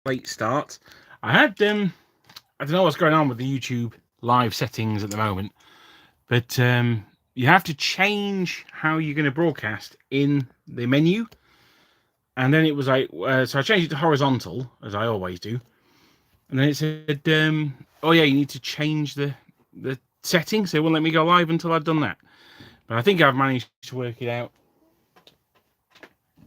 late start. I had I don't know what's going on with the YouTube live settings at the moment, but you have to change how you're going to broadcast in the menu. And then it was like, so I changed it to horizontal, as I always do. And then it said, oh yeah, you need to change the settings. So it wouldn't let me go live until I'd done that. But I think I've managed to work it out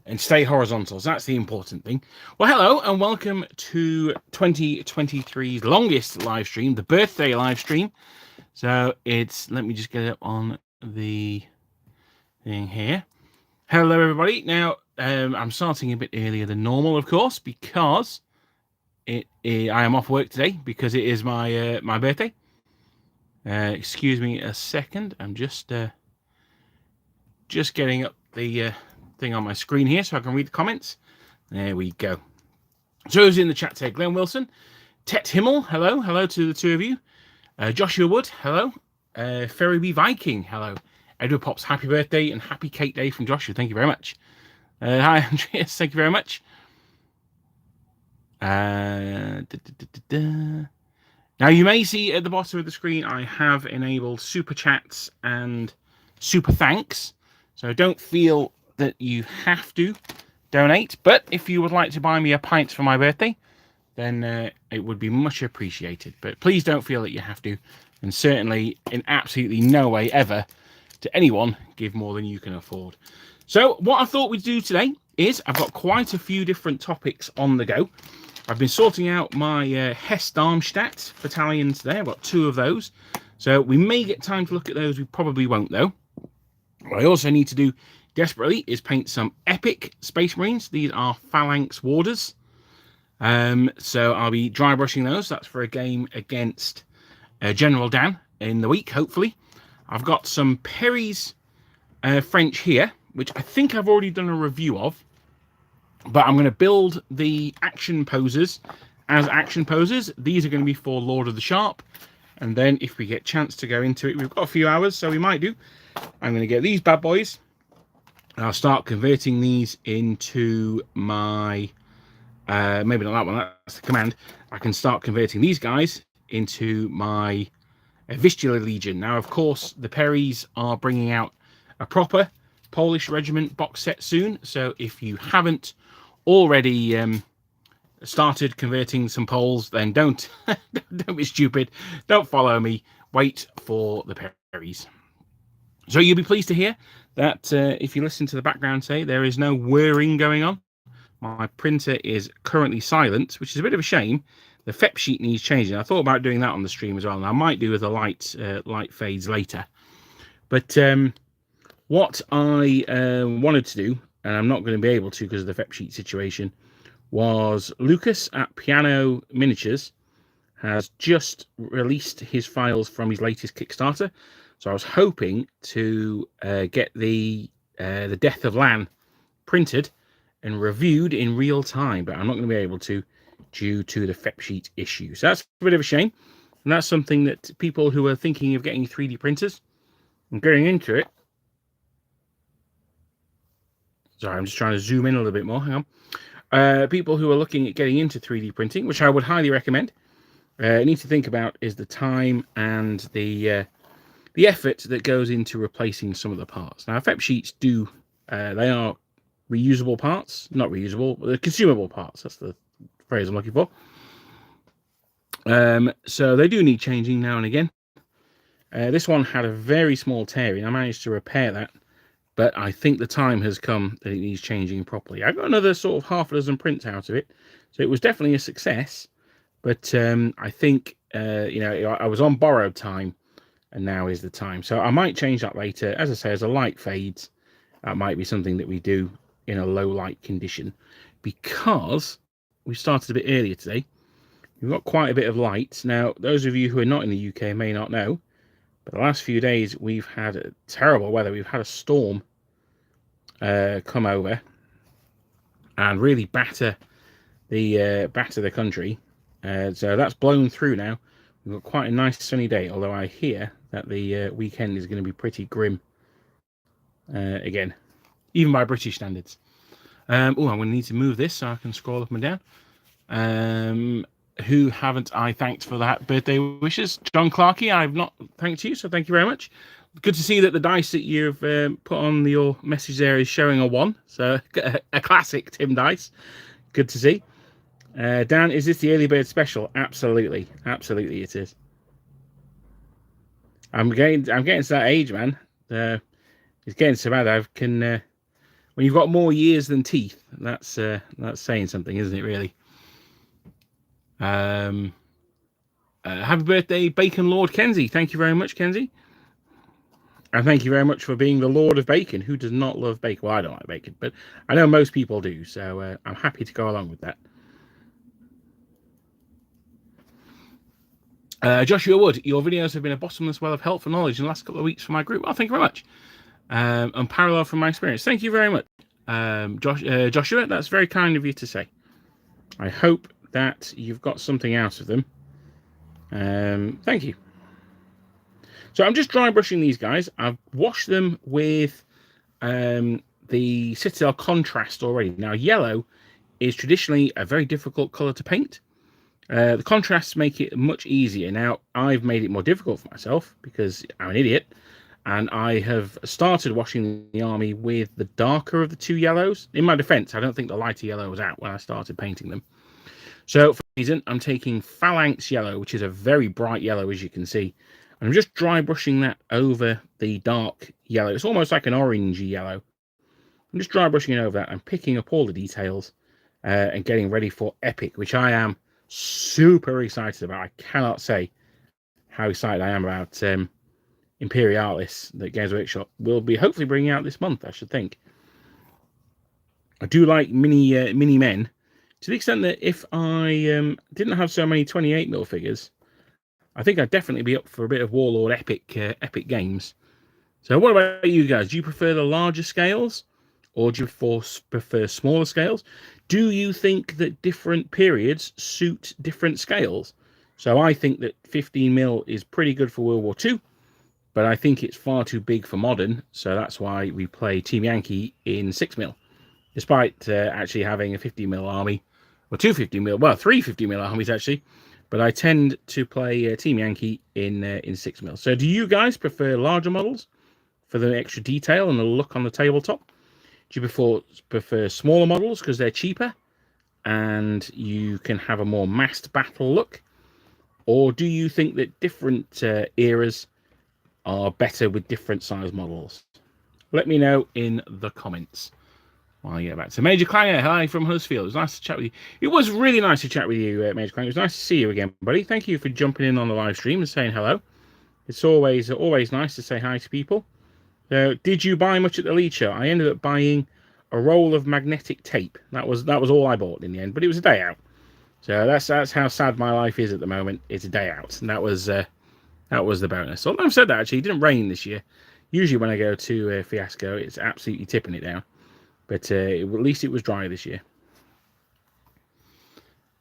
and stay horizontal. So that's the important thing. Well, hello and welcome to 2023's longest live stream, the birthday live stream. So it's, let me just get it up on the thing here. Hello, everybody. Now, I'm starting a bit earlier than normal, of course, because I am off work today because it is my my birthday. Excuse me a second. I'm just getting up the thing on my screen here so I can read the comments. There we go. So who's in the chat today? Glenn Wilson, Tet Himmel, hello. Hello to the two of you. Joshua Wood, hello. Ferryby Viking, hello. Edward Pops, happy birthday and happy cake day from Joshua. Thank you very much. Hi, Andreas. Thank you very much. Now, you may see at the bottom of the screen, I have enabled super chats and super thanks. So don't feel that you have to donate. But if you would like to buy me a pint for my birthday, then it would be much appreciated. But please don't feel that you have to. And certainly in absolutely no way ever to anyone give more than you can afford. So what I thought we'd do today is I've got quite a few different topics on the go. I've been sorting out my Hesse Darmstadt battalions today. I've got 2 of those. So we may get time to look at those. We probably won't, though. What I also need to do desperately is paint some epic Space Marines. These are Phalanx Warders. So I'll be dry brushing those. That's for a game against General Dan in the week, hopefully. I've got some Perry's French here, which I think I've already done a review of. But I'm going to build the action poses as action poses. These are going to be for Lord of the Sharp. And then if we get a chance to go into it, we've got a few hours, so we might do. I'm going to get these bad boys. I'll start converting these into my... maybe not that one, that's the command. I can start converting these guys into my Vistula Legion. Now, of course, the Perrys are bringing out a proper Polish regiment box set soon. So if you haven't already started converting some Poles, then don't be stupid. Don't follow me. Wait for the Perrys. So you'll be pleased to hear that if you listen to the background today, there is no whirring going on. My printer is currently silent, which is a bit of a shame. The FEP sheet needs changing. I thought about doing that on the stream as well, and I might do with the light fades later. But what I wanted to do, and I'm not going to be able to because of the FEP sheet situation, was Lucas at Piano Miniatures has just released his files from his latest Kickstarter. So I was hoping to get the Death of Lan printed and reviewed in real time, but I'm not going to be able to due to the FEP sheet issue. So that's a bit of a shame. And that's something that people who are thinking of getting 3D printers and getting into it. Sorry, I'm just trying to zoom in a little bit more. Hang on. People who are looking at getting into 3D printing, which I would highly recommend, need to think about is the time and the effort that goes into replacing some of the parts. Now, FEP sheets do, they are reusable parts, not reusable, they're consumable parts. That's the phrase I'm looking for. So they do need changing now and again. This one had a very small tearing. I managed to repair that, but I think the time has come that it needs changing properly. I got another sort of half a dozen prints out of it, so it was definitely a success. But I think you know, I was on borrowed time, and now is the time. So I might change that later. As I say, as the light fades, that might be something that we do in a low light condition, because we started a bit earlier today. We've got quite a bit of light. Now, those of you who are not in the UK may not know, but the last few days we've had terrible weather. We've had a storm come over and really batter the country. So that's blown through now. We've got quite a nice sunny day, although I hear that the weekend is going to be pretty grim again, even by British standards. Oh, I'm going to need to move this so I can scroll up and down. Who haven't I thanked for that birthday wishes? John Clarkey, I've not thanked you, so thank you very much. Good to see that the dice that you've put on your message there is showing a 1. So a classic Tim dice. Good to see. Dan, is this the early bird special? Absolutely, absolutely, it is. I'm getting to that age, man. It's getting so bad. I can when you've got more years than teeth. That's saying something, isn't it? Really. Happy birthday, Bacon Lord Kenzie. Thank you very much, Kenzie. And thank you very much for being the Lord of Bacon. Who does not love bacon? Well, I don't like bacon, but I know most people do. So I'm happy to go along with that. Joshua Wood, your videos have been a bottomless well of helpful knowledge in the last couple of weeks for my group. Well, thank you very much. Unparalleled from my experience. Thank you very much, Joshua. That's very kind of you to say. I hope that you've got something out of them. Thank you. So I'm just dry brushing these guys. I've washed them with the Citadel contrast already. Now, yellow is traditionally a very difficult color to paint. The contrasts make it much easier. Now, I've made it more difficult for myself because I'm an idiot, and I have started washing the army with the darker of the two yellows. In my defense, I don't think the lighter yellow was out when I started painting them. So, for that reason, I'm taking Phalanx yellow, which is a very bright yellow, as you can see. And I'm just dry brushing that over the dark yellow. It's almost like an orangey yellow. I'm just dry brushing it over that. I'm picking up all the details and getting ready for Epic, which I am super excited about. I cannot say how excited I am about Imperialis that Games Workshop will be hopefully bringing out this month, I should think. I do like mini men to the extent that if I didn't have so many 28mm figures, I think I'd definitely be up for a bit of Warlord Epic games. So what about you guys? Do you prefer the larger scales, or do you prefer smaller scales? Do you think that different periods suit different scales? So I think that 15mm is pretty good for World War II, but I think it's far too big for modern, so that's why we play Team Yankee in 6mm, despite actually having a 50mm army, or two 50mm, well, three 50mm armies actually, but I tend to play Team Yankee in 6mm. So do you guys prefer larger models for the extra detail and the look on the tabletop? Do you prefer smaller models because they're cheaper and you can have a more massed battle look? Or do you think that different eras are better with different size models? Let me know in the comments while I get back. So Major Clanger, hi from Huddersfield. It was nice to chat with you. It was really nice to chat with you, Major Clanger. It was nice to see you again, buddy. Thank you for jumping in on the live stream and saying hello. It's always nice to say hi to people. Did you buy much at the Leeds show? I ended up buying a roll of magnetic tape. That was all I bought in the end, but it was a day out. So that's how sad my life is at the moment. It's a day out, and that was the bonus. Although I've said that, actually, it didn't rain this year. Usually when I go to Fiasco, it's absolutely tipping it down. But at least it was dry this year.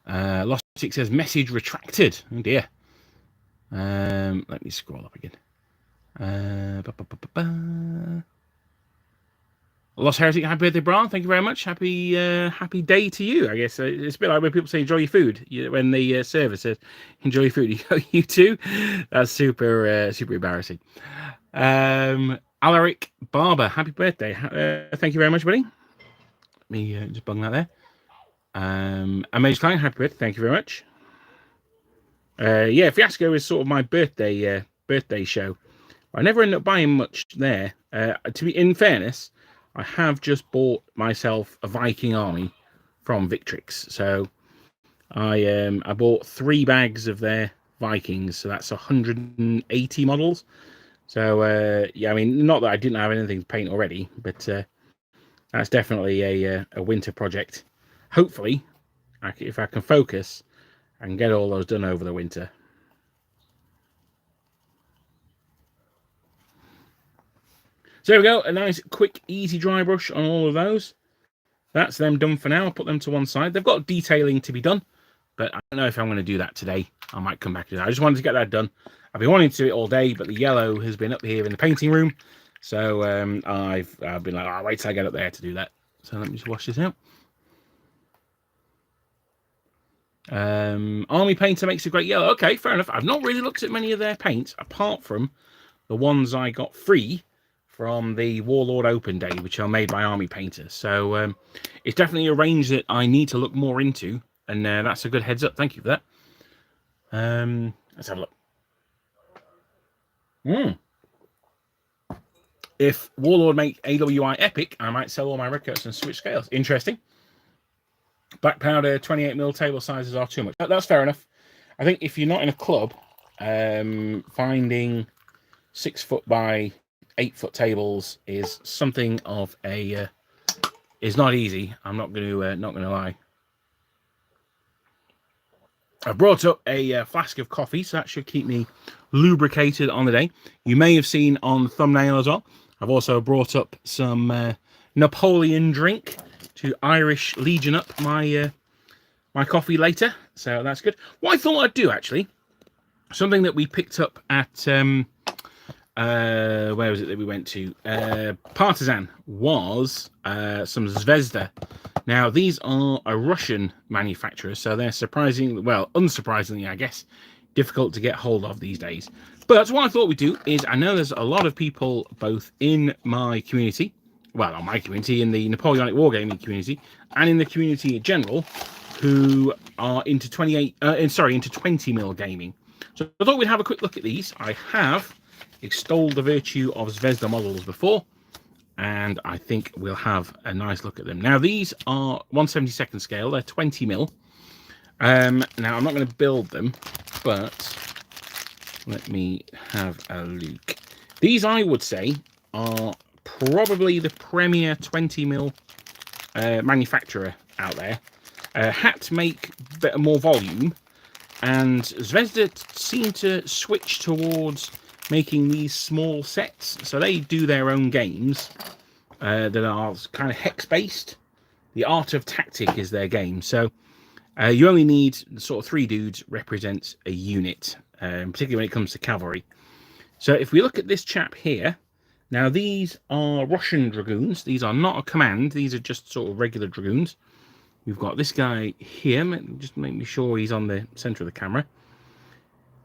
Lost Six says message retracted. Oh dear. Let me scroll up again. Lost Heretic, happy birthday, Brian. Thank you very much. Happy day to you. I guess it's a bit like when people say enjoy your food. When the server says enjoy your food, you go, you too. That's super embarrassing. Alaric Barber, happy birthday. Thank you very much, buddy. Let me just bung that there. Amazing Klein, happy birthday. Thank you very much. Yeah, Fiasco is sort of my birthday show. I never end up buying much there. To be in fairness, I have just bought myself a Viking army from Victrix. So I bought 3 bags of their Vikings. So that's 180 models. So yeah, I mean, not that I didn't have anything to paint already, but that's definitely a winter project. Hopefully, if I can focus, I can get all those done over the winter. So there we go, a nice, quick, easy dry brush on all of those. That's them done for now. I'll put them to one side. They've got detailing to be done, but I don't know if I'm going to do that today. I might come back to that. I just wanted to get that done. I've been wanting to do it all day, but the yellow has been up here in the painting room. So I've been like, I'll wait till I get up there to do that. So let me just wash this out. Army Painter makes a great yellow. Okay, fair enough. I've not really looked at many of their paints, apart from the ones I got free from the Warlord Open Day, which are made by Army Painter. So it's definitely a range that I need to look more into, and that's a good heads up. Thank you for that. Let's have a look. If Warlord make AWI Epic, I might sell all my red coats and switch scales. Interesting. Black powder, 28mm table sizes are too much. That's fair enough. I think if you're not in a club, finding 6 foot by 8 foot tables is something of a is not easy. I'm not going to lie. I brought up a flask of coffee, so that should keep me lubricated on the day. You may have seen on the thumbnail as well, I've also brought up some Napoleon drink to Irish Legion up my my coffee later, so that's good. What I thought I'd do, actually, something that we picked up at where was it that we went to? Partisan, was some Zvezda. Now, these are a Russian manufacturer, so they're unsurprisingly, I guess, difficult to get hold of these days. But what I thought we'd do is, I know there's a lot of people both in my community, well, not my community, in the Napoleonic Wargaming community, and in the community in general, who are into 20mm gaming. So I thought we'd have a quick look at these. I have extolled the virtue of Zvezda models before, and I think we'll have a nice look at them. Now, these are 1/72 scale. They're 20mm. Now, I'm not going to build them, but let me have a look. These, I would say, are probably the premier 20mm manufacturer out there. Had to make a bit more volume, and Zvezda seem to switch towards making these small sets. So they do their own games that are kind of hex-based. The Art of Tactic is their game. So you only need sort of 3 dudes represents a unit, particularly when it comes to cavalry. So if we look at this chap here, now these are Russian dragoons. These are not a command. These are just sort of regular dragoons. We've got this guy here. Just make sure he's on the center of the camera.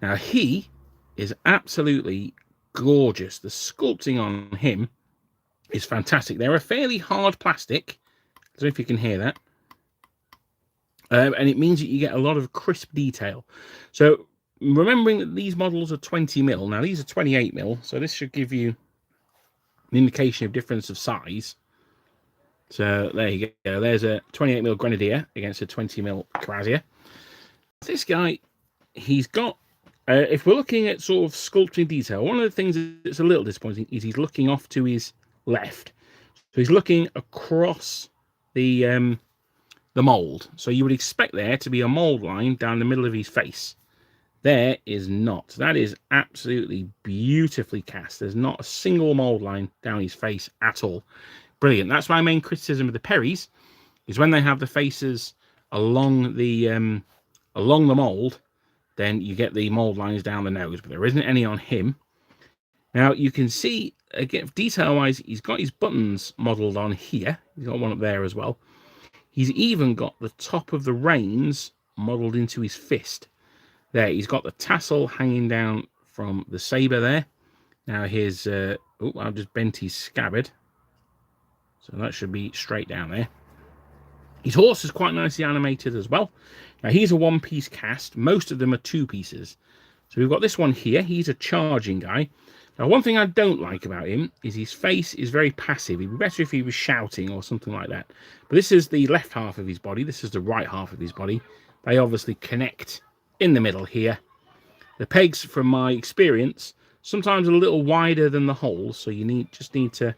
Now he is absolutely gorgeous. The sculpting on him is fantastic. They're a fairly hard plastic. I don't know if you can hear that. And it means that you get a lot of crisp detail. So remembering that these models are 20mm. Now these are 28mm, so this should give you an indication of difference of size. So there you go. There's a 28mm Grenadier against a 20mm Cuirassier. This guy, he's got, if we're looking at sort of sculpting detail, one of the things that's a little disappointing is he's looking off to his left. So he's looking across the mold. So you would expect there to be a mold line down the middle of his face. There is not. That is absolutely beautifully cast. There's not a single mold line down his face at all. Brilliant. That's my main criticism of the Perrys, is when they have the faces along the mold, then you get the mold lines down the nose, but there isn't any on him. Now you can see, again, detail wise, he's got his buttons modeled on here. He's got one up there as well. He's even got the top of the reins modeled into his fist. There, he's got the tassel hanging down from the saber there. Now his I've just bent his scabbard. So that should be straight down there. His horse is quite nicely animated as well. Now, he's a 1-piece cast. Most of them are 2 pieces. So we've got this one here. He's a charging guy. Now, one thing I don't like about him is his face is very passive. It'd be better if he was shouting or something like that. But this is the left half of his body. This is the right half of his body. They obviously connect in the middle here. The pegs, from my experience, sometimes a little wider than the holes. So you just need to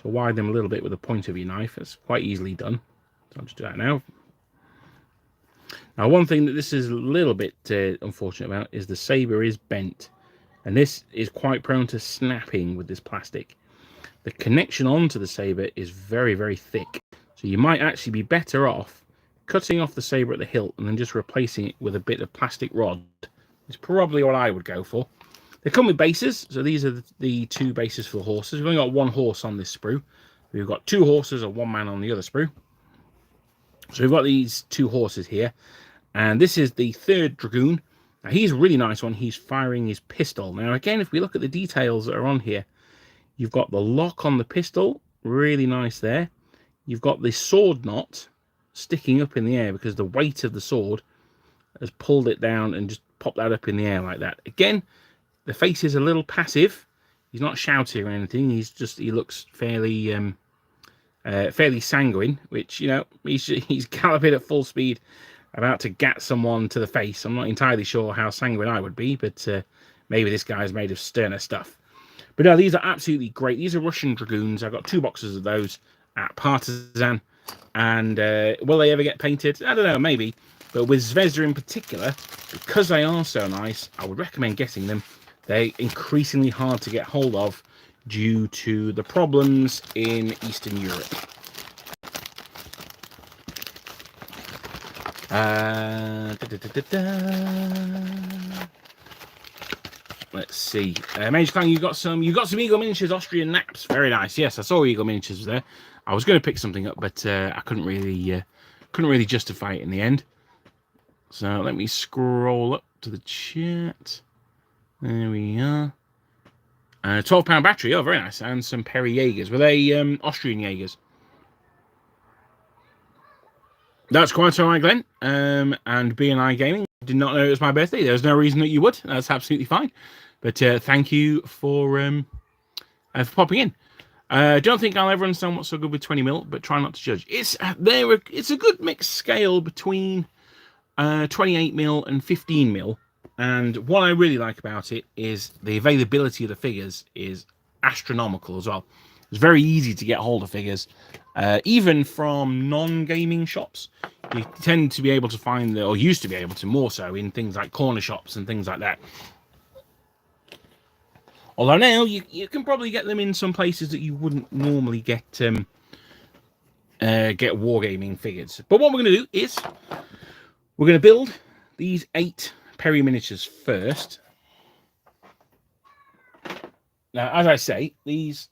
widen them a little bit with the point of your knife. It's quite easily done. So I'll just do that now. Now, one thing that this is a little bit unfortunate about is the saber is bent, and this is quite prone to snapping with this plastic. The connection onto the saber is very, very thick, so you might actually be better off cutting off the saber at the hilt and then just replacing it with a bit of plastic rod. It's probably what I would go for. They come with bases, so these are the 2 bases for the horses. We've only got 1 horse on this sprue. We've got 2 horses and 1 man on the other sprue. So we've got these 2 horses here. And this is the third Dragoon. Now, he's a really nice one. He's firing his pistol. Now, again, if we look at the details that are on here, you've got the lock on the pistol. Really nice there. You've got the sword knot sticking up in the air because the weight of the sword has pulled it down and just popped that up in the air like that. Again, the face is a little passive. He's not shouting or anything. He looks fairly fairly sanguine, which, you know, he's galloping at full speed, about to gat someone to the face. I'm not entirely sure how sanguine I would be, but maybe this guy's made of sterner stuff. But no, these are absolutely great. These are Russian Dragoons. I've got 2 boxes of those at Partisan. And will they ever get painted? I don't know, maybe. But with Zvezda in particular, because they are so nice, I would recommend getting them. They're increasingly hard to get hold of due to the problems in Eastern Europe. Let's see. Major Clan, you got some Eagle Miniatures Austrian Naps. Very nice. Yes, I saw Eagle Miniatures there. I was going to pick something up, but I couldn't really justify it in the end. So let me scroll up to the chat. There we are. 12-pound battery. Oh, very nice. And some Perry Jaegers. Were they Austrian Jaegers? That's quite all right, Glenn. And B&I Gaming. Did not know it was my birthday. There's no reason that you would. That's absolutely fine. But thank you for popping in. Don't think I'll ever understand what's so good with 20mm, but try not to judge. It's a good mixed scale between 28mm and 15mm. And what I really like about it is the availability of the figures is astronomical as well. It's very easy to get hold of figures, even from non-gaming shops. You tend to be able to find, or used to be able to more so, in things like corner shops and things like that. Although now you can probably get them in some places that you wouldn't normally get wargaming figures. But what we're going to do is we're going to build these 8 Perry miniatures first. Now, as I say, these...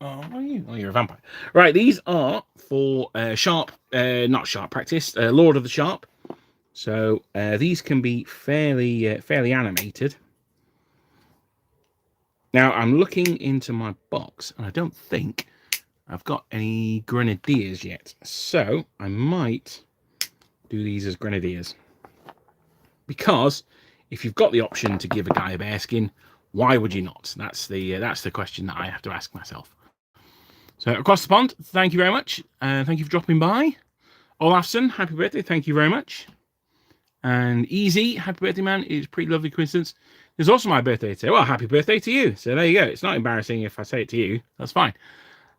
Oh, are you? Oh, you're a vampire. Right, these are for not sharp practice, Lord of the Sharp. So these can be fairly animated. Now, I'm looking into my box, and I don't think I've got any Grenadiers yet. So I might do these as Grenadiers. Because if you've got the option to give a guy a bearskin, why would you not? That's the question that I have to ask myself. So across the pond, thank you very much. Thank you for dropping by. Olafson, happy birthday. Thank you very much. And Easy, happy birthday, man. It's a pretty lovely coincidence. It's also my birthday today. Well, happy birthday to you. So there you go. It's not embarrassing if I say it to you. That's fine.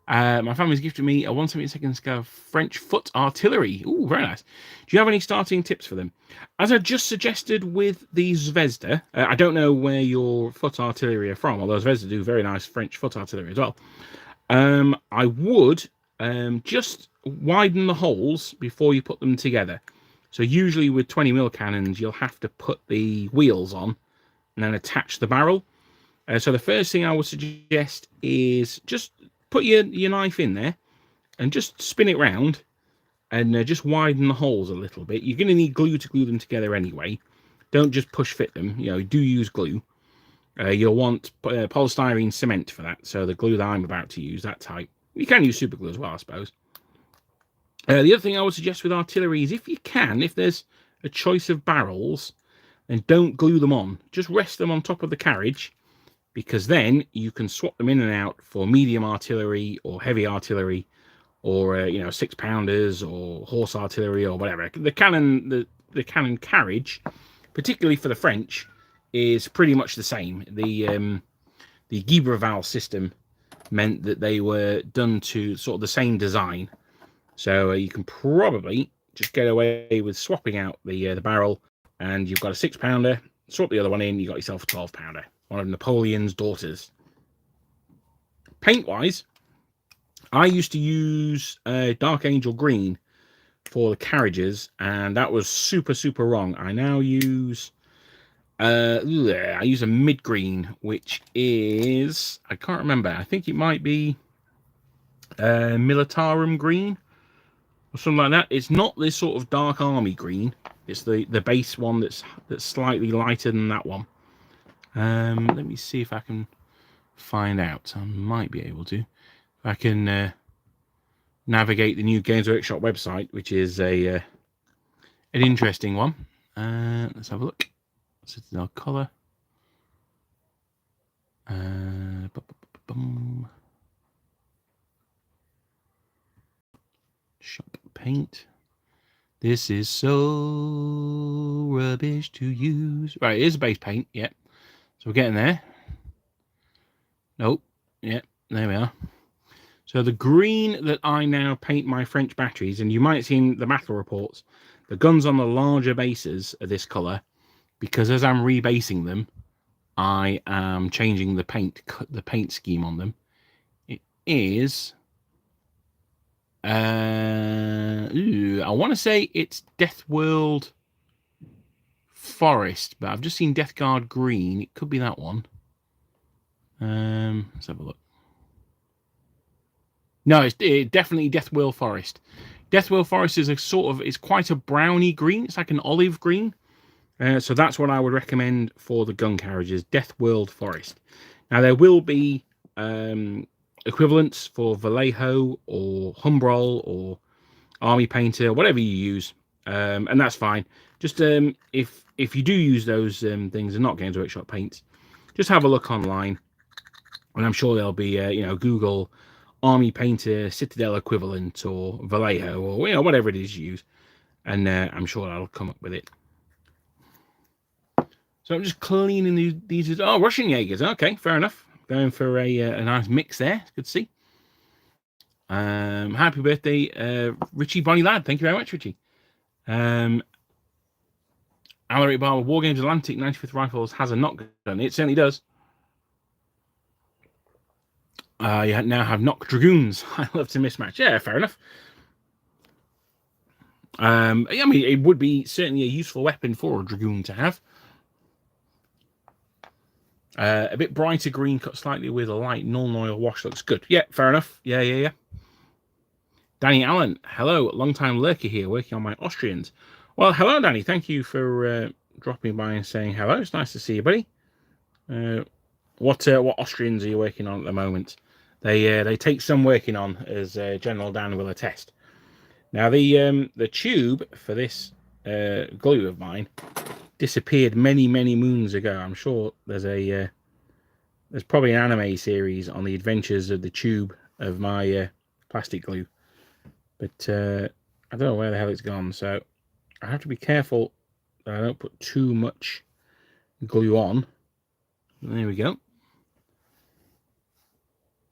My family's gifted me a 172nd scale French foot artillery. Ooh, very nice. Do you have any starting tips for them? As I just suggested with the Zvezda, I don't know where your foot artillery are from, although Zvezda do very nice French foot artillery as well. I would just widen the holes before you put them together. So usually with 20mm cannons, you'll have to put the wheels on and then attach the barrel. So the first thing I would suggest is just put your knife in there and just spin it round and just widen the holes a little bit. You're going to need glue to glue them together anyway. Don't just push fit them. You know, do use glue. You'll want polystyrene cement for that. So the glue that I'm about to use, that type. You can use super glue as well, I suppose. The other thing I would suggest with artillery is if you can, if there's a choice of barrels, then don't glue them on. Just rest them on top of the carriage, because then you can swap them in and out for medium artillery or heavy artillery, or 6-pounders or horse artillery or whatever. The cannon carriage, particularly for the French, is pretty much the same. The Guibraval system meant that they were done to sort of the same design. So you can probably just get away with swapping out the barrel, and you've got a 6-pounder, swap the other one in, you got yourself a 12-pounder. One of Napoleon's daughters. Paint-wise, I used to use Dark Angel Green for the carriages, and that was super, super wrong. I now use... I use a mid-green, which is... I can't remember. I think it might be Militarum Green or something like that. It's not this sort of dark army green. It's the base one that's slightly lighter than that one. Let me see if I can find out. I might be able to. If I can navigate the new Games Workshop website, which is an interesting one. Let's have a look. Citadel color. Shop paint. This is so rubbish to use. Right, here's a base paint. Yep. So we're getting there. Nope. Yep. There we are. So the green that I now paint my French batteries, and you might have seen the battle reports, the guns on the larger bases are this color, because as I'm rebasing them, I am changing the paint scheme on them. It is I want to say it's Death World Forest, but I've just seen Death Guard Green. It could be that one. Let's have a look. No, it's definitely Death World Forest. Death World Forest is it's quite a browny green. It's like an olive green. So that's what I would recommend for the gun carriages, Death World Forest. Now there will be equivalents for Vallejo or Humbrol or Army Painter, whatever you use, and that's fine. Just if you do use those things and not Games Workshop paints, just have a look online, and I'm sure there'll be Google Army Painter Citadel equivalent or Vallejo or whatever it is you use, and I'm sure that'll come up with it. So I'm just cleaning these. Oh, Russian Jaegers. Okay, fair enough. Going for a nice mix there. Good to see. Happy birthday, Richie Bonnie Lad. Thank you very much, Richie. Alaric Barber, Wargames Atlantic 95th Rifles has a knock gun. It certainly does. You now have knock dragoons. I love to mismatch. Yeah, fair enough. I mean, it would be certainly a useful weapon for a dragoon to have. A bit brighter green, cut slightly with a light null oil wash looks good. Yeah, fair enough. Yeah. Danny Allen, hello, long-time lurker here, working on my Austrians. Well, hello, Danny. Thank you for dropping by and saying hello. It's nice to see you, buddy. What Austrians are you working on at the moment? They take some working on, as General Dan will attest. Now, the tube for this glue of mine disappeared many moons ago. I'm sure there's probably an anime series on the adventures of the tube of my plastic glue, but I don't know where the hell it's gone. So I have to be careful that I don't put too much glue on. There we go.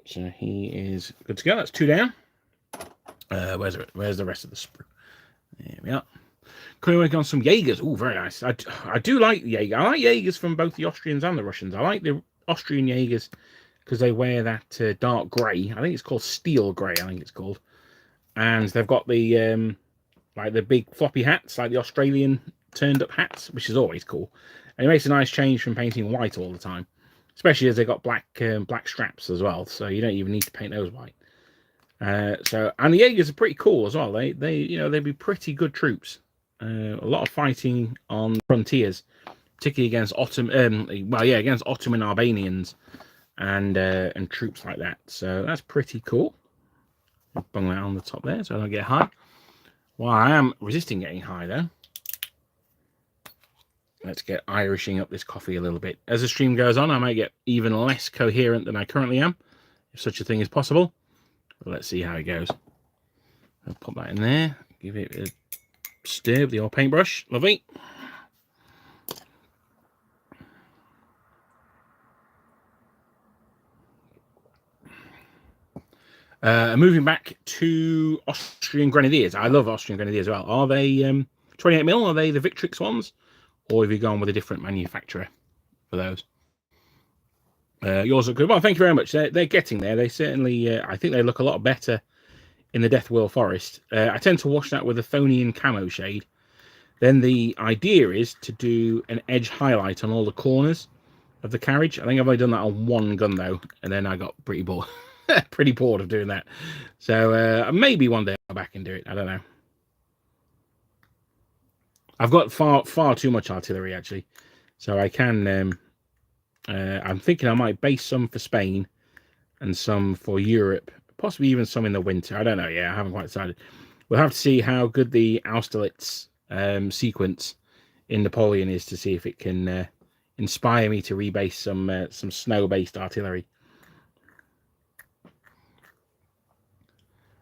So he is good to go. That's 2 down. Where's the rest of the sprue? There we are. Currently working on some Jaegers. Oh, very nice. I do like Jaeger. I like Jaegers from both the Austrians and the Russians. I like the Austrian Jaegers because they wear that dark grey. I think it's called steel grey. I think it's called, and they've got the like the big floppy hats, like the Australian turned up hats, which is always cool. And it makes a nice change from painting white all the time, especially as they got black straps as well. So you don't even need to paint those white. And the Jaegers are pretty cool as well. They'd be pretty good troops. A lot of fighting on frontiers, particularly against against Ottoman Albanians and troops like that. So that's pretty cool. I'll bung that on the top there so I don't get high. Well, I am resisting getting high though. Let's get Irishing up this coffee a little bit. As the stream goes on, I might get even less coherent than I currently am, if such a thing is possible. But let's see how it goes. I'll pop that in there. Give it a stir with the old paintbrush. Lovely. Moving back to Austrian Grenadiers. I love Austrian Grenadiers as well. Are they 28mm? Are they the Victrix ones? Or have you gone with a different manufacturer for those? Yours look good. Well, thank you very much. They're getting there. They certainly, I think they look a lot better in the Death World Forest. I tend to wash that with a Thonian camo shade. Then the idea is to do an edge highlight on all the corners of the carriage. I think I've only done that on one gun though, and then I got pretty bored. Pretty bored of doing that. So maybe one day I'll go back and do it. I don't know. I've got far too much artillery actually, so I can. I'm thinking I might base some for Spain and some for Europe, possibly even some in the winter. I don't know. Yeah, I haven't quite decided. We'll have to see how good the Austerlitz sequence in Napoleon is to see if it can inspire me to rebase some snow-based artillery.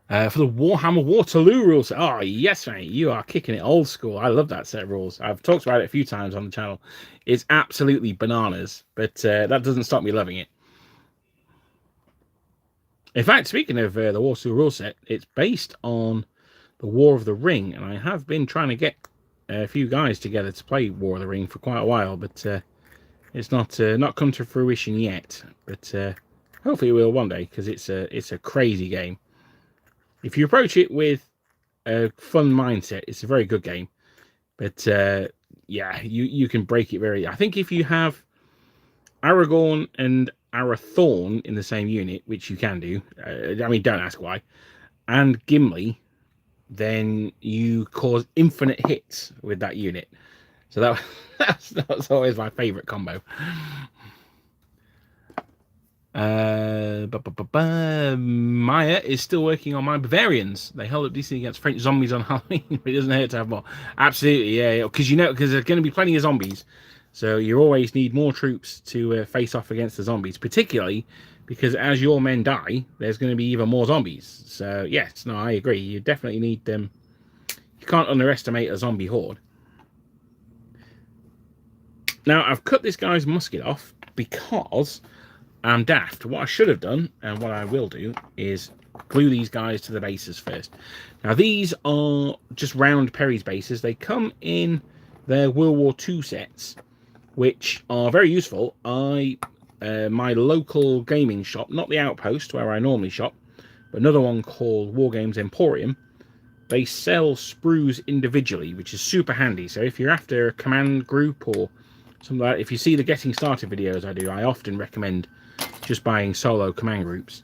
For the Warhammer Waterloo rules. Oh, yes, mate. You are kicking it old school. I love that set of rules. I've talked about it a few times on the channel. It's absolutely bananas, but that doesn't stop me loving it. In fact, speaking of the Waterloo rule set, it's based on the War of the Ring, and I have been trying to get a few guys together to play War of the Ring for quite a while, but it's not come to fruition yet. But hopefully it will one day, because it's a crazy game. If you approach it with a fun mindset, it's a very good game. But yeah, you can break it very. I think if you have Aragorn and Arathorn in the same unit, which you can do, I mean, don't ask why, and Gimli, then you cause infinite hits with that unit. So that's always my favourite combo. Maya is still working on my Bavarians. They held up decently against French zombies on Halloween, but it doesn't hurt to have more. Absolutely, yeah, because because there's going to be plenty of zombies, so you always need more troops to face off against the zombies, particularly because as your men die, there's going to be even more zombies. So yes, no, I agree. You definitely need them. You can't underestimate a zombie horde. Now I've cut this guy's musket off because I'm daft. What I should have done, and what I will do, is glue these guys to the bases first. Now, these are just round Perry's bases. They come in their World War II sets, which are very useful. My local gaming shop, not the Outpost where I normally shop, but another one called Wargames Emporium, they sell sprues individually, which is super handy. So if you're after a command group or something like that, if you see the getting started videos I do, I often recommend just buying solo command groups.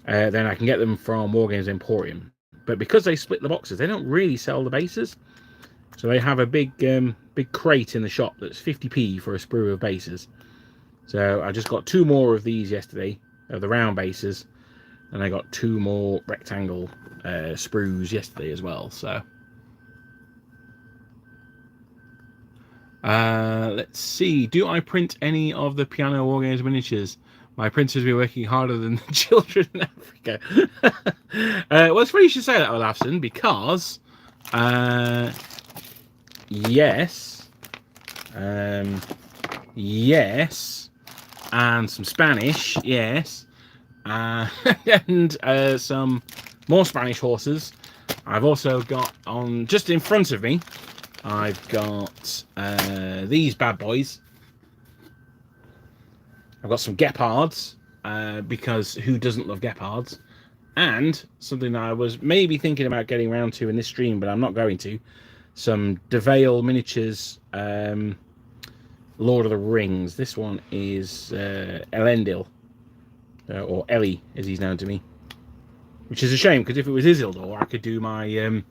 Then I can get them from Wargames Emporium. But because they split the boxes, they don't really sell the bases. So they have a big crate in the shop that's 50p for a sprue of bases. So I just got 2 more of these yesterday, of the round bases, and I got 2 more rectangle sprues yesterday as well. So let's see. Do I print any of the Piano Wargames miniatures? My printers be working harder than the children in Africa. Well, it's funny you should say that, Olafson, because yes, yes, and some Spanish, yes, and some more Spanish horses. I've also got on just in front of me. I've got these bad boys. I've got some Gepards, because who doesn't love Gepards? And something that I was maybe thinking about getting around to in this stream, but I'm not going to. Some DeVale miniatures, Lord of the Rings. This one is Elendil, or Ellie, as he's known to me. Which is a shame, because if it was Isildur, I could do my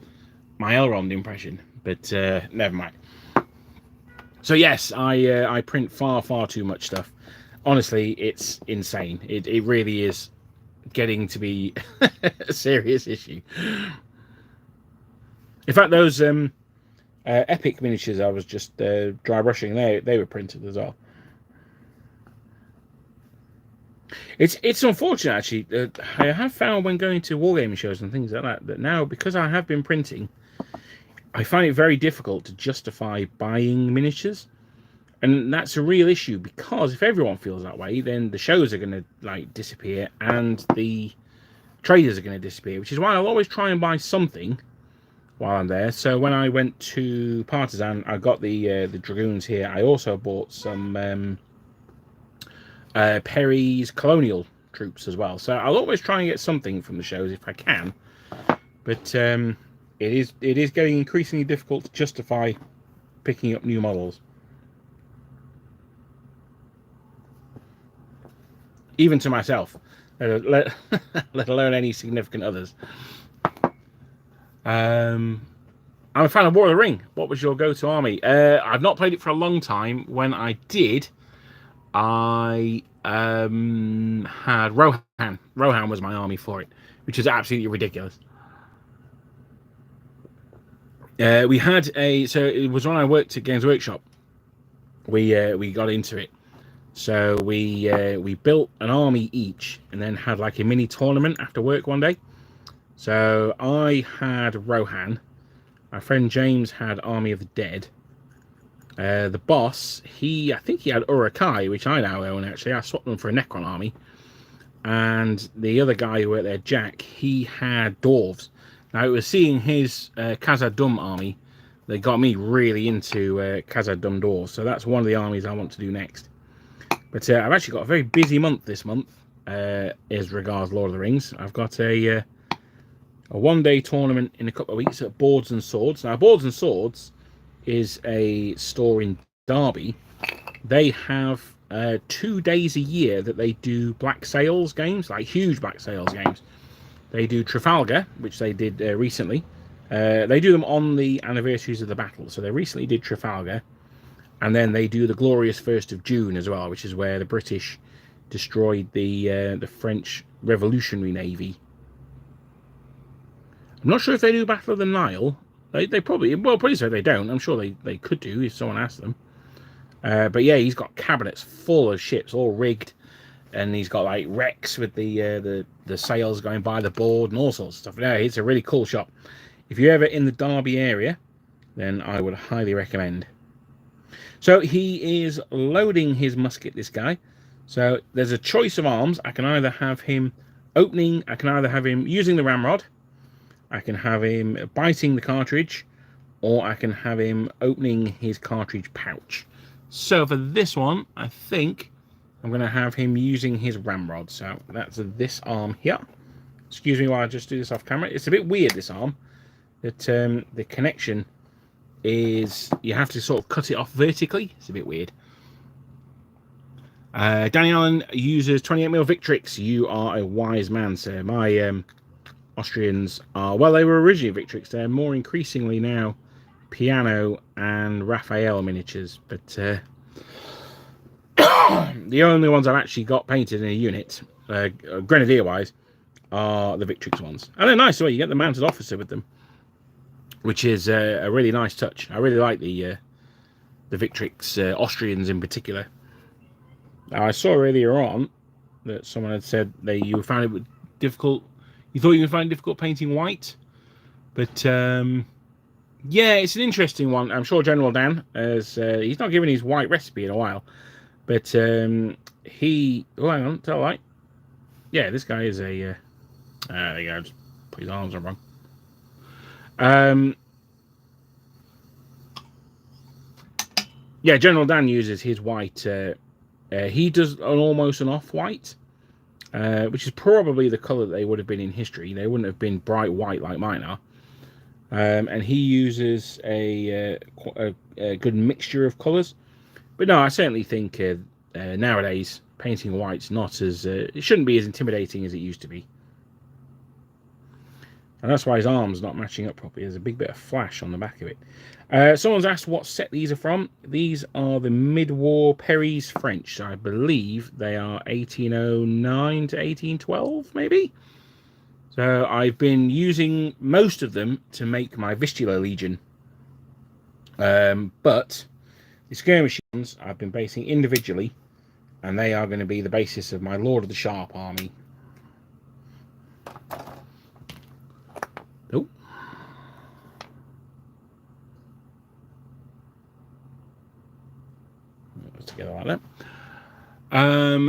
my Elrond impression. But never mind. So yes, I print far too much stuff. Honestly, it's insane. It really is getting to be a serious issue. In fact, those epic miniatures I was just dry brushing, they were printed as well. It's unfortunate actually. I have found when going to wargaming shows and things like that now, because I have been printing, I find it very difficult to justify buying miniatures. And that's a real issue, because if everyone feels that way, then the shows are going to disappear and the traders are going to disappear, which is why I'll always try and buy something while I'm there. So when I went to Partisan, I got the Dragoons here. I also bought some Perry's Colonial troops as well. So I'll always try and get something from the shows if I can. But it is getting increasingly difficult to justify picking up new models. Even to myself, let alone any significant others. I'm a fan of War of the Ring. What was your go-to army? I've not played it for a long time. When I did, I had Rohan. Rohan was my army for it, which is absolutely ridiculous. We had so it was when I worked at Games Workshop. We got into it. So we built an army each, and then had like a mini tournament after work one day. So I had Rohan. My friend James had Army of the Dead. The boss, I think he had Urukai, which I now own actually. I swapped them for a Necron army. And the other guy who worked there, Jack, he had Dwarves. Now it was seeing his Khazad-dûm army that got me really into Khazad-dûm Dwarves. So that's one of the armies I want to do next. But I've actually got a very busy month this month as regards Lord of the Rings. I've got a one-day tournament in a couple of weeks at Boards and Swords. Now, Boards and Swords is a store in Derby. They have 2 days a year that they do black sails games, like huge black sails games. They do Trafalgar, which they did recently. They do them on the anniversaries of the battle. So they recently did Trafalgar. And then they do the glorious 1st of June as well, which is where the British destroyed the French Revolutionary Navy. I'm not sure if they do Battle of the Nile. They probably, well, pretty sure they don't. I'm sure they could do if someone asked them. But yeah, he's got cabinets full of ships, all rigged, and he's got like wrecks with the sails going by the board and all sorts of stuff. Yeah, it's a really cool shop. If you're ever in the Derby area, then I would highly recommend. So he is loading his musket, this guy. So there's a choice of arms. I can either have him opening, I can either have him using the ramrod, I can have him biting the cartridge, or I can have him opening his cartridge pouch. So for this one, I think I'm going to have him using his ramrod. So that's this arm here. Excuse me while I just do this off camera. It's a bit weird, this arm. That the connection is, you have to sort of cut it off vertically. It's a bit weird. Danny Allen uses 28mm Victrix. You are a wise man, sir. My Austrians are, well, they were originally Victrix. They're more increasingly now Piano and Raphael miniatures, but the only ones I've actually got painted in a unit, Grenadier wise, are the Victrix ones. And they're nice, so you get the mounted officer with them, which is a really nice touch. I really like the Victrix Austrians in particular. Now, I saw earlier on that someone had said that you found it difficult. You thought you would find it difficult painting white, but yeah, it's an interesting one. I'm sure General Dan, as he's not given his white recipe in a while, but he. Oh, hang on, tell right. Yeah, this guy is a. There you go. Just put his arms on wrong. Yeah, General Dan uses his white. He does almost an off-white, which is probably the colour that they would have been in history. They wouldn't have been bright white like mine are. And he uses a good mixture of colours. But no, I certainly think nowadays painting white's not as... it shouldn't be as intimidating as it used to be. And that's why his arm's not matching up properly. There's a big bit of flash on the back of it. Someone's asked what set these are from. These are the mid-war Perry's French. I believe they are 1809 to 1812, maybe? So I've been using most of them to make my Vistula Legion. But the skirmish ones I've been basing individually, and they are going to be the basis of my Lord of the Sharp army. Oh. Together like that.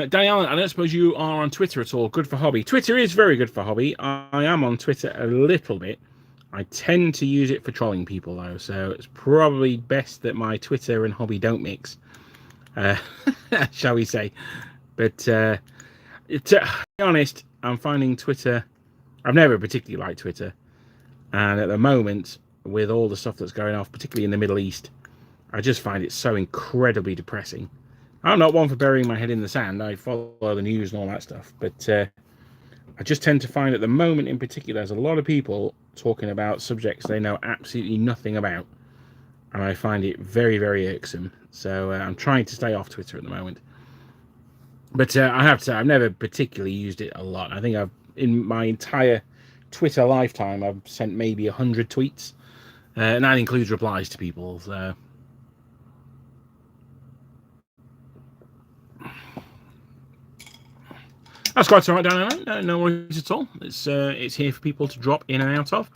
Danny Allen, I don't suppose you are on Twitter at all. Good for hobby. Twitter is very good for hobby. I am on Twitter a little bit. I tend to use it for trolling people though, so it's probably best that my Twitter and hobby don't mix, shall we say. But to be honest, I'm finding Twitter, I've never particularly liked Twitter, and at the moment with all the stuff that's going off, particularly in the Middle East, I just find it so incredibly depressing. I'm not one for burying my head in the sand. I follow the news and all that stuff. But I just tend to find at the moment in particular, there's a lot of people talking about subjects they know absolutely nothing about. And I find it very, very irksome. So I'm trying to stay off Twitter at the moment. But I have to say, I've never particularly used it a lot. I think in my entire Twitter lifetime, I've sent maybe 100 tweets. And that includes replies to people. So. That's quite all right down there. No worries at all. It's here for people to drop in and out of.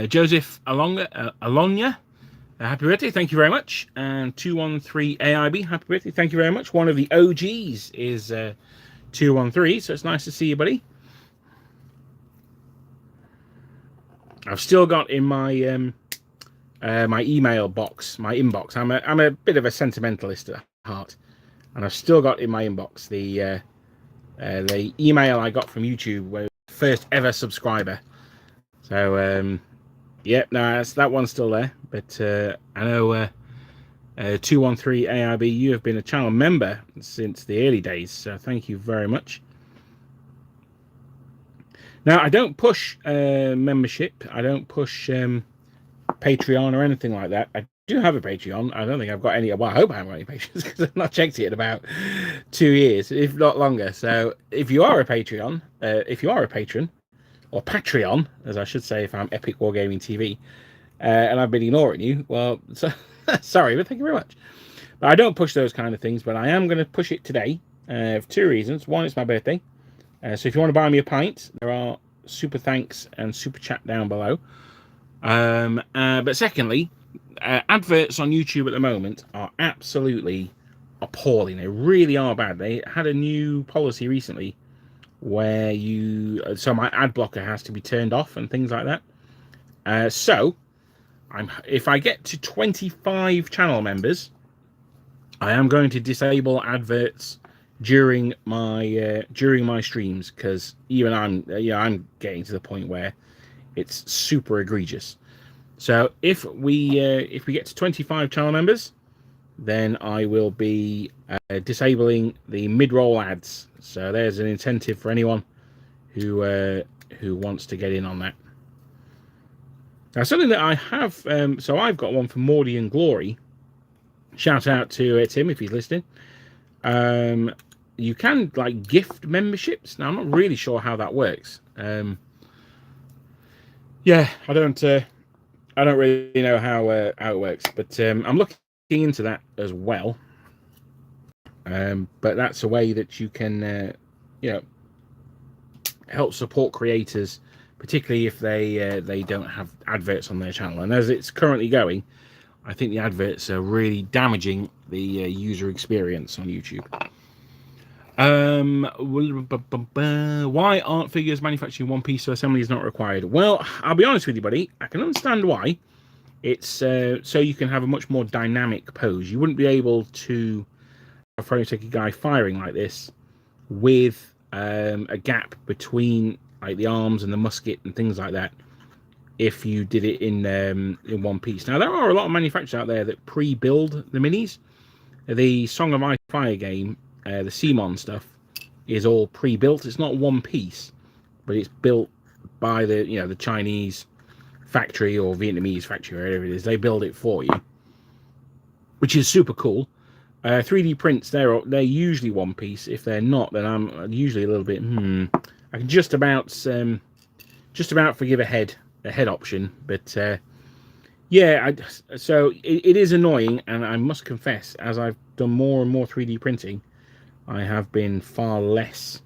Joseph Alonia, happy birthday, thank you very much. And 213 AIB, happy birthday, thank you very much. One of the OGs is 213, so it's nice to see you, buddy. I've still got in my my email box, my inbox. I'm a bit of a sentimentalist at heart, and I've still got in my inbox the email I got from YouTube, where first ever subscriber. So yeah, no, that one's still there. But I know 213 AIB, you have been a channel member since the early days, so thank you very much. Now, I don't push membership. I don't push Patreon or anything like that. I do have a Patreon. I don't think I've got any. Well, I hope I haven't got any patrons, because I've not checked it in about 2 years, if not longer. So if you are a Patreon, if you are a patron, or Patreon, as I should say if I'm Epic Wargaming TV, and I've been ignoring you, well, so, sorry, but thank you very much. But I don't push those kind of things, but I am going to push it today for 2 reasons. One, it's my birthday. So if you want to buy me a pint, there are super thanks and super chat down below. But secondly, adverts on YouTube at the moment are absolutely appalling. They really are bad. They had a new policy recently where so my ad blocker has to be turned off and things like that. So if I get to 25 channel members, I am going to disable adverts during my streams, because even I'm getting to the point where it's super egregious. So if we get to 25 channel members, then I will be disabling the mid-roll ads. So there's an incentive for anyone who wants to get in on that. Now, something that I have, so I've got one for Mordy and Glory. Shout out to Tim if he's listening. You can like gift memberships. Now, I'm not really sure how that works. Yeah, I don't really know how it works, but I'm looking into that as well. But that's a way that you can, help support creators, particularly if they don't have adverts on their channel. And as it's currently going, I think the adverts are really damaging the user experience on YouTube. Why aren't figures manufactured in one piece so assembly is not required? Well, I'll be honest with you, buddy. I can understand why. It's so you can have a much more dynamic pose. You wouldn't be able to have a photographic guy firing like this with a gap between like the arms and the musket and things like that if you did it in one piece. Now, there are a lot of manufacturers out there that pre-build the minis. The Song of Ice and Fire game, the Simon stuff, is all pre-built. It's not one piece, but it's built by the Chinese factory or Vietnamese factory, wherever it is. They build it for you, which is super cool. 3D prints, they're usually one piece. If they're not, then I'm usually a little bit I can just about forgive a head option, but yeah, so it is annoying, and I must confess, as I've done more and more 3D printing, I have been far less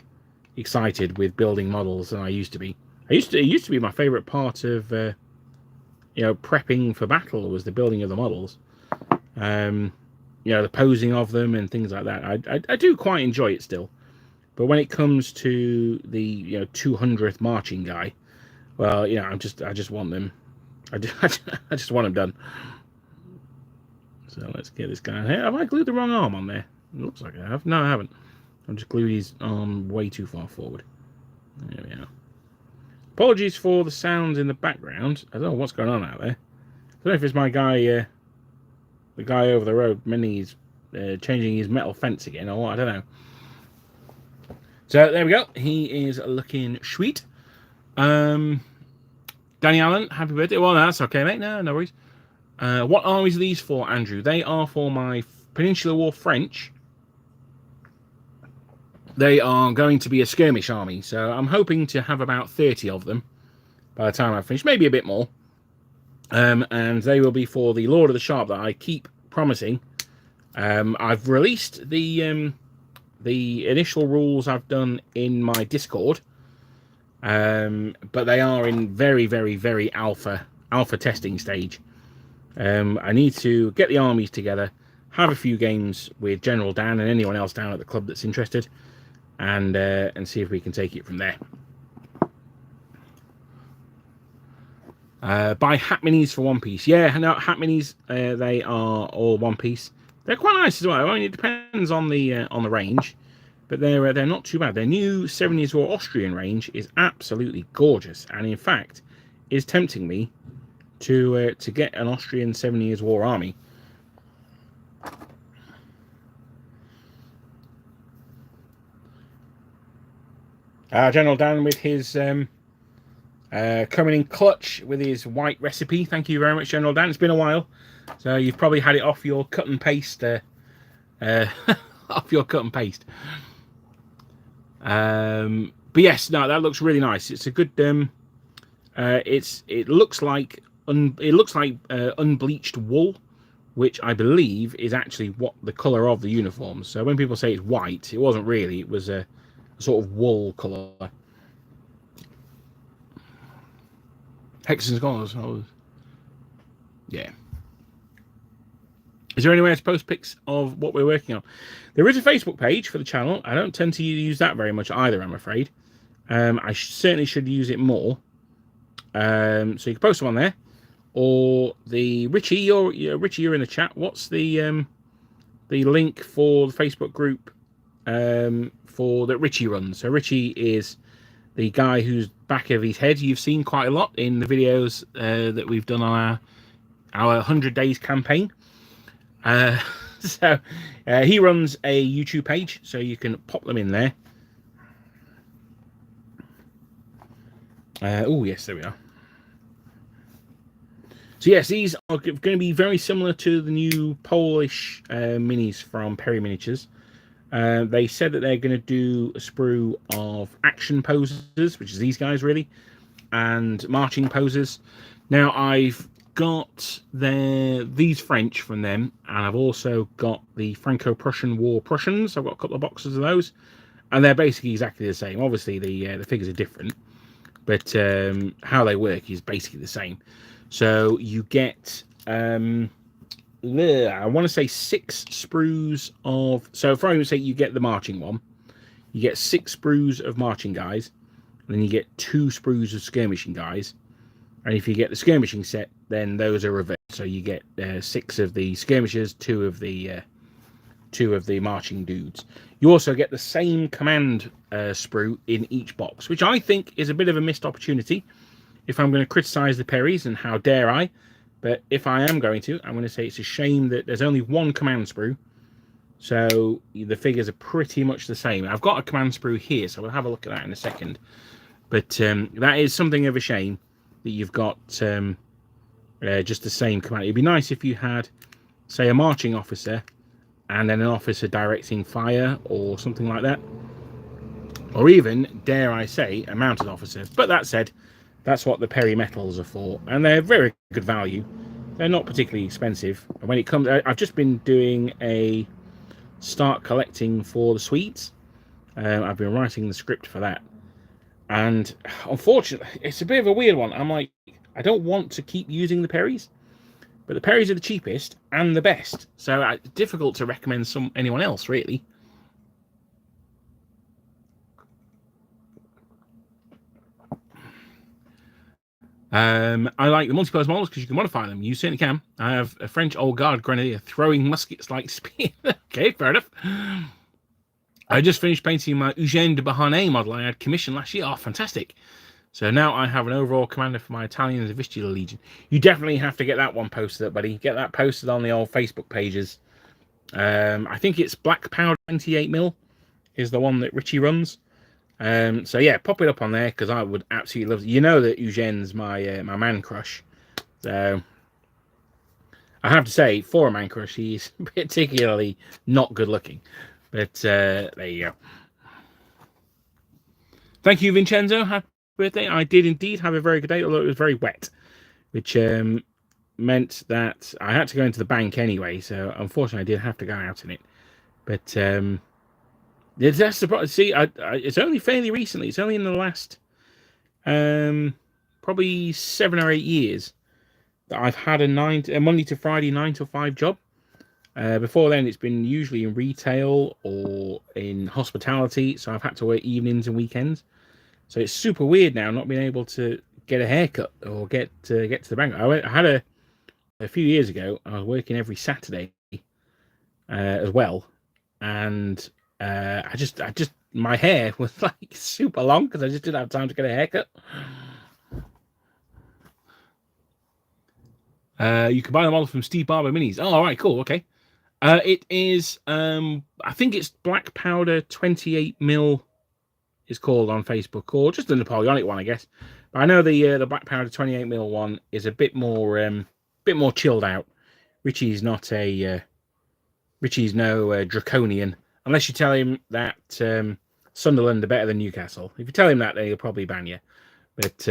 excited with building models than I used to be. It used to be my favorite part of prepping for battle was the building of the models, the posing of them and things like that. I do quite enjoy it still, but when it comes to the 200th marching guy, well, I just want them. I just want them done. So let's get this guy in here. Have I glued the wrong arm on there? It looks like I have. No, I haven't. I've just glued his arm way too far forward. There we are. Apologies for the sounds in the background. I don't know what's going on out there. I don't know if it's my guy the guy over the road, Minnie's changing his metal fence again, or I don't know. So there we go. He is looking sweet. Danny Allen, happy birthday. Well, that's okay, mate. No worries. What armies are these for, Andrew? They are for my Peninsular War French. They are going to be a skirmish army, so I'm hoping to have about 30 of them by the time I finish, maybe a bit more. And they will be for the Lord of the Sharp that I keep promising. I've released the initial rules I've done in my Discord, but they are in very, very, very alpha testing stage. I need to get the armies together, have a few games with General Dan and anyone else down at the club that's interested, and see if we can take it from there. Buy hat minis for One Piece. Yeah, no, hat minis. They are all One Piece. They're quite nice as well. I mean, it depends on the range, but they're not too bad. Their new 7 Years War Austrian range is absolutely gorgeous, and in fact, is tempting me to get an Austrian 7 Years War army. General Dan with his coming in clutch with his white recipe. Thank you very much, General Dan. It's been a while, so you've probably had it off your cut and paste. Off your cut and paste. But yes, no, that looks really nice. It's a good. It looks like unbleached wool, which I believe is actually what the color of the uniform. So when people say it's white, it wasn't really. It was a sort of wool color. Hexagon's scholars. Yeah. Is there anywhere to post pics of what we're working on? There is a Facebook page for the channel. I don't tend to use that very much either, I'm afraid. I certainly should use it more. So you can post them on there. Or the Richie, you're in the chat. What's the link for the Facebook group for that Richie runs? So Richie is the guy who's back of his head. You've seen quite a lot in the videos that we've done on our 100 days campaign. So he runs a YouTube page, so you can pop them in there. Oh yes, there we are. So yes, these are going to be very similar to the new Polish minis from Perry Miniatures. They said that they're going to do a sprue of action poses, which is these guys really, and marching poses. Now I've got these French from them, and I've also got the Franco-Prussian War Prussians. I've got a couple of boxes of those, and they're basically exactly the same. Obviously the figures are different, but how they work is basically the same. So you get I want to say 6 sprues of, so for argument's sake, you get the marching one, you get 6 sprues of marching guys, and then you get 2 sprues of skirmishing guys. And if you get the skirmishing set, then those are reversed. So you get 6 of the skirmishers, 2 of the marching dudes. You also get the same command sprue in each box, which I think is a bit of a missed opportunity. If I'm going to criticise the Perrys, and how dare I, but if I am going to, I'm going to say it's a shame that there's only one command sprue. So the figures are pretty much the same. I've got a command sprue here, so we'll have a look at that in a second. But that is something of a shame that you've got just the same command. It'd be nice if you had, say, a marching officer and then an officer directing fire or something like that. Or even, dare I say, a mounted officer. But that said, that's what the Perry metals are for, and they're very good value. They're not particularly expensive. And when it comes, I've just been doing a start collecting for the Swedes. I've been writing the script for that, and unfortunately, it's a bit of a weird one. I'm like, I don't want to keep using the Perrys, but the Perrys are the cheapest and the best, so difficult to recommend anyone else really. I like the multi-purpose models because you can modify them. You certainly can. I have a French Old Guard Grenadier throwing muskets like spear. Okay, fair enough. I just finished painting my Eugène de Beauharnais model I had commissioned last year. Oh, fantastic. So now I have an overall commander for my Italian and Vistula Legion. You definitely have to get that one posted up, buddy. Get that posted on the old Facebook pages. I think it's Black Powder 28mm is the one that Richie runs. So yeah, pop it up on there because I would absolutely love it. You know that Eugene's my my man crush. So I have to say, for a man crush, he's particularly not good looking. But there you go. Thank you, Vincenzo. Happy birthday. I did indeed have a very good day, although it was very wet, which meant that I had to go into the bank anyway. So unfortunately, I did have to go out in it. But that's the problem. See, it's only fairly recently. It's only in the last probably 7 or 8 years that I've had a Monday to Friday 9 to 5 job. Before then, it's been usually in retail or in hospitality, so I've had to work evenings and weekends. So it's super weird now not being able to get a haircut or get to the bank. I had a few years ago. I was working every Saturday as well, and I just my hair was like super long because I just didn't have time to get a haircut. You can buy the model from Steve Barber Minis. Oh, all right, cool, okay. It is, I think it's Black Powder 28mm is called on Facebook, or just the Napoleonic one, I guess. But I know the Black Powder 28mm one is a bit more chilled out. Richie's no draconian, unless you tell him that Sunderland are better than Newcastle. If you tell him that, then he'll probably ban you. But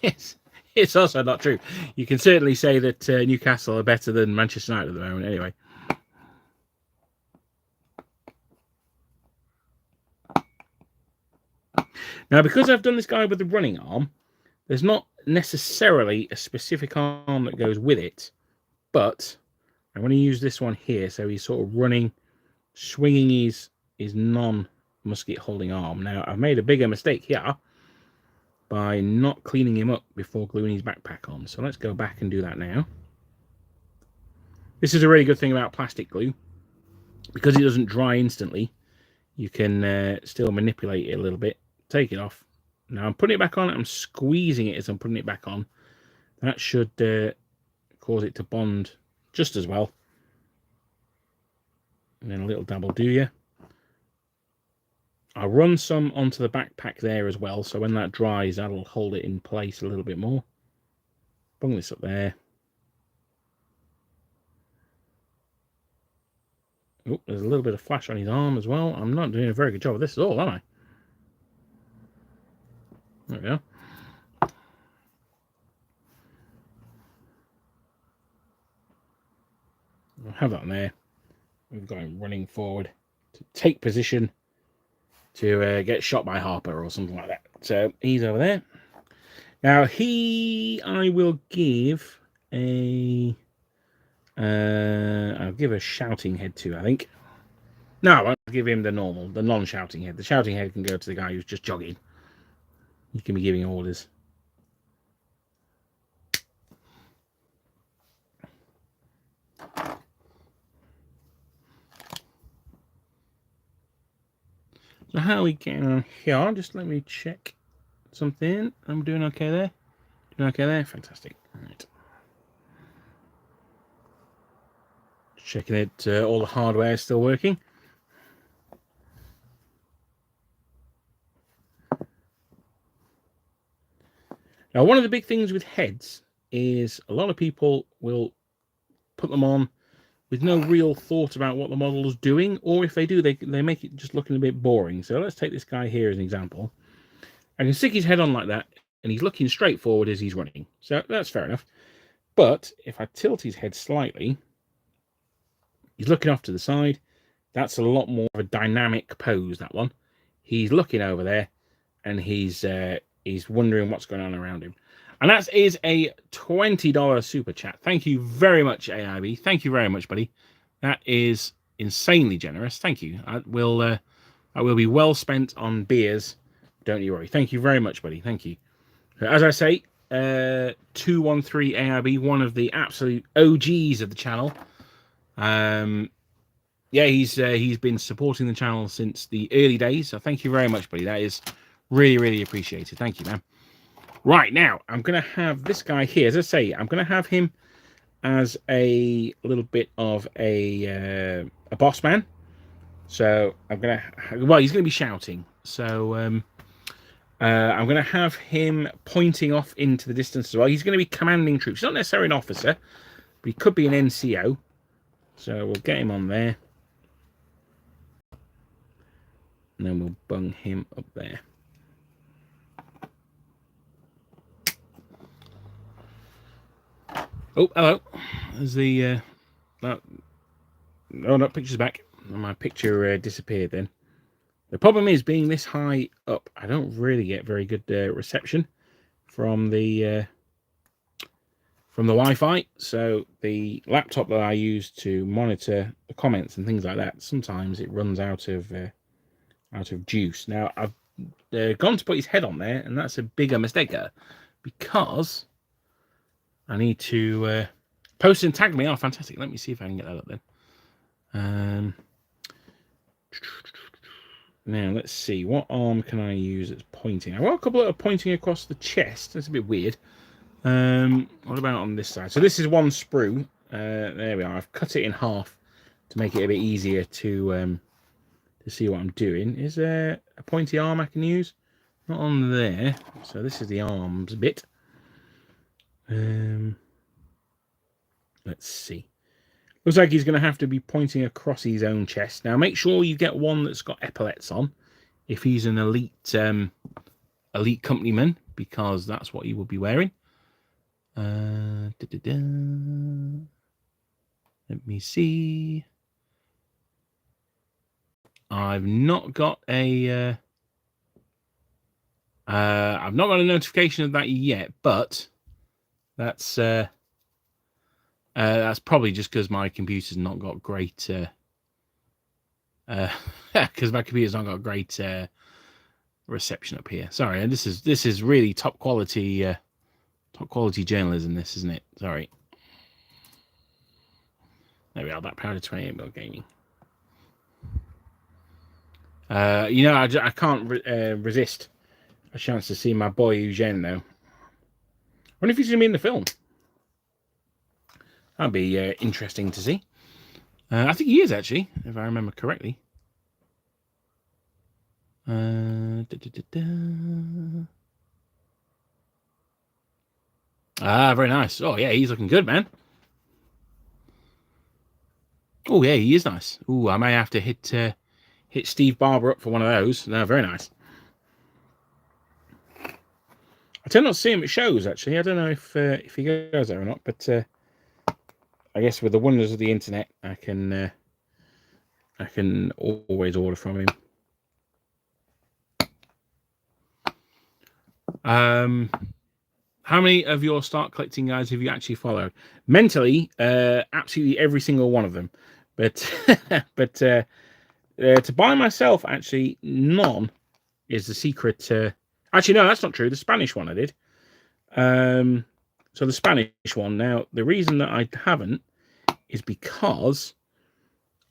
it's also not true. You can certainly say that Newcastle are better than Manchester United at the moment, anyway. Now, because I've done this guy with the running arm, there's not necessarily a specific arm that goes with it, but I'm going to use this one here. So he's sort of running, swinging his non-musket holding arm. Now, I've made a bigger mistake here by not cleaning him up before gluing his backpack on. So let's go back and do that now. This is a really good thing about plastic glue. Because it doesn't dry instantly, you can still manipulate it a little bit. Take it off. Now I'm putting it back on. I'm squeezing it as I'm putting it back on. That should cause it to bond just as well. And then a little dabble do you. I'll run some onto the backpack there as well. So when that dries, that'll hold it in place a little bit more. Bung this up there. Oh, there's a little bit of flash on his arm as well. I'm not doing a very good job of this at all, am I? There we go. I'll have that on there. We've got him running forward to take position to get shot by Harper or something like that. So he's over there. Now I will give a I'll give a shouting head to, I think. No, I'll give him the non-shouting head. The shouting head can go to the guy who's just jogging. You can be giving orders. So how are we getting on here? Just let me check something. I'm doing okay there. Doing okay there? Fantastic. All right. Checking it. All the hardware is still working. Now, one of the big things with heads is a lot of people will put them on with no real thought about what the model is doing, or if they do, they make it just looking a bit boring. So let's take this guy here as an example. I can stick his head on like that, and he's looking straight forward as he's running. So that's fair enough. But if I tilt his head slightly, he's looking off to the side. That's a lot more of a dynamic pose, that one. He's looking over there, and he's wondering what's going on around him. And that is a $20 super chat. Thank you very much, AIB. Thank you very much, buddy. That is insanely generous. Thank you. I will be well spent on beers. Don't you worry. Thank you very much, buddy. Thank you. As I say, 213 AIB, one of the absolute OGs of the channel. Yeah, he's been supporting the channel since the early days. So thank you very much, buddy. That is really, really appreciated. Thank you, man. Right, now, I'm going to have this guy here. As I say, I'm going to have him as a little bit of a boss man. So I'm going to... Well, he's going to be shouting. So I'm going to have him pointing off into the distance as well. He's going to be commanding troops. He's not necessarily an officer, but he could be an NCO. So we'll get him on there. And then we'll bung him up there. Oh, hello. There's the... oh, no, picture's back. My picture disappeared then. The problem is, being this high up, I don't really get very good reception from the Wi-Fi. So the laptop that I use to monitor the comments and things like that, sometimes it runs out of juice. Now I've gone to put his head on there, and that's a bigger mistake because I need to post and tag me. Oh, fantastic! Let me see if I can get that up then. Now let's see, what arm can I use that's pointing? I've got a couple that are pointing across the chest. That's a bit weird. What about on this side? So this is one sprue. There we are. I've cut it in half to make it a bit easier to see what I'm doing. Is there a pointy arm I can use? Not on there. So this is the arms bit. Let's see. Looks like he's going to have to be pointing across his own chest. Now, make sure you get one that's got epaulets on, if he's an elite companyman, because that's what he will be wearing. Let me see. I've not got a notification of that yet, but that's probably just because my computer's not got great reception up here. Sorry, and this is really top quality journalism, this, isn't it? Sorry. There we are. That Power 28mm gaming. You know, I can't resist a chance to see my boy Eugene now. I wonder if he's going to be in the film. That'd be interesting to see. I think he is, actually, if I remember correctly. Ah, very nice. Oh, yeah, he's looking good, man. Oh, yeah, he is nice. Oh, I may have to hit Steve Barber up for one of those. No, very nice. I tend not to see him at shows, actually. I don't know if he goes there or not, but I guess with the wonders of the internet, I can always order from him. How many of your start collecting guys have you actually followed? Mentally, absolutely every single one of them. But to buy myself, actually, none is the secret. Actually, no, that's not true. The Spanish one I did. So the Spanish one. Now, the reason that I haven't is because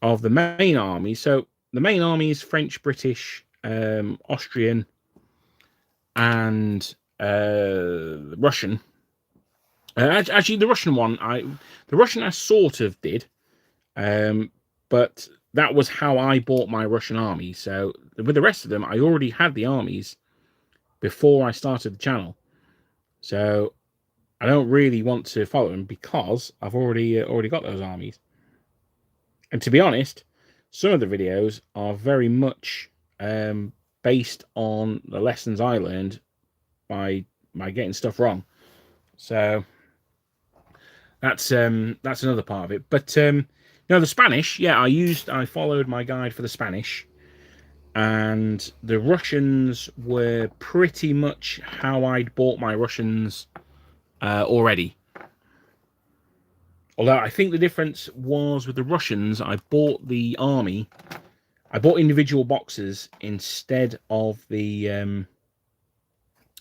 of the main army. So the main army is French, British, Austrian, and Russian. Actually, the Russian one, I sort of did, but that was how I bought my Russian army. So with the rest of them, I already had the armies before I started the channel. So I don't really want to follow them because I've already got those armies. And to be honest, some of the videos are very much based on the lessons I learned by getting stuff wrong. So that's another part of it. But no, the Spanish, yeah, I followed my guide for the Spanish, and the Russians were pretty much how I'd bought my Russians already. Although I think the difference was with the Russians, I bought the army. I bought individual boxes instead of the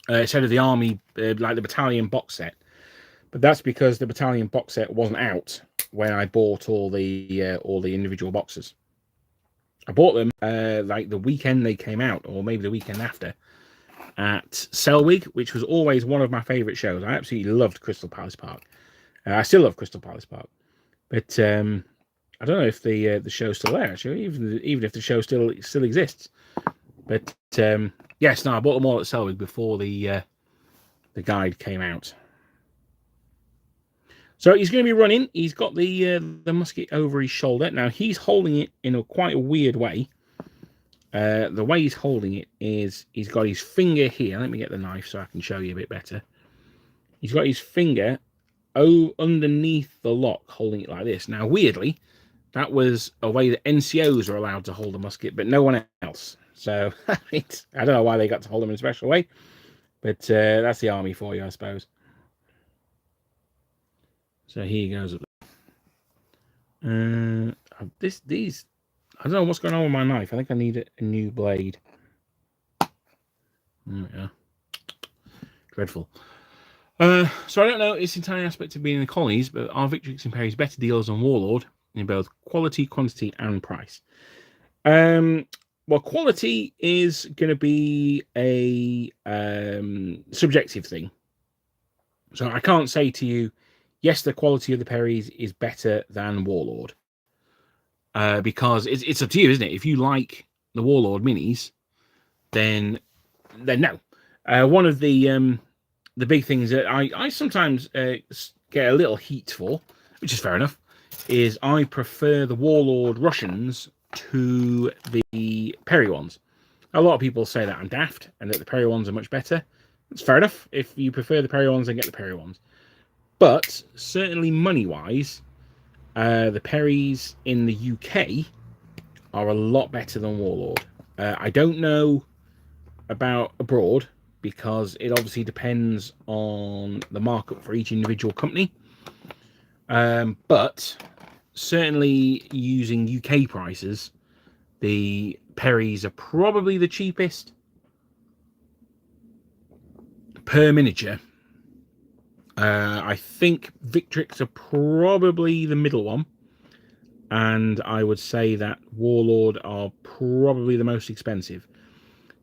army, like the battalion box set. But that's because the battalion box set wasn't out when I bought all the individual boxes. I bought them like the weekend they came out, or maybe the weekend after. at Selwig, which was always one of my favourite shows. I absolutely loved Crystal Palace Park. I still love Crystal Palace Park, but I don't know if the show's still there. Actually, even if the show still exists. But yes, no, I bought them all at Selwig before the guide came out. So he's going to be running. He's got the musket over his shoulder. Now he's holding it in quite a weird way. The way he's holding it is he's got his finger here. Let me get the knife so I can show you a bit better. He's got his finger underneath the lock, holding it like this. Now, weirdly, that was a way that NCOs are allowed to hold a musket, but no one else. So I don't know why they got to hold them in a special way, but that's the army for you, I suppose. So here he goes. These. I don't know what's going on with my knife. I think I need a new blade. Yeah. Dreadful. So I don't know its entire aspect of being in the colonies, but our Victrix carries better deals on Warlord in both quality, quantity, and price. Well, quality is going to be a subjective thing. So I can't say to you, yes, the quality of the Perrys is better than Warlord. Because it's up to you, isn't it? If you like the Warlord minis, then no. One of the big things that I sometimes get a little heat for, which is fair enough, is I prefer the Warlord Russians to the Perry ones. A lot of people say that I'm daft and that the Perry ones are much better. It's fair enough. If you prefer the Perry ones, then get the Perry ones. But certainly money-wise, the Perrys in the UK are a lot better than Warlord. I don't know about abroad because it obviously depends on the markup for each individual company. But certainly using UK prices, the Perrys are probably the cheapest per miniature. I think Victrix are probably the middle one, and I would say that Warlord are probably the most expensive.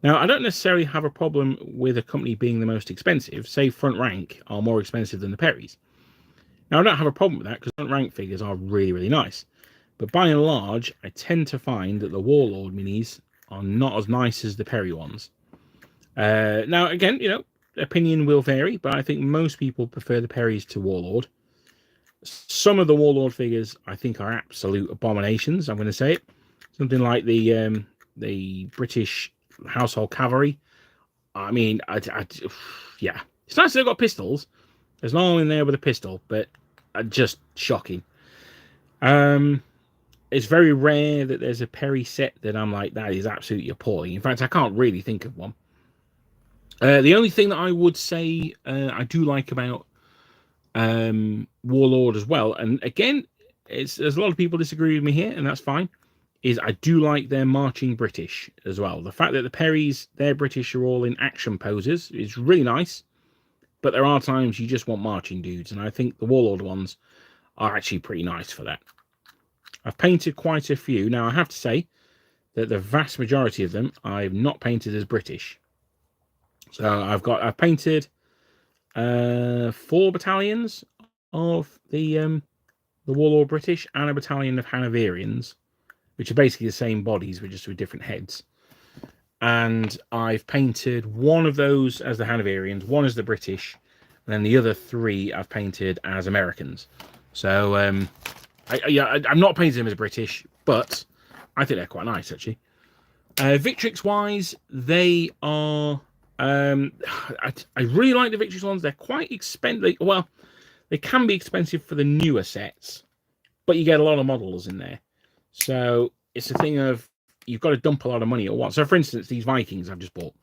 Now, I don't necessarily have a problem with a company being the most expensive. Say Front Rank are more expensive than the Perrys. Now, I don't have a problem with that because Front Rank figures are really, really nice. But by and large, I tend to find that the Warlord minis are not as nice as the Perry ones. Now, again, you know, opinion will vary, but I think most people prefer the Perrys to Warlord. Some of the Warlord figures I think are absolute abominations. I'm going to say it. Something like the British Household Cavalry. I mean, yeah, it's nice they've got pistols. There's no one in there with a pistol, but just shocking. It's very rare that there's a Perry set that I'm like, that is absolutely appalling. In fact, I can't really think of one. The only thing that I would say I do like about Warlord as well, and again, there's a lot of people disagree with me here, and that's fine, is I do like their marching British as well. The fact that the Perrys, their British are all in action poses is really nice, but there are times you just want marching dudes, and I think the Warlord ones are actually pretty nice for that. I've painted quite a few. Now, I have to say that the vast majority of them I've not painted as British. So I've painted 4 battalions of the Warlord British and a battalion of Hanoverians, which are basically the same bodies, but just with different heads. And I've painted one of those as the Hanoverians, one as the British, and then the other 3 I've painted as Americans. So I'm not painting them as British, but I think they're quite nice, actually. Victrix-wise, they are... I really like the Victrix ones. They're quite expensive. Well, they can be expensive for the newer sets, but you get a lot of models in there. So it's a thing of you've got to dump a lot of money at once. So, for instance, these Vikings I've just bought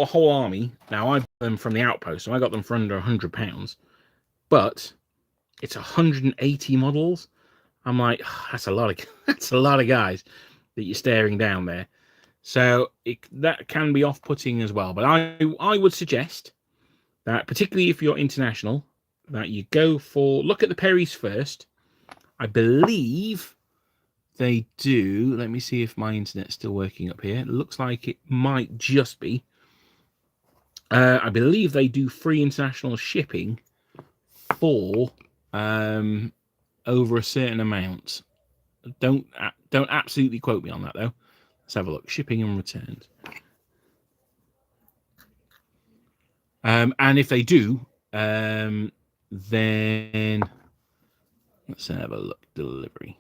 a whole army. Now, I bought them from the outpost, so I got them for under £100. But it's 180 models. I'm like, oh, that's a lot of guys that you're staring down there. So that can be off-putting as well. But I would suggest that, particularly if you're international, that you look at the Perrys first. I believe they do. Let me see if my internet's still working up here. It looks like it might just be. I believe they do free international shipping for over a certain amount. Don't absolutely quote me on that though. Let's have a look. Shipping and returns. And if they do, then let's have a look. Delivery.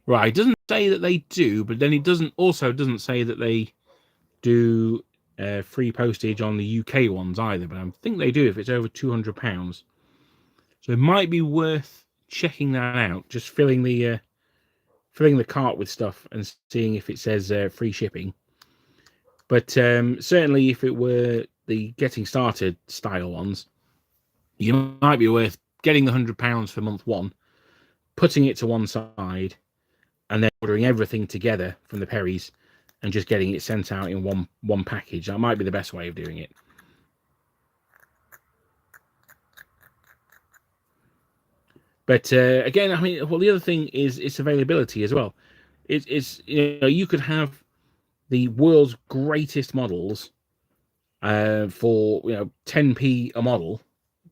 Right, it doesn't say that they do, but then it doesn't say that they do free postage on the UK ones either. But I think they do if it's over £200. So it might be worth checking that out. Just filling the cart with stuff and seeing if it says free shipping. But certainly, if it were the getting started style ones, you might be worth getting the £100 for month one, putting it to one side, and then ordering everything together from the Perrys and just getting it sent out in one package. That might be the best way of doing it. But again, I mean, well, the other thing is its availability as well. It's you could have the world's greatest models for 10p a model,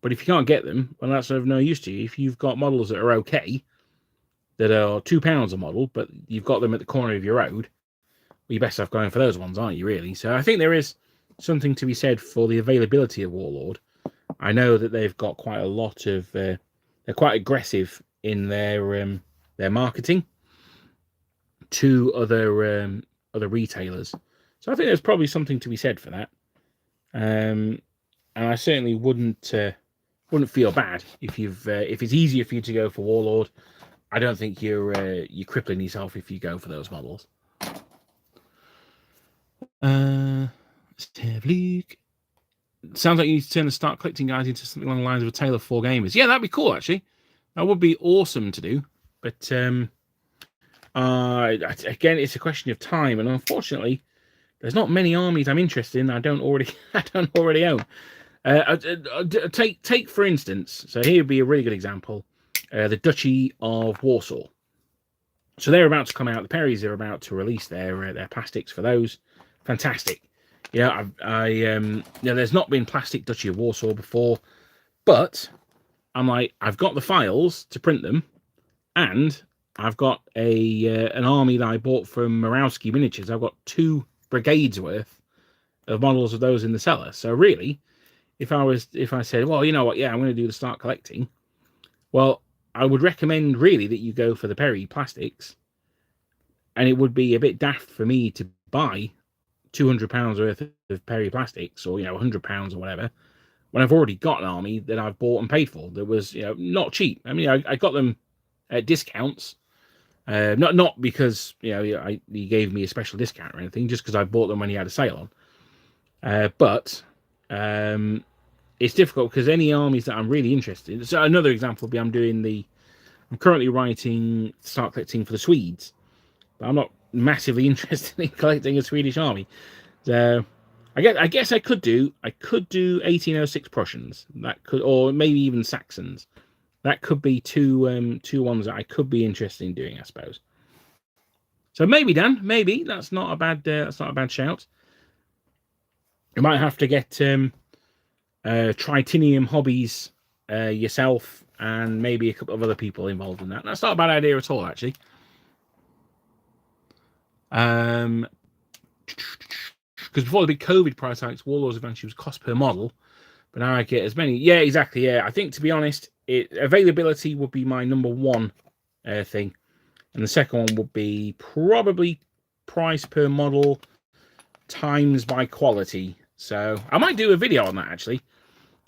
but if you can't get them, well, that's of no use to you. If you've got models that are okay, that are £2 a model, but you've got them at the corner of your road, well, you're best off going for those ones, aren't you, really? So I think there is something to be said for the availability of Warlord. I know that they've got quite a lot of... they're quite aggressive in their marketing to other retailers. So I think there's probably something to be said for that. And I certainly wouldn't feel bad if it's easier for you to go for Warlord. I don't think you're crippling yourself if you go for those models. Let's have a look. Sounds like you need to turn the Start Collecting guide into something along the lines of a tale of four gamers. Yeah, that'd be cool, actually. That would be awesome to do. But again, it's a question of time, and unfortunately, there's not many armies I'm interested in. I don't already own. Take for instance. So here would be a really good example: the Duchy of Warsaw. So they're about to come out. The Perrys are about to release their plastics for those. Fantastic. There's not been plastic Duchy of Warsaw before, but I'm like, I've got the files to print them, and I've got an army that I bought from Morawski Miniatures. I've got 2 brigades worth of models of those in the cellar. So really, if I said, well, you know what, yeah, I'm going to do the Start Collecting, well, I would recommend really that you go for the Perry plastics, and it would be a bit daft for me to buy £200 worth of Perry plastics, or £100 or whatever, when I've already got an army that I've bought and paid for that was not cheap. I mean, I got them at discounts, not because he gave me a special discount or anything, just because I bought them when he had a sale on. But it's difficult because any armies that I'm really interested in. So another example would be I'm currently writing Start Collecting for the Swedes, but I'm not massively interested in collecting a Swedish army. So I guess I could do 1806 Prussians. That could, or maybe even Saxons. That could be two ones that I could be interested in doing, I suppose. So maybe, Dan, maybe that's not a bad shout. You might have to get Tritinium Hobbies yourself, and maybe a couple of other people involved in that. That's not a bad idea at all, actually. Because before the big COVID price hikes, Warlords eventually was cost per model, but now I get as many. Yeah, exactly. Yeah, I think, to be honest, availability would be my number one thing, and the second one would be probably price per model times by quality. So I might do a video on that, actually,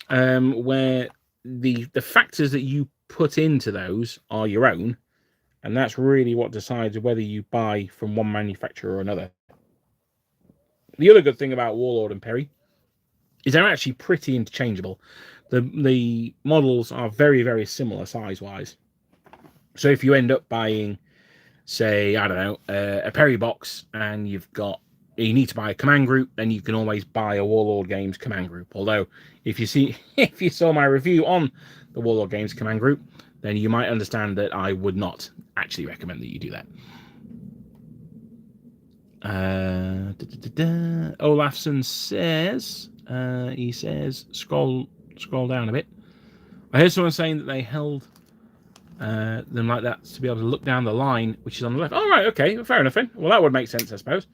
where the factors that you put into those are your own, and that's really what decides whether you buy from one manufacturer or another. The other good thing about Warlord and Perry is they're actually pretty interchangeable. The models are very, very similar size-wise. So if you end up buying, say, I don't know, a Perry box, and you need to buy a command group, then you can always buy a Warlord Games command group. Although, if you saw my review on the Warlord Games command group, then you might understand that I would not actually recommend that you do that. Olafson says, he says, scroll down a bit. I heard someone saying that they held them like that to be able to look down the line, which is on the left. Oh, right, okay, fair enough then. Well, that would make sense, I suppose.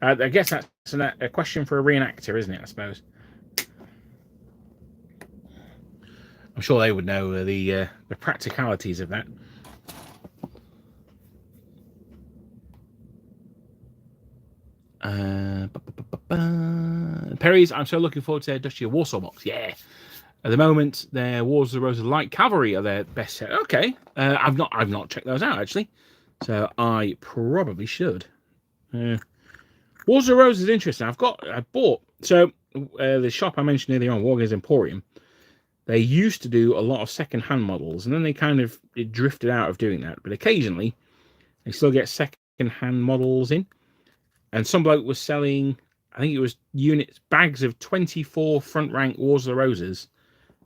I guess that's a question for a reenactor, isn't it, I suppose? I'm sure they would know the practicalities of that. Perry's, I'm so looking forward to their Dusty Warsaw box. Yeah. At the moment, their Wars of the Roses Light Cavalry are their best set. Okay. I've not checked those out, actually. So I probably should. Wars of the Roses is interesting. I bought, so the shop I mentioned earlier on, Wargames Emporium, they used to do a lot of second-hand models, and then they kind of drifted out of doing that. But occasionally, they still get second-hand models in. And some bloke was selling, I think it was bags of 24 front rank Wars of the Roses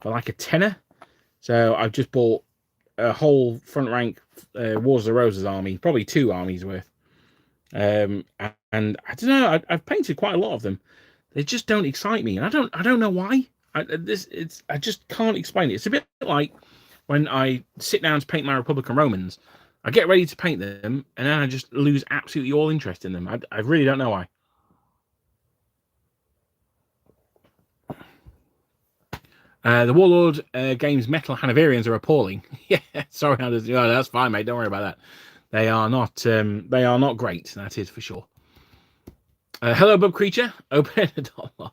for like a tenner. So I've just bought a whole front rank Wars of the Roses army, probably 2 armies worth. And I don't know, I've painted quite a lot of them. They just don't excite me, and I don't know why. I just can't explain it. It's a bit like when I sit down to paint my Republican Romans. I get ready to paint them, and then I just lose absolutely all interest in them. I really don't know why. The Warlord Games Metal Hanoverians are appalling. Yeah, sorry, that's fine, mate. Don't worry about that. They are not great. That is for sure. Hello, Bub Creature. Open a dollar.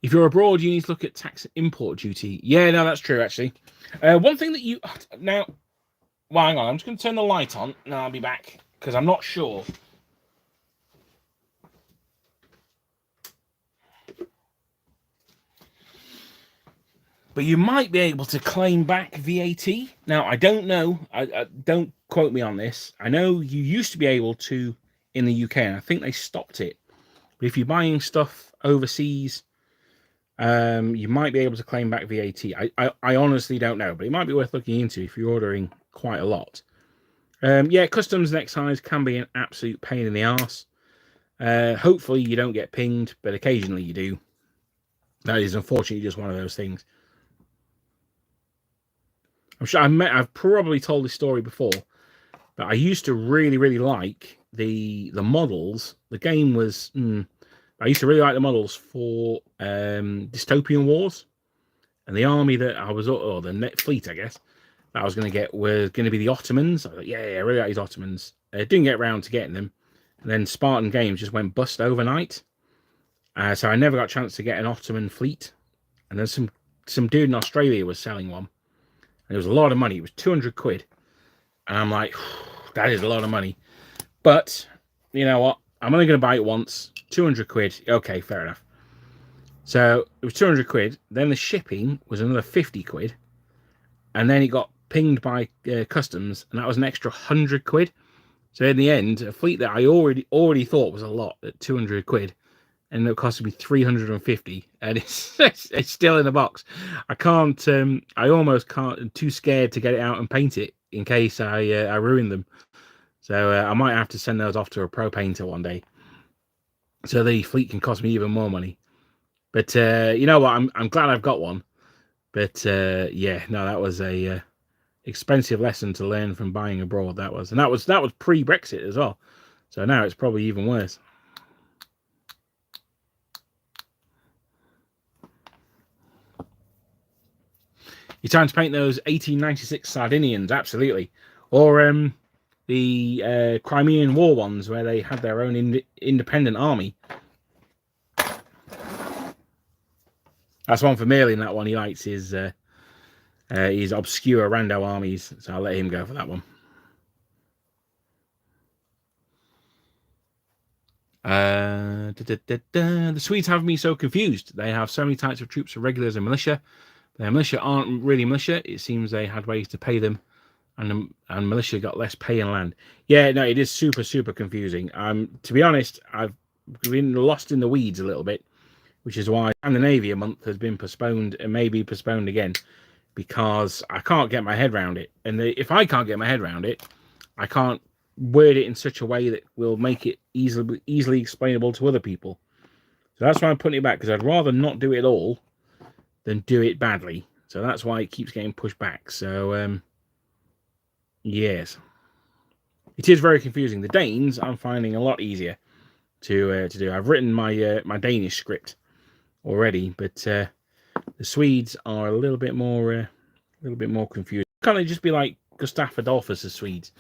If you're abroad, you need to look at tax import duty. Yeah, no, that's true, actually. One thing that you... Now, well, hang on. I'm just going to turn the light on, and I'll be back, because I'm not sure. But you might be able to claim back VAT. Now, I don't know. I don't quote me on this. I know you used to be able to in the UK, and I think they stopped it. But if you're buying stuff overseas... you might be able to claim back VAT. I honestly don't know, but it might be worth looking into if you're ordering quite a lot. Yeah, customs and excise can be an absolute pain in the arse. Hopefully you don't get pinged, but occasionally you do. That is unfortunately just one of those things. I'm sure I've probably told this story before, but I used to really like the models. The game was... I used to really like the models for Dystopian Wars, and the army that I was, or the net fleet, I guess, that I was going to get was going to be the Ottomans. I was like, yeah, I really like these Ottomans. Didn't get around to getting them, and then Spartan Games just went bust overnight. So I never got a chance to get an Ottoman fleet. And then some dude in Australia was selling one, and it was a lot of money. It was 200 quid, and I'm like, that is a lot of money. But you know what? I'm only going to buy it once. 200 quid. Okay, fair enough. So it was 200 quid. Then the shipping was another 50 quid. And then it got pinged by customs, and that was an extra 100 quid. So in the end, a fleet that I already thought was a lot at 200 quid, and it costed me 350, and it's still in the box. I can't. I almost can't. I'm too scared to get it out and paint it in case I ruin them. So I might have to send those off to a pro painter one day, so the fleet can cost me even more money. But you know what? I'm glad I've got one. But yeah, no, that was a expensive lesson to learn from buying abroad. That was pre-Brexit as well. So now it's probably even worse. You're trying to paint those 1896 Sardinians, absolutely, or the Crimean War ones where they had their own independent army. That's one for Merlin. That one he likes his obscure rando armies, so I'll let him go for that one. The Swedes have me so confused. They have so many types of troops for regulars and militia. Their militia aren't really militia. It seems they had ways to pay them, and militia got less pay and land. Yeah, no, it is super confusing. To be honest, I've been lost in the weeds a little bit, which is why Scandinavia month has been postponed and may be postponed again, because I can't get my head around it. And if I can't get my head around it, I can't word it in such a way that will make it easily explainable to other people. So that's why I'm putting it back, because I'd rather not do it at all than do it badly. So that's why it keeps getting pushed back. So yes, it is very confusing. The Danes I'm finding a lot easier to do. I've written my my Danish script already, but the Swedes are a little bit more confused. Can't they just be like Gustav Adolphus as Swedes?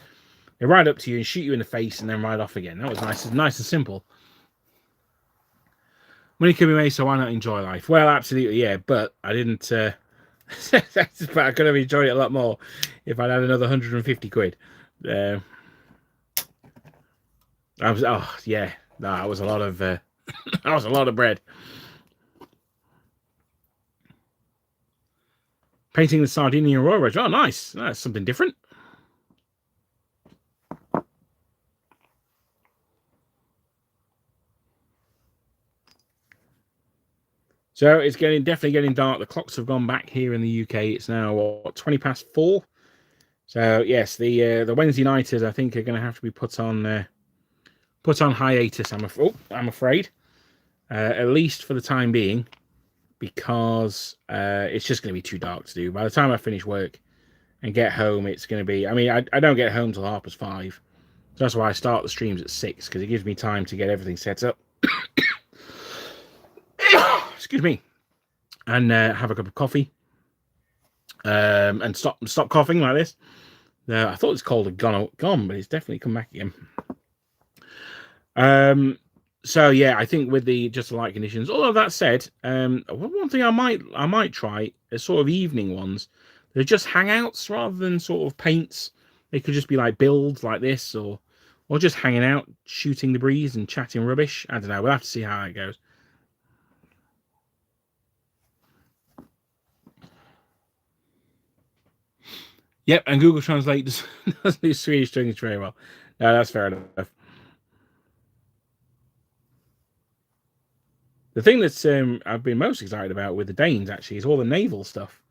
They ride up to you and shoot you in the face and then ride off again. That was nice and simple. Money can be made, so why not enjoy life? Well, absolutely, yeah. But I didn't. But I could have enjoyed it a lot more if I'd had another 150 quid. I was. Oh yeah, no, that was a lot of. That was a lot of bread. Painting the Sardinian Royal Regiment. Oh, nice. That's something different. So it's definitely getting dark. The clocks have gone back here in the UK. It's now what, 20 past 4. So yes, the Wednesday nighters I think are going to have to be put on hiatus. I'm afraid, at least for the time being, because it's just going to be too dark to do. By the time I finish work and get home, it's going to be. I mean, I don't get home till 5:30. So that's why I start the streams at 6, because it gives me time to get everything set up. Excuse me, and have a cup of coffee, and stop coughing like this. I thought it's called a gone, but it's definitely come back again. So yeah, I think with the just the light conditions. Although that said, one thing I might try is sort of evening ones. They're just hangouts rather than sort of paints. They could just be like builds like this, or just hanging out, shooting the breeze and chatting rubbish. I don't know. We'll have to see how it goes. Yep, and Google Translate doesn't do Swedish to English very well. No, that's fair enough. The thing that's I've been most excited about with the Danes actually is all the naval stuff.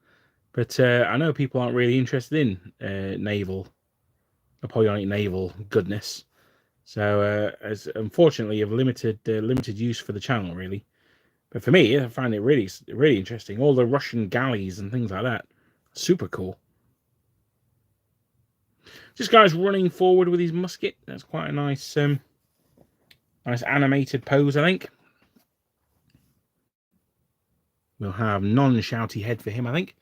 But I know people aren't really interested in Napoleonic naval goodness. So as unfortunately of limited use for the channel really. But for me, I find it really interesting. All the Russian galleys and things like that, super cool. This guy's running forward with his musket. That's quite a nice animated pose, I think. We'll have non-shouty head for him, I think.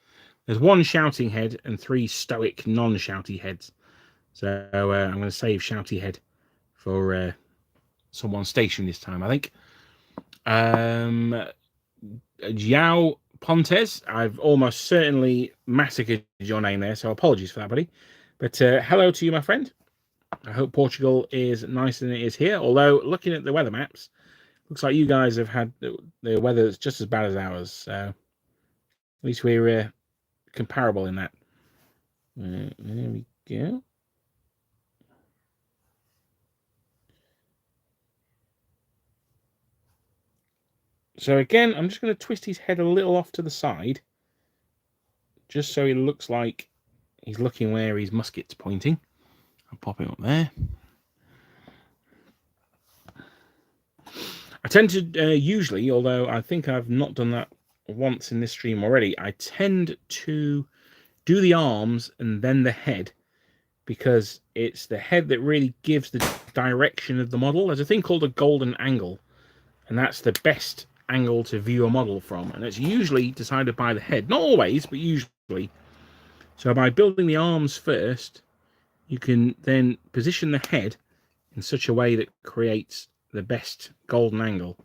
There's 1 shouting head and 3 stoic non-shouty heads. So I'm going to save shouty head for someone stationed this time, I think. João Pontes, I've almost certainly massacred your name there, so apologies for that, buddy. But hello to you, my friend. I hope Portugal is nicer than it is here. Although, looking at the weather maps, looks like you guys have had the weather that's just as bad as ours. So at least we're comparable in that. There we go. So again, I'm just going to twist his head a little off to the side, just so he looks like he's looking where his musket's pointing. I'll pop it up there. I tend to usually, although I think I've not done that once in this stream already, I tend to do the arms and then the head, because it's the head that really gives the direction of the model. There's a thing called a golden angle, and that's the best angle to view a model from, and it's usually decided by the head. Not always, but usually. So by building the arms first, you can then position the head in such a way that creates the best golden angle.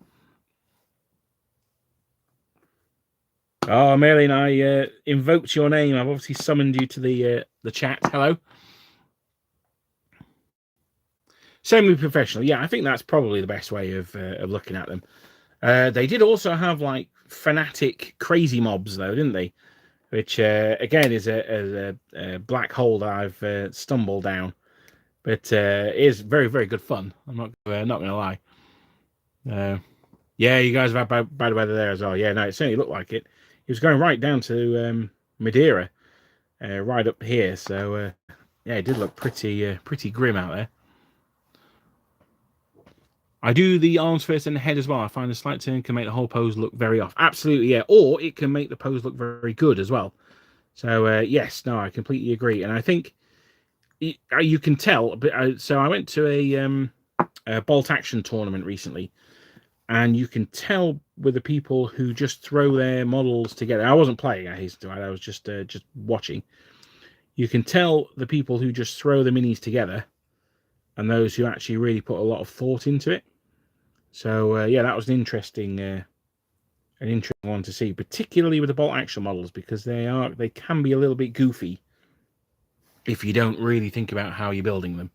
Oh, Merlin, I invoked your name. I've obviously summoned you to the chat. Hello. Semi-professional. Yeah, I think that's probably the best way of looking at them. They did also have like fanatic crazy mobs, though, didn't they? Which again is a black hole that I've stumbled down, but is very, very good fun. I'm not going to lie. Yeah, you guys have had bad weather there as well. Yeah, no, it certainly looked like it. It was going right down to Madeira, right up here. So yeah, it did look pretty grim out there. I do the arms first and the head as well. I find a slight turn can make the whole pose look very off. Absolutely, yeah. Or it can make the pose look very good as well. So, yes, no, I completely agree. And I think you can tell. So I went to a bolt action tournament recently, and you can tell with the people who just throw their models together. I wasn't playing, I hasten to add. I was just watching. You can tell the people who just throw the minis together and those who actually really put a lot of thought into it. So yeah, that was an interesting one to see, particularly with the bolt action models, because they can be a little bit goofy if you don't really think about how you're building them.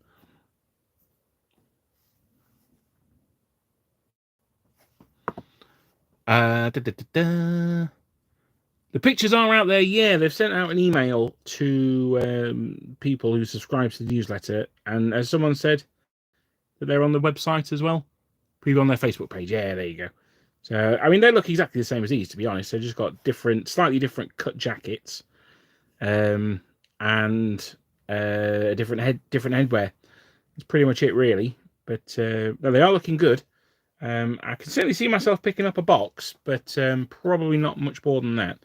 The pictures are out there. Yeah, they've sent out an email to people who subscribe to the newsletter, and as someone said, that they're on the website as well. People on their Facebook page. Yeah, there you go. So, I mean, they look exactly the same as these, to be honest. They've just got slightly different cut jackets, and different headwear. That's pretty much it, really. But no, they are looking good. I can certainly see myself picking up a box, but probably not much more than that.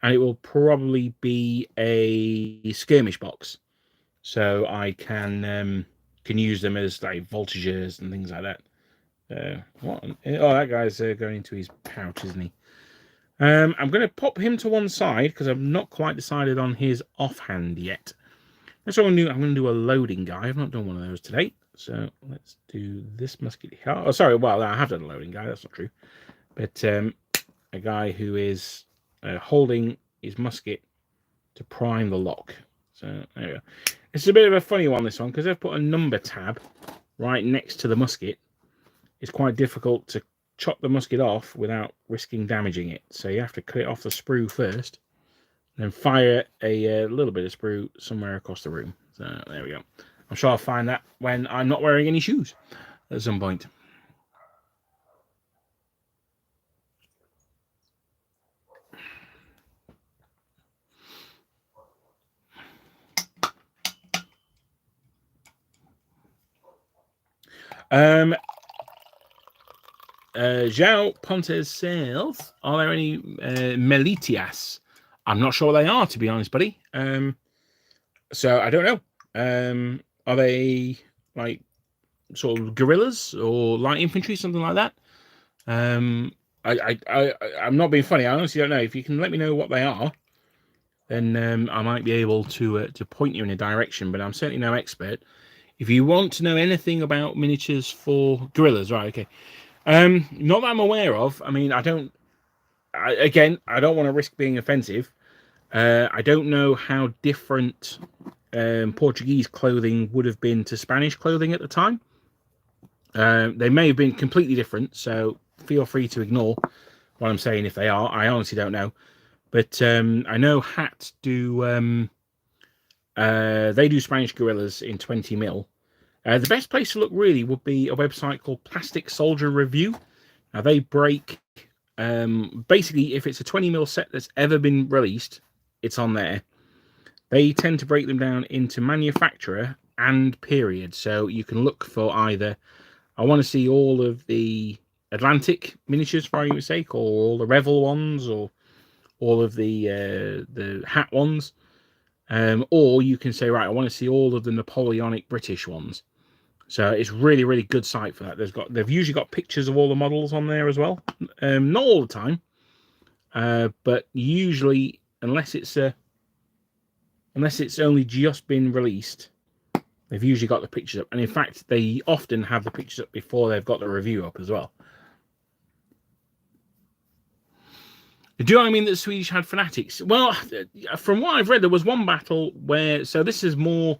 And it will probably be a skirmish box, so I can use them as like voltigeurs and things like that. What? Oh, that guy's going into his pouch, isn't he? I'm going to pop him to one side because I've not quite decided on his offhand yet. That's what I'm going to do. I'm going to do a loading guy. I've not done one of those today. So let's do this musket. Oh, sorry. Well, I have done a loading guy. That's not true. But a guy who is holding his musket to prime the lock. So there we go. It's a bit of a funny one, this one, because they've put a number tab right next to the musket. It's quite difficult to chop the musket off without risking damaging it. So you have to cut it off the sprue first, then fire a little bit of sprue somewhere across the room. So there we go. I'm sure I'll find that when I'm not wearing any shoes at some point. João Pontes says, are there any Melitias? I'm not sure what they are, to be honest, buddy. So I don't know. Are they like sort of guerrillas or light infantry, something like that? I'm not being funny. I honestly don't know. If you can let me know what they are, then I might be able to point you in a direction. But I'm certainly no expert. If you want to know anything about miniatures for guerrillas, right? Okay. Not that I'm aware of. I mean, I don't want to risk being offensive. I don't know how different Portuguese clothing would have been to Spanish clothing at the time. They may have been completely different, so feel free to ignore what I'm saying if they are. I honestly don't know. But I know Hat do... they do Spanish guerrillas in 20 mil. The best place to look really would be a website called Plastic Soldier Review. Now they break, basically if it's a 20 mil set that's ever been released, it's on there. They tend to break them down into manufacturer and period. So you can look for either, I want to see all of the Atlantic miniatures for argument's sake, or all the Revel ones, or all of the Hat ones. Or you can say, right, I want to see all of the Napoleonic British ones. So it's really, really good site for that. They've usually got pictures of all the models on there as well. Not all the time, but usually, unless it's only just been released, they've usually got the pictures up. And in fact, they often have the pictures up before they've got the review up as well. Do I mean that Swedish had fanatics? Well, from what I've read, there was one battle where... So this is more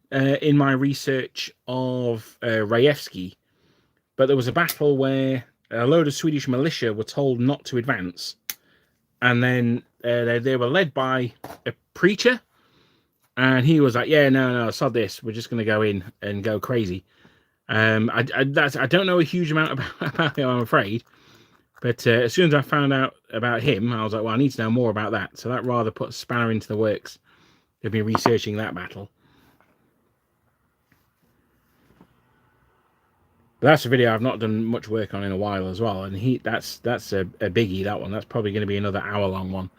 in my research of Rejewski. But there was a battle where a load of Swedish militia were told not to advance. And then they were led by a preacher. And he was like, yeah, no, sod this. We're just going to go in and go crazy. I don't know a huge amount about him, I'm afraid. But as soon as I found out about him, I was like, well, I need to know more about that. So that rather put a spanner into the works. They've been researching that battle. But that's a video I've not done much work on in a while as well, and that's a biggie, that one. That's probably going to be another hour-long one.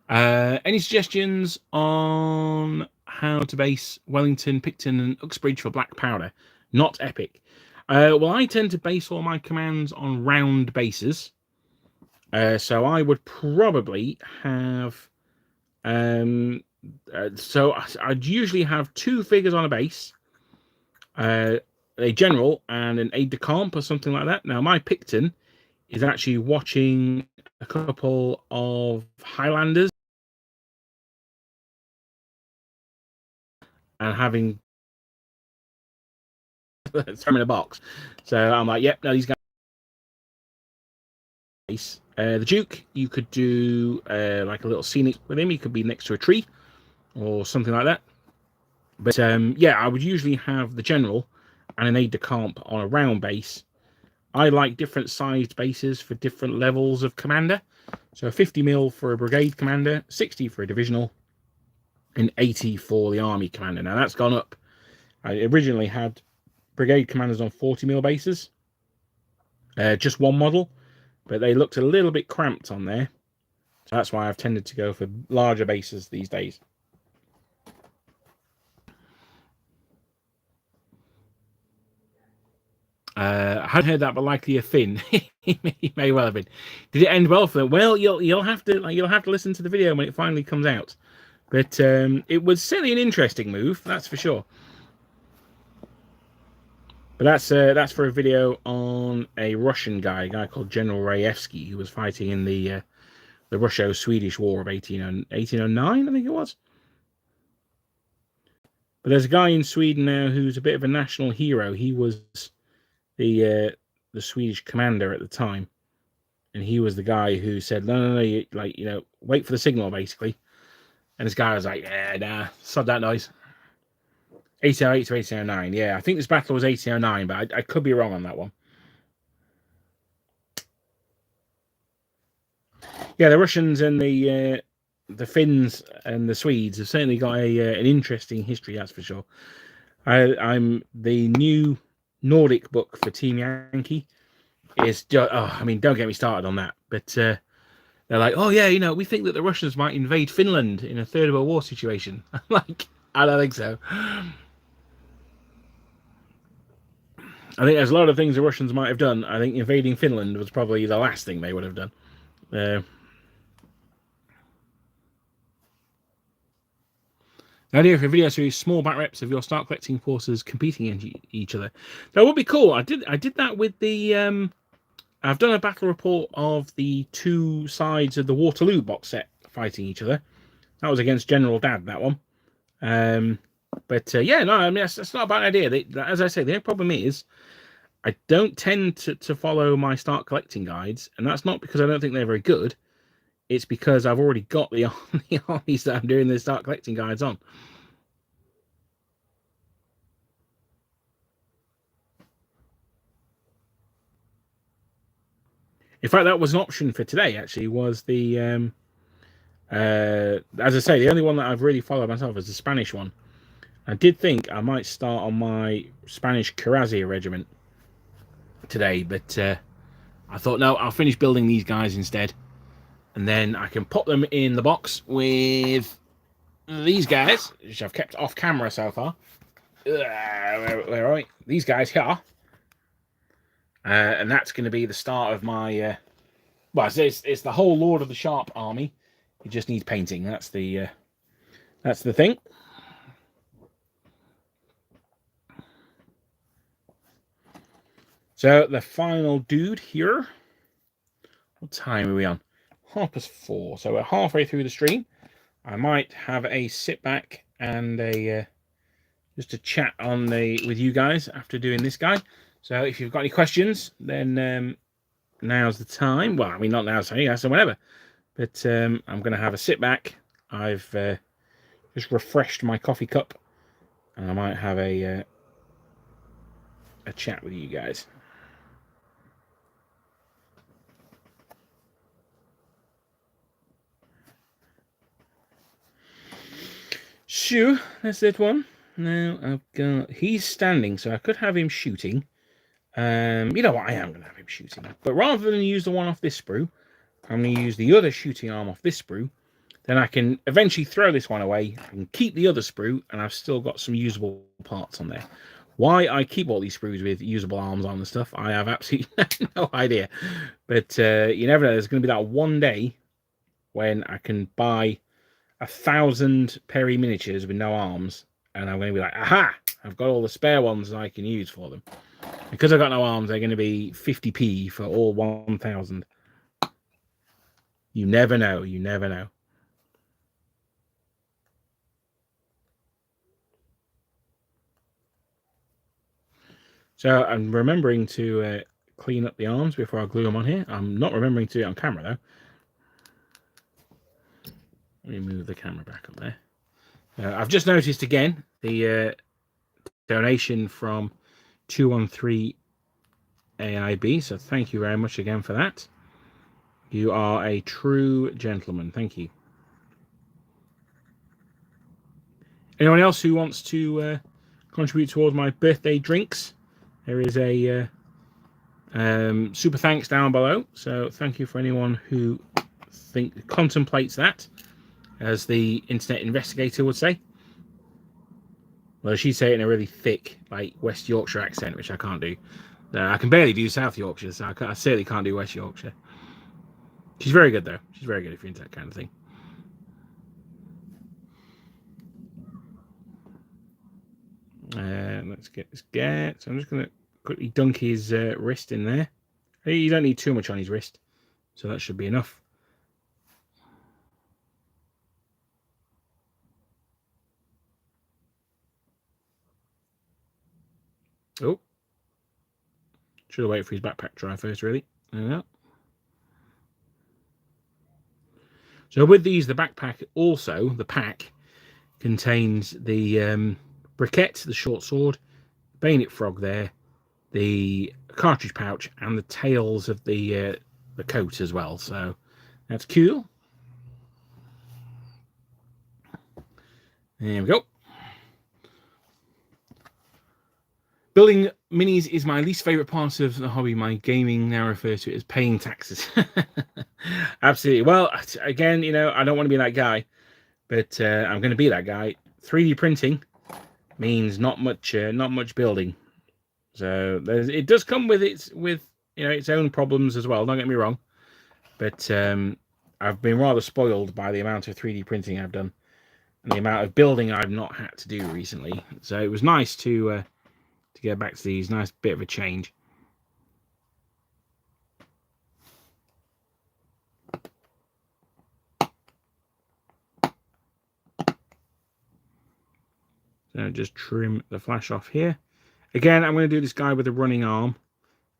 Any suggestions on how to base Wellington, Picton, and Uxbridge for black powder? Not epic. Well, I tend to base all my commands on round bases. So I would probably have... so I'd usually have 2 figures on a base. A general and an aide-de-camp or something like that. Now, my Picton is actually watching a couple of Highlanders and having throw them in a box. So I'm like, yep, no, these guys. The Duke, you could do like a little scenic with him. He could be next to a tree or something like that. But yeah, I would usually have the general and an aide-de-camp on a round base. I like different sized bases for different levels of commander. So 50 mil for a brigade commander, 60 for a divisional, and 80 for the army commander. Now that's gone up. I originally had brigade commanders on 40 mil bases, just one model, but they looked a little bit cramped on there. So that's why I've tended to go for larger bases these days. I hadn't heard that, but likely a Finn. He may well have been. Did it end well for them? Well, you'll have to listen to the video when it finally comes out. But it was certainly an interesting move, that's for sure. But that's for a video on a Russian guy, a guy called General Rayevsky, who was fighting in the Russo-Swedish War of 1809, I think it was. But there's a guy in Sweden now who's a bit of a national hero. He was the Swedish commander at the time, and he was the guy who said, no, wait for the signal, basically. And this guy was like, yeah, nah, sod that noise. 1808 to 1809, yeah. I think this battle was 1809, but I could be wrong on that one. Yeah, the Russians and the Finns and the Swedes have certainly got an interesting history, that's for sure. I'm the new Nordic book for Team Yankee is just, I mean, don't get me started on that, but they're like, oh yeah, we think that the Russians might invade Finland in a Third World War situation. I'm like, I don't think so. I think there's a lot of things the Russians might have done. I think invading Finland was probably the last thing they would have done. The idea for a video series, small back reps of your start collecting forces competing in each other. That would be cool. I did that with the I've done a battle report of the 2 sides of the Waterloo box set fighting each other. That was against General Dad, that one. But yeah, no, I mean that's not a bad idea. As I say, the only problem is I don't tend to follow my start collecting guides, and that's not because I don't think they're very good. It's because I've already got the armies that I'm doing the start collecting guides on. In fact, that was an option for today, actually, was the, as I say, the only one that I've really followed myself is the Spanish one. I did think I might start on my Spanish Carrazia regiment today, but I thought, no, I'll finish building these guys instead. And then I can put them in the box with these guys, which I've kept off camera so far. Where are we? These guys here. And that's going to be the start of my... well, it's the whole Lord of the Sharp army. It just needs painting. That's the thing. So the final dude here. What time are we on? 4:30. So we're halfway through the stream. I might have a sit back and a just a chat on with you guys after doing this guy. So if you've got any questions, then now's the time. Well, I mean, not now, so yeah, so whenever. But I'm going to have a sit back. I've just refreshed my coffee cup, and I might have a chat with you guys. So that's that one. Now I've got... He's standing, so I could have him shooting. You know what? I am going to have him shooting. But rather than use the one off this sprue, I'm going to use the other shooting arm off this sprue. Then I can eventually throw this one away and keep the other sprue, and I've still got some usable parts on there. Why I keep all these sprues with usable arms on and stuff, I have absolutely no idea. But you never know. There's going to be that one day when I can buy 1,000 Perry miniatures with no arms, and I'm going to be like, aha! I've got all the spare ones I can use for them. Because I've got no arms, they're going to be 50p for all 1,000. You never know. You never know. So I'm remembering to clean up the arms before I glue them on here. I'm not remembering to do it on camera, though. Let me move the camera back up there. I've just noticed again the donation from 213 AIB. So thank you very much again for that. You are a true gentleman. Thank you. Anyone else who wants to contribute towards my birthday drinks? There is a super thanks down below. So thank you for anyone who contemplates that, as the internet investigator would say. Well, she'd say it in a really thick, like West Yorkshire accent, which I can't do. I can barely do South Yorkshire, so I certainly can't do West Yorkshire. She's very good, though. She's very good if you're into that kind of thing. Let's get this guy. So I'm just going to quickly dunk his wrist in there. You don't need too much on his wrist, so that should be enough. Oh, should have waited for his backpack dry first, really. Yeah. So with these, the backpack also, the pack contains the briquette, the short sword, bayonet frog there, the cartridge pouch, and the tails of the coat as well. So that's cool. There we go. Building minis is my least favorite part of the hobby. My gaming now refers to it as paying taxes. Absolutely. Well, again, you know, I don't want to be that guy, but I'm going to be that guy. 3D printing means not much building. So it does come with its own problems as well. Don't get me wrong, but I've been rather spoiled by the amount of 3D printing I've done and the amount of building I've not had to do recently. So it was nice to get back to these. Nice bit of a change. So just trim the flash off here. Again, I'm going to do this guy with a running arm.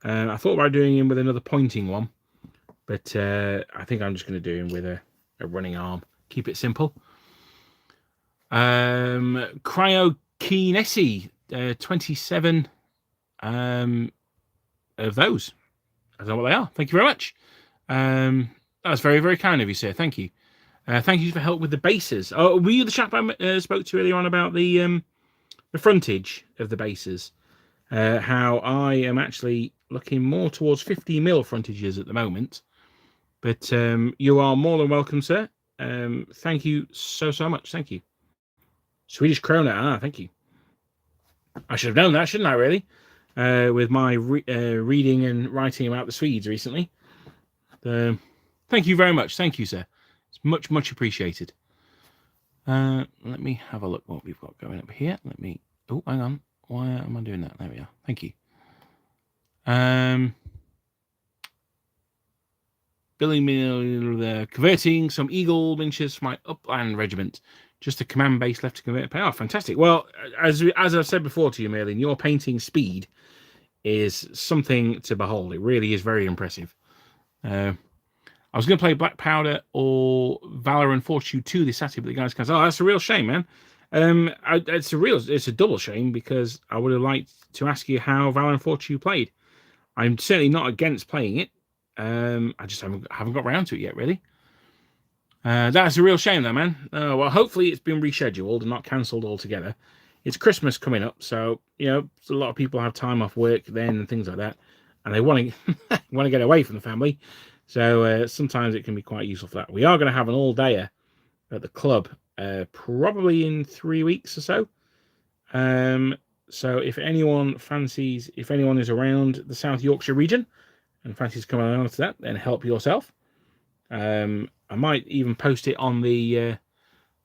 I thought about doing him with another pointing one, but I think I'm just going to do him with a running arm. Keep it simple. Cryokinesi, 27 of those. I don't know what they are. Thank you very much. That's very, very kind of you, sir. Thank you. Thank you for help with the bases. Oh, were you the chap I spoke to earlier on about the frontage of the bases? How I am actually looking more towards 50mm frontages at the moment. But you are more than welcome, sir. Thank you so much. Thank you. Swedish krona. Thank you. I should have known that, shouldn't I, really? With my reading and writing about the Swedes recently. Thank you very much. Thank you, sir. It's much appreciated. Let me have a look what we've got going up here. Oh, hang on. Why am I doing that? There we are. Thank you. Converting some Eagle miniatures for my Upland regiment. Just a command base left to convert. Oh, fantastic. Well, as I've said before to you, Merlin, your painting speed is something to behold. It really is very impressive. I was going to play Black Powder or Valor and Fortitude 2 this Saturday, but the guys can't. Oh, that's a real shame, man. It's a double shame because I would have liked to ask you how Valor and Fortitude played. I'm certainly not against playing it. I just haven't got around to it yet, really. That's a real shame, though, man. Well, hopefully it's been rescheduled and not cancelled altogether. it's Christmas coming up, so you know a lot of people have time off work then and things like that, and they want to get away from the family. So sometimes it can be quite useful for that. We are going to have an all-dayer at the club, probably in 3 weeks or so. So if anyone is around the South Yorkshire region and fancies coming along to that, then help yourself. I might even post it on the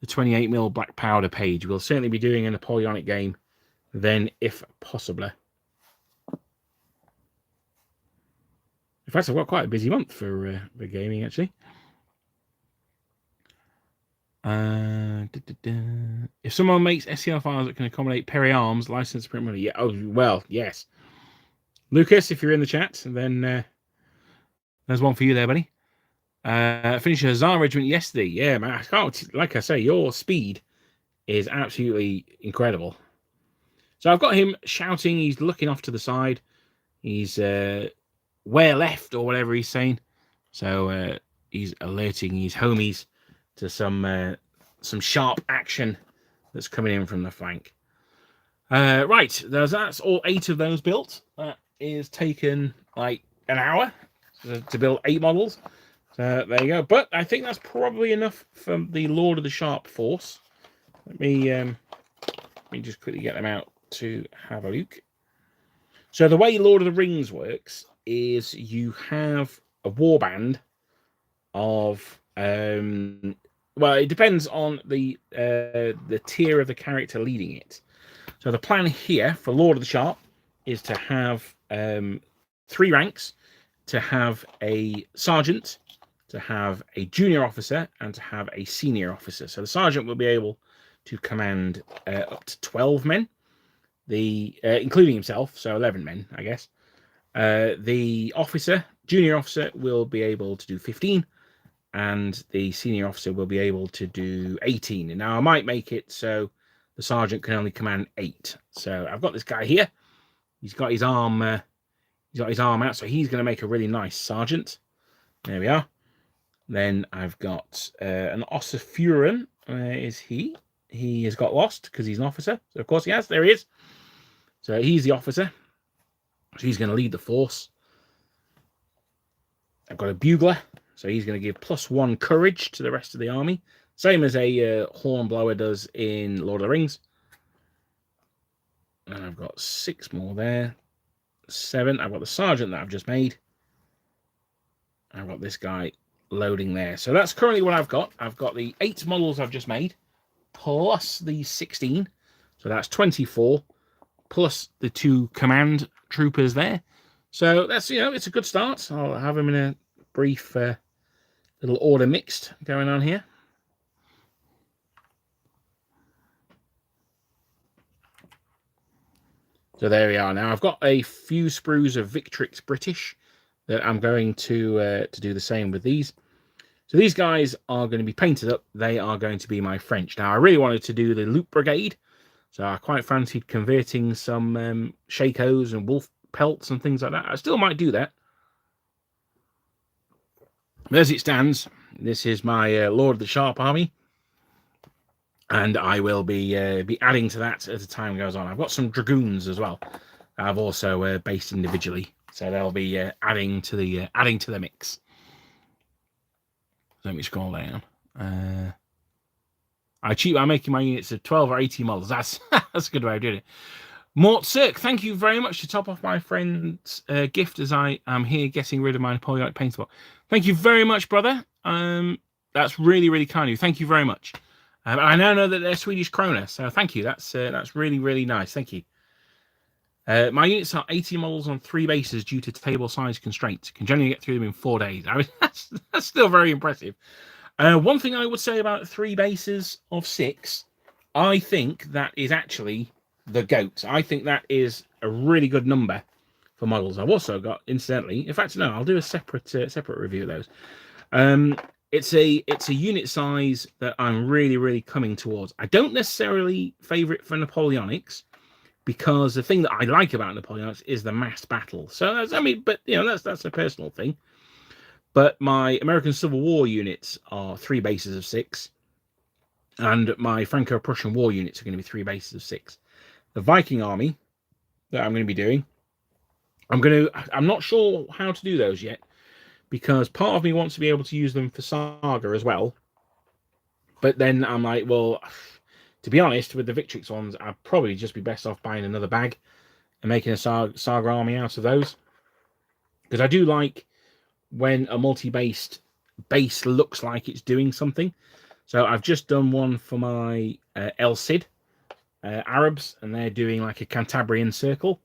28mm black powder page. We'll certainly be doing a Napoleonic game then, if possible. In fact, I've got quite a busy month for gaming, actually. If someone makes SCL files that can accommodate Perry Arms, license print money, yeah. Oh, well, yes. Lucas, if you're in the chat, then there's one for you there, buddy. Finished a Hussar regiment yesterday. Yeah, man. I can't, like I say, your speed is absolutely incredible. So I've got him shouting. He's looking off to the side. He's where left or whatever he's saying. So he's alerting his homies to some sharp action that's coming in from the flank. Right, that's all 8 of those built. That is taken like an hour to build 8 models. So there you go. But I think that's probably enough for the Lord of the Sharp force. Let me just quickly get them out to have a look. So the way Lord of the Rings works is you have a warband of well, it depends on the tier of the character leading it. So the plan here for Lord of the Sharp is to have 3 ranks, to have a sergeant, to have a junior officer, and to have a senior officer. So the sergeant will be able to command up to 12 men, including himself, so 11 men, I guess. The junior officer, will be able to do 15, and the senior officer will be able to do 18. And now I might make it so the sergeant can only command 8. So I've got this guy here. He's got his arm. He's got his arm out, so he's going to make a really nice sergeant. There we are. Then I've got an Ossefuran. Where is he? He has got lost because he's an officer. So of course he has. There he is. So he's the officer. So he's going to lead the force. I've got a bugler. So he's going to give +1 courage to the rest of the army. Same as a hornblower does in Lord of the Rings. And I've got 6 more there. 7. I've got the sergeant that I've just made. I've got this guy loading there. So that's currently what I've got. I've got the 8 models I've just made, plus the 16. So that's 24, plus the 2 command troopers there. So that's, it's a good start. I'll have them in a brief little order mixed going on here. So there we are. Now I've got a few sprues of Victrix British that I'm going to do the same with these. So these guys are going to be painted up. They are going to be my French. Now I really wanted to do the Loop Brigade, so I quite fancied converting some Shakos and wolf pelts and things like that. I still might do that. But as it stands, this is my Lord of the Sharp army. And I will be adding to that as the time goes on. I've got some dragoons as well. I've also based individually, so they'll be adding to the mix. Let me scroll down. I'm making my units of 12 or 18 models. That's a good way of doing it. Mort Cirque, thank you very much to top off my friend's gift as I am here getting rid of my Napoleonic paintball. Thank you very much, brother. That's really, really kind of you. Thank you very much. I now know that they're Swedish krona, so thank you. That's really, really nice. Thank you. My units are 80 models on 3 bases due to table size constraints. Can generally get through them in 4 days. I mean, that's still very impressive. One thing I would say about 3 bases of 6, I think that is actually the GOAT. I think that is a really good number for models. I've also got, incidentally, in fact, no, I'll do a separate review of those. It's a unit size that I'm really, really coming towards. I don't necessarily favour it for Napoleonics, because the thing that I like about Napoleonics is the massed battle. So that's a personal thing. But my American Civil War units are 3 bases of 6, and my Franco-Prussian War units are going to be 3 bases of 6. the Viking army that I'm going to be doing. I'm not sure how to do those yet, because part of me wants to be able to use them for Saga as well. But then I'm like, well, to be honest, with the Victrix ones, I'd probably just be best off buying another bag and making a Saga army out of those. Because I do like when a multi-based base looks like it's doing something. So I've just done one for my El Cid Arabs, and they're doing like a Cantabrian circle.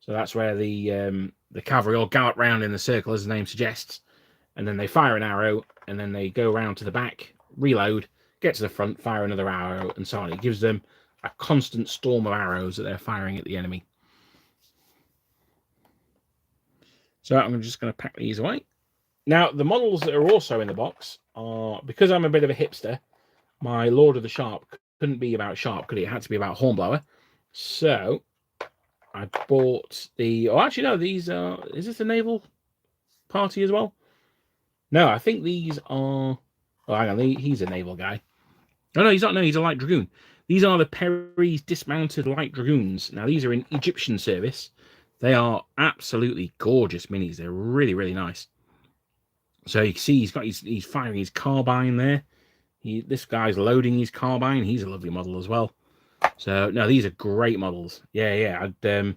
So that's where the cavalry all gallop round in the circle, as the name suggests, and then they fire an arrow, and then they go round to the back, reload, get to the front, fire another arrow, and so on. It gives them a constant storm of arrows that they're firing at the enemy. So I'm just going to pack these away. Now, the models that are also in the box are, because I'm a bit of a hipster, my Lord of the Sharp couldn't be about Sharp, could it? It had to be about Hornblower. So I bought the... Oh, actually, no, these are... Is this a naval party as well? No, I think these are... Oh, hang on, he's a naval guy. Oh, no, he's not. No, he's a light dragoon. These are the Perry's dismounted light dragoons. Now, these are in Egyptian service. They are absolutely gorgeous minis. They're really, really nice. So you can see he's firing his carbine there. This guy's loading his carbine. He's a lovely model as well. So no, these are great models. Yeah. I'd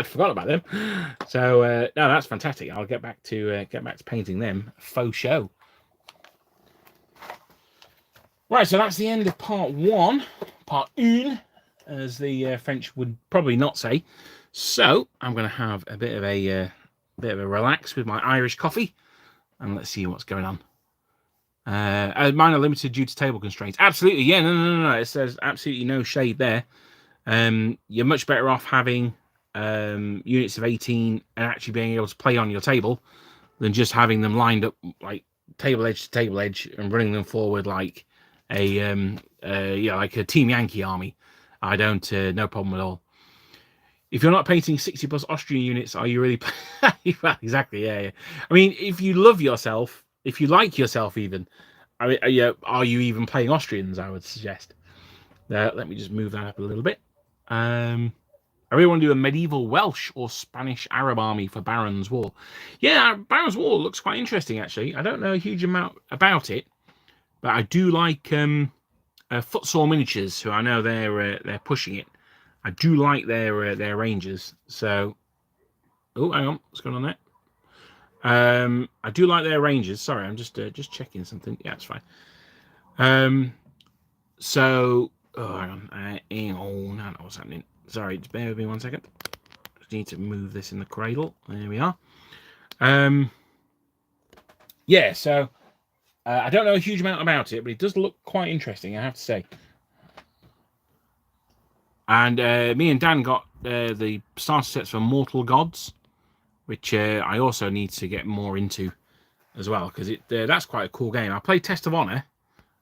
forgot about them. So no, that's fantastic. I'll get back to painting them faux show. Right, so that's the end of part one, part une, as the French would probably not say. So I'm going to have a bit of a relax with my Irish coffee, and let's see what's going on. Mine are limited due to table constraints. Absolutely, yeah, no. It says absolutely no shade there. You're much better off having units of 18 and actually being able to play on your table than just having them lined up like table edge to table edge and running them forward like like a Team Yankee army. I don't, no problem at all. If you're not painting 60 plus Austrian units, are you really? Well, exactly, yeah. I mean, if you love yourself, if you like yourself, even, I mean, are you even playing Austrians? I would suggest. Let me just move that up a little bit. I really want to do a medieval Welsh or Spanish Arab army for Baron's War. Yeah, Baron's War looks quite interesting, actually. I don't know a huge amount about it, but I do like Footsore Miniatures, who I know they're pushing it. I do like their ranges. So, oh, hang on, what's going on there? I do like their ranges. Sorry, I'm just checking something. Yeah, it's fine. So, oh, hang on. Oh, no, what's happening? Sorry, just bear with me 1 second. Just need to move this in the cradle. There we are. Yeah, so I don't know a huge amount about it, but it does look quite interesting, I have to say. And me and Dan got the starter sets for Mortal Gods, which I also need to get more into as well, because that's quite a cool game. I played Test of Honor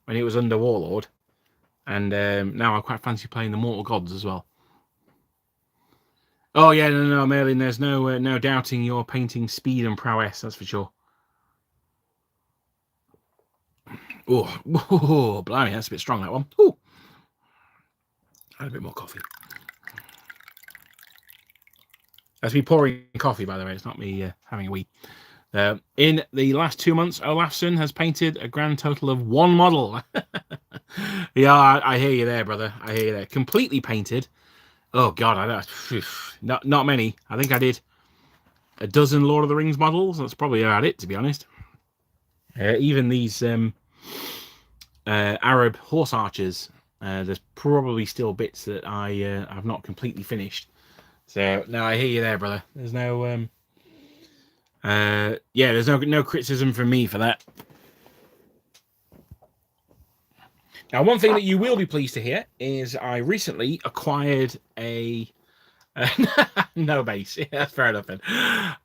when it was under Warlord, and now I quite fancy playing the Mortal Gods as well. Oh yeah, no, Merlin. There's no doubting your painting speed and prowess. That's for sure. Oh, blimey, that's a bit strong, that one. Ooh. Add a bit more coffee. That's me pouring coffee, by the way. It's not me having a wee. In the last 2 months, Olafsson has painted a grand total of 1 model. Yeah, I hear you there, brother. I hear you there. Completely painted. Oh, God, not many. I think I did a dozen Lord of the Rings models. That's probably about it, to be honest. Even these Arab horse archers, there's probably still bits that I've not completely finished. So no, I hear you there, brother. There's no there's no criticism from me for that. Now, one thing that you will be pleased to hear is I recently acquired a no base. Yeah, that's fair enough then.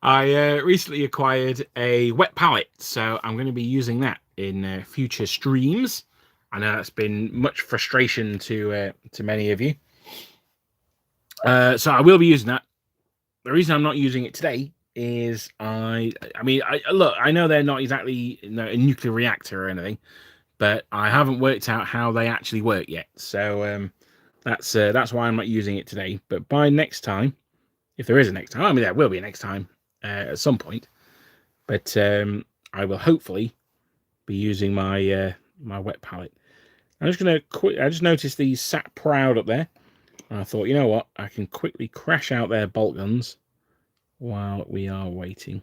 I recently acquired a wet palette, so I'm going to be using that in future streams. I know that's been much frustration to many of you. So I will be using that. The reason I'm not using it today is I look, I know they're not exactly a nuclear reactor or anything, but I haven't worked out how they actually work yet. So That's why I'm not using it today. But by next time, if there is a next time, I mean there will be a next time at some point. But I will hopefully be using my my wet palette. I'm just gonna I just noticed these sat proud up there, and I thought, you know what, I can quickly crash out their bolt guns while we are waiting.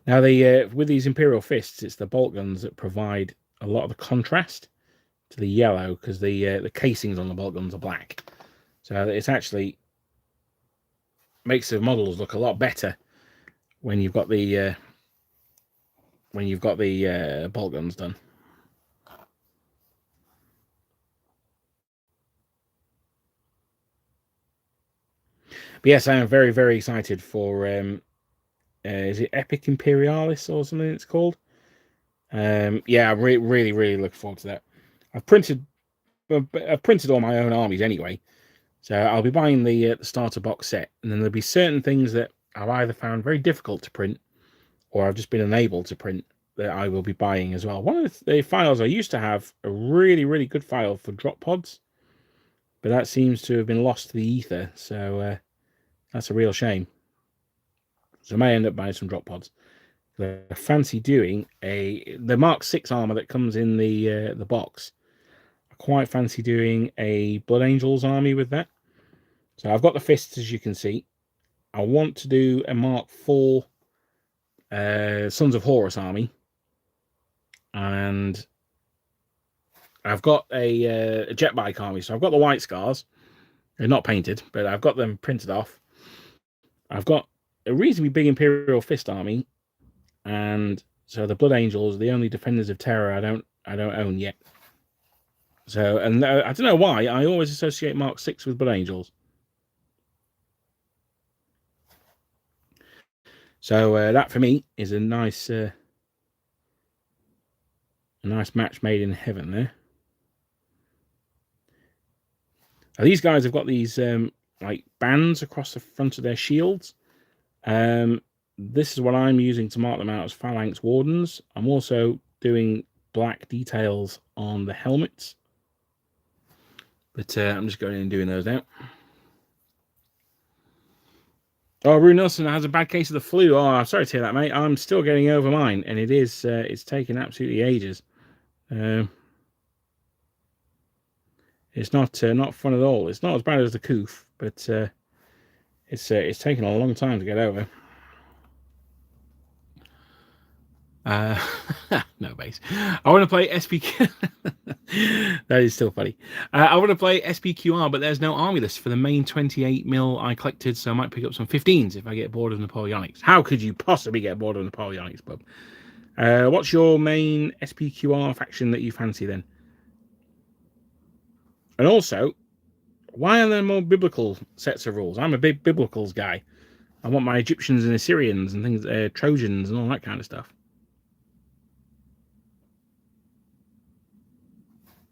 Now, with these Imperial Fists, it's the bolt guns that provide a lot of the contrast to the yellow, because the casings on the bolt guns are black. So it's actually makes the models look a lot better when you've got the bolt guns done. But yes, I am very, very excited for is it Epic Imperialis or something it's called? Yeah, I'm really, really looking forward to that. I've printed all my own armies anyway, so I'll be buying the starter box set, and then there'll be certain things that I've either found very difficult to print, or I've just been unable to print, that I will be buying as well. One of the files I used to have a really, really good file for drop pods, but that seems to have been lost to the ether, so that's a real shame. So I may end up buying some drop pods. I fancy doing the Mark 6 armor that comes in the box. I quite fancy doing a Blood Angels army with that. So I've got the fists, as you can see. I want to do a Mark 4 Sons of Horus army, and I've got a jet bike army. So I've got the white scars. They're not painted, but I've got them printed off. I've got a reasonably big Imperial Fist army, and so the Blood Angels are the only Defenders of Terror I don't own yet. So, and I don't know why I always associate Mark 6 with Blood Angels. So that for me is a nice match made in heaven there. Now, these guys have got these like bands across the front of their shields. This is what I'm using to mark them out as Phalanx Wardens. I'm also doing black details on the helmets, but I'm just going in and doing those now. Oh, Rue Nelson has a bad case of the flu. Oh, I'm sorry to hear that, mate. I'm still getting over mine, and it is it's taken absolutely ages. It's not fun at all. It's not as bad as the coof, but it's taken a long time to get over. No base. I want to play SPQ. That is still funny. I want to play SPQR, but there's no army list for the main 28 mil I collected, so I might pick up some 15s if I get bored of Napoleonics. How could you possibly get bored of Napoleonics, bub? What's your main SPQR faction that you fancy then? And also, why are there more biblical sets of rules? I'm a big biblicals guy. I want my Egyptians and Assyrians and things, Trojans and all that kind of stuff.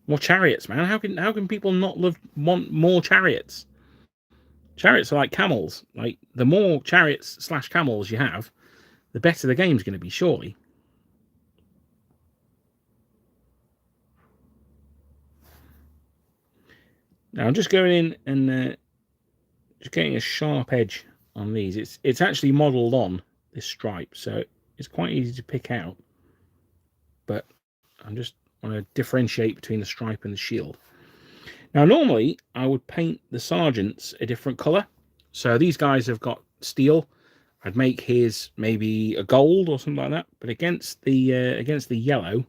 More chariots, man. How can people not want more chariots? Chariots are like camels. Like, the more chariots / camels you have, the better the game's going to be, surely. Now I'm just going in and just getting a sharp edge on these. It's actually modelled on this stripe, so it's quite easy to pick out. But I'm just want to differentiate between the stripe and the shield. Now, normally I would paint the sergeants a different colour. So these guys have got steel. I'd make his maybe a gold or something like that. But against the yellow,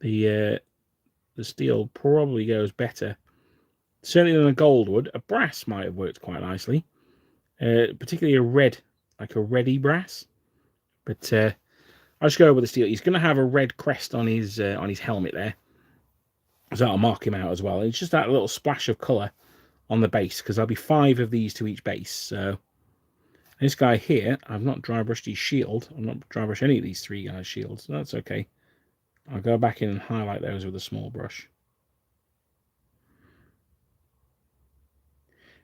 the steel probably goes better. Certainly than a gold would. A brass might have worked quite nicely. Particularly a red, like a reddy brass. But I'll just go with the steel. He's going to have a red crest on his helmet there. So that'll mark him out as well. It's just that little splash of colour on the base, because there'll be 5 of these to each base. So this guy here, I've not dry brushed his shield. I've not dry brushed any of these 3 guys' shields. So that's okay. I'll go back in and highlight those with a small brush.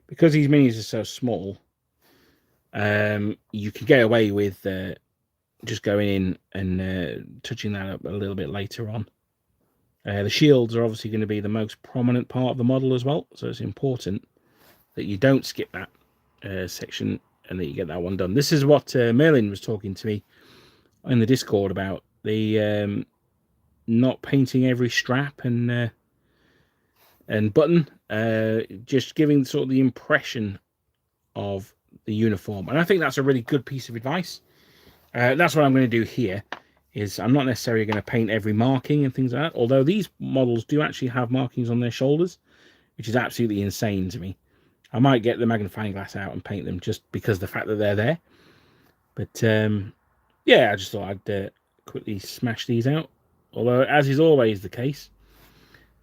Because these minis are so small, you can get away with just going in and touching that up a little bit later on. The shields are obviously going to be the most prominent part of the model as well, so it's important that you don't skip that section and that you get that one done. This is what Merlin was talking to me in the Discord about, the not painting every strap and button, just giving sort of the impression of the uniform. And I think that's a really good piece of advice. That's what I'm going to do here. Is I'm not necessarily going to paint every marking and things like that, although these models do actually have markings on their shoulders, which is absolutely insane to me. I might get the magnifying glass out and paint them just because of the fact that they're there. But yeah, I just thought I'd quickly smash these out. Although, as is always the case,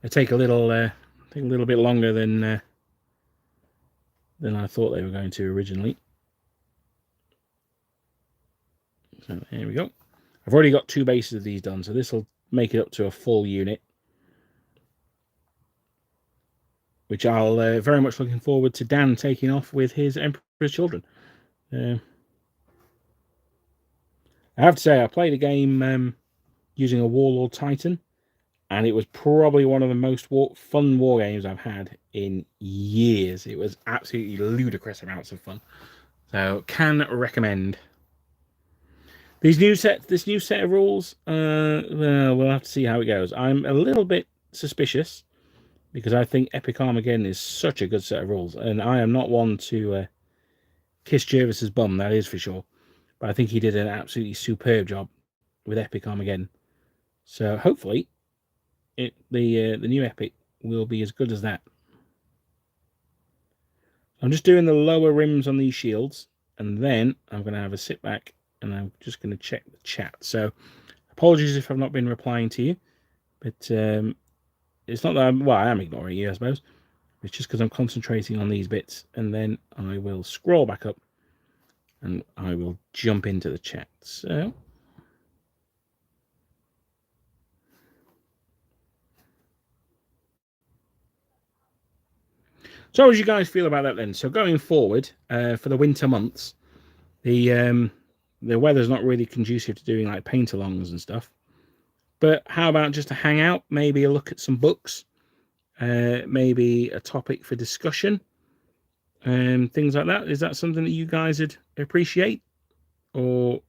they take a little bit longer than I thought they were going to originally. So there we go. I've already got 2 bases of these done, so this will make it up to a full unit, which I'll very much looking forward to Dan taking off with his Emperor's Children. I have to say, I played a game using a Warlord Titan, and it was probably one of the most fun war games I've had in years. It was absolutely ludicrous amounts of fun. So, can recommend. This new set of rules, we'll have to see how it goes. I'm a little bit suspicious because I think Epic Armageddon is such a good set of rules, and I am not one to kiss Jervis's bum, that is for sure. But I think he did an absolutely superb job with Epic Armageddon. So hopefully, the new Epic will be as good as that. I'm just doing the lower rims on these shields, and then I'm going to have a sit back and I'm just going to check the chat. So apologies if I've not been replying to you, but it's not that I am ignoring you, I suppose. It's just because I'm concentrating on these bits, and then I will scroll back up and I will jump into the chat. So how do you guys feel about that then? So going forward, for the winter months, the weather's not really conducive to doing like paint-alongs and stuff. But how about just a hangout, maybe a look at some books, maybe a topic for discussion, and things like that? Is that something that you guys would appreciate, or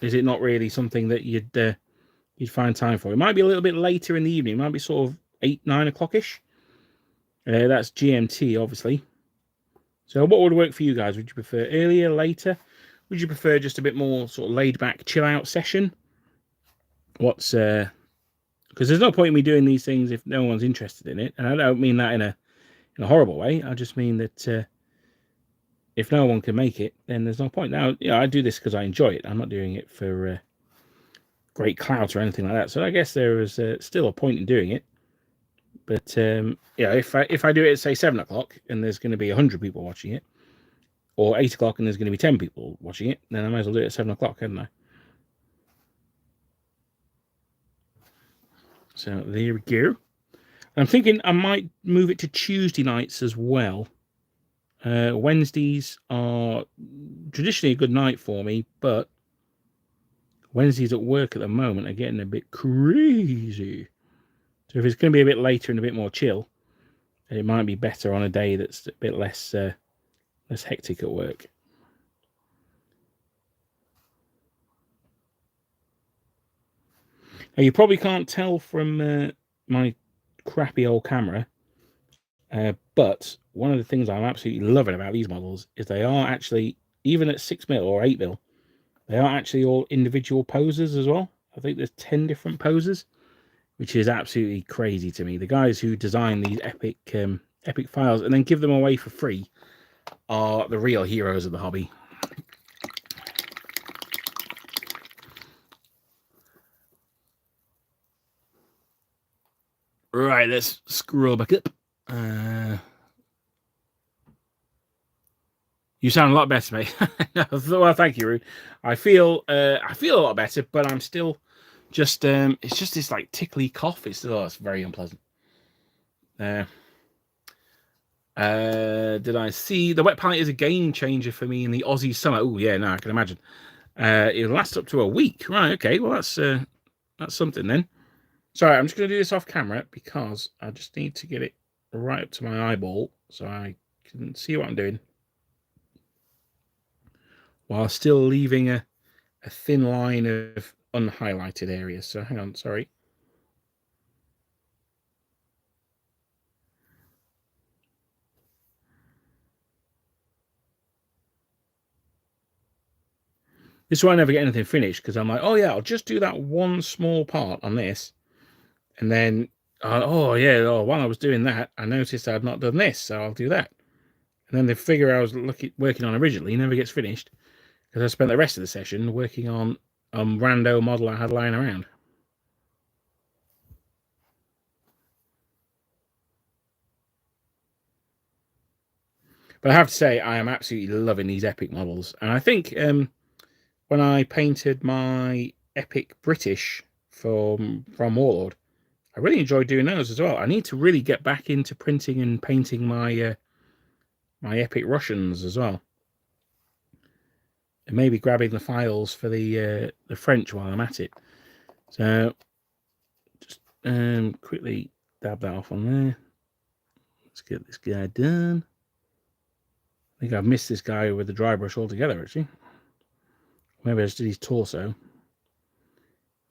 is it not really something that you'd find time for? It might be a little bit later in the evening. It might be sort of 8-9 o'clock-ish. That's GMT, obviously. So what would work for you guys? Would you prefer earlier, later? Would you prefer just a bit more sort of laid-back, chill-out session? What's because there's no point in me doing these things if no one's interested in it, and I don't mean that in a horrible way. I just mean that if no one can make it, then there's no point. Now, I do this because I enjoy it. I'm not doing it for great clout or anything like that. So I guess there is still a point in doing it. But if I do it at say 7 o'clock and there's going to be 100 people watching it, or 8 o'clock and there's going to be 10 people watching it, then I might as well do it at 7 o'clock, hadn't I? So there we go. I'm thinking I might move it to Tuesday nights as well. Wednesdays are traditionally a good night for me, but Wednesdays at work at the moment are getting a bit crazy. So if it's going to be a bit later and a bit more chill, it might be better on a day that's a bit less hectic at work. Now, you probably can't tell from my crappy old camera, but one of the things I'm absolutely loving about these models is they are actually, even at 6mm or 8mm, they are actually all individual poses as well. I think there's 10 different poses, which is absolutely crazy to me. The guys who design these epic files and then give them away for free are the real heroes of the hobby. Right, let's scroll back up. You sound a lot better, mate. Well, thank you, Rude. I feel a lot better, but I'm still just it's just this like tickly cough. It's very unpleasant. Did I see the wet palette is a game changer for me in the Aussie summer? Oh yeah, no, I can imagine. It'll last up to a week. Right, okay, well, that's something then. Sorry, I'm just going to do this off camera because I just need to get it right up to my eyeball so I can see what I'm doing, while still leaving a thin line of unhighlighted areas. So hang on, sorry. This is why I never get anything finished, because I'm like, oh yeah, I'll just do that one small part on this. And then, oh yeah, while I was doing that, I noticed I'd not done this, so I'll do that. And then the figure I was working on originally never gets finished, because I spent the rest of the session working on a rando model I had lying around. But I have to say, I am absolutely loving these epic models. And I think when I painted my epic British from Warlord, I really enjoyed doing those as well. I need to really get back into printing and painting my my epic Russians as well, and maybe grabbing the files for the French while I'm at it. So just quickly dab that off on there. Let's get this guy done. I think I've missed this guy with the dry brush altogether, actually. Maybe I just did his torso.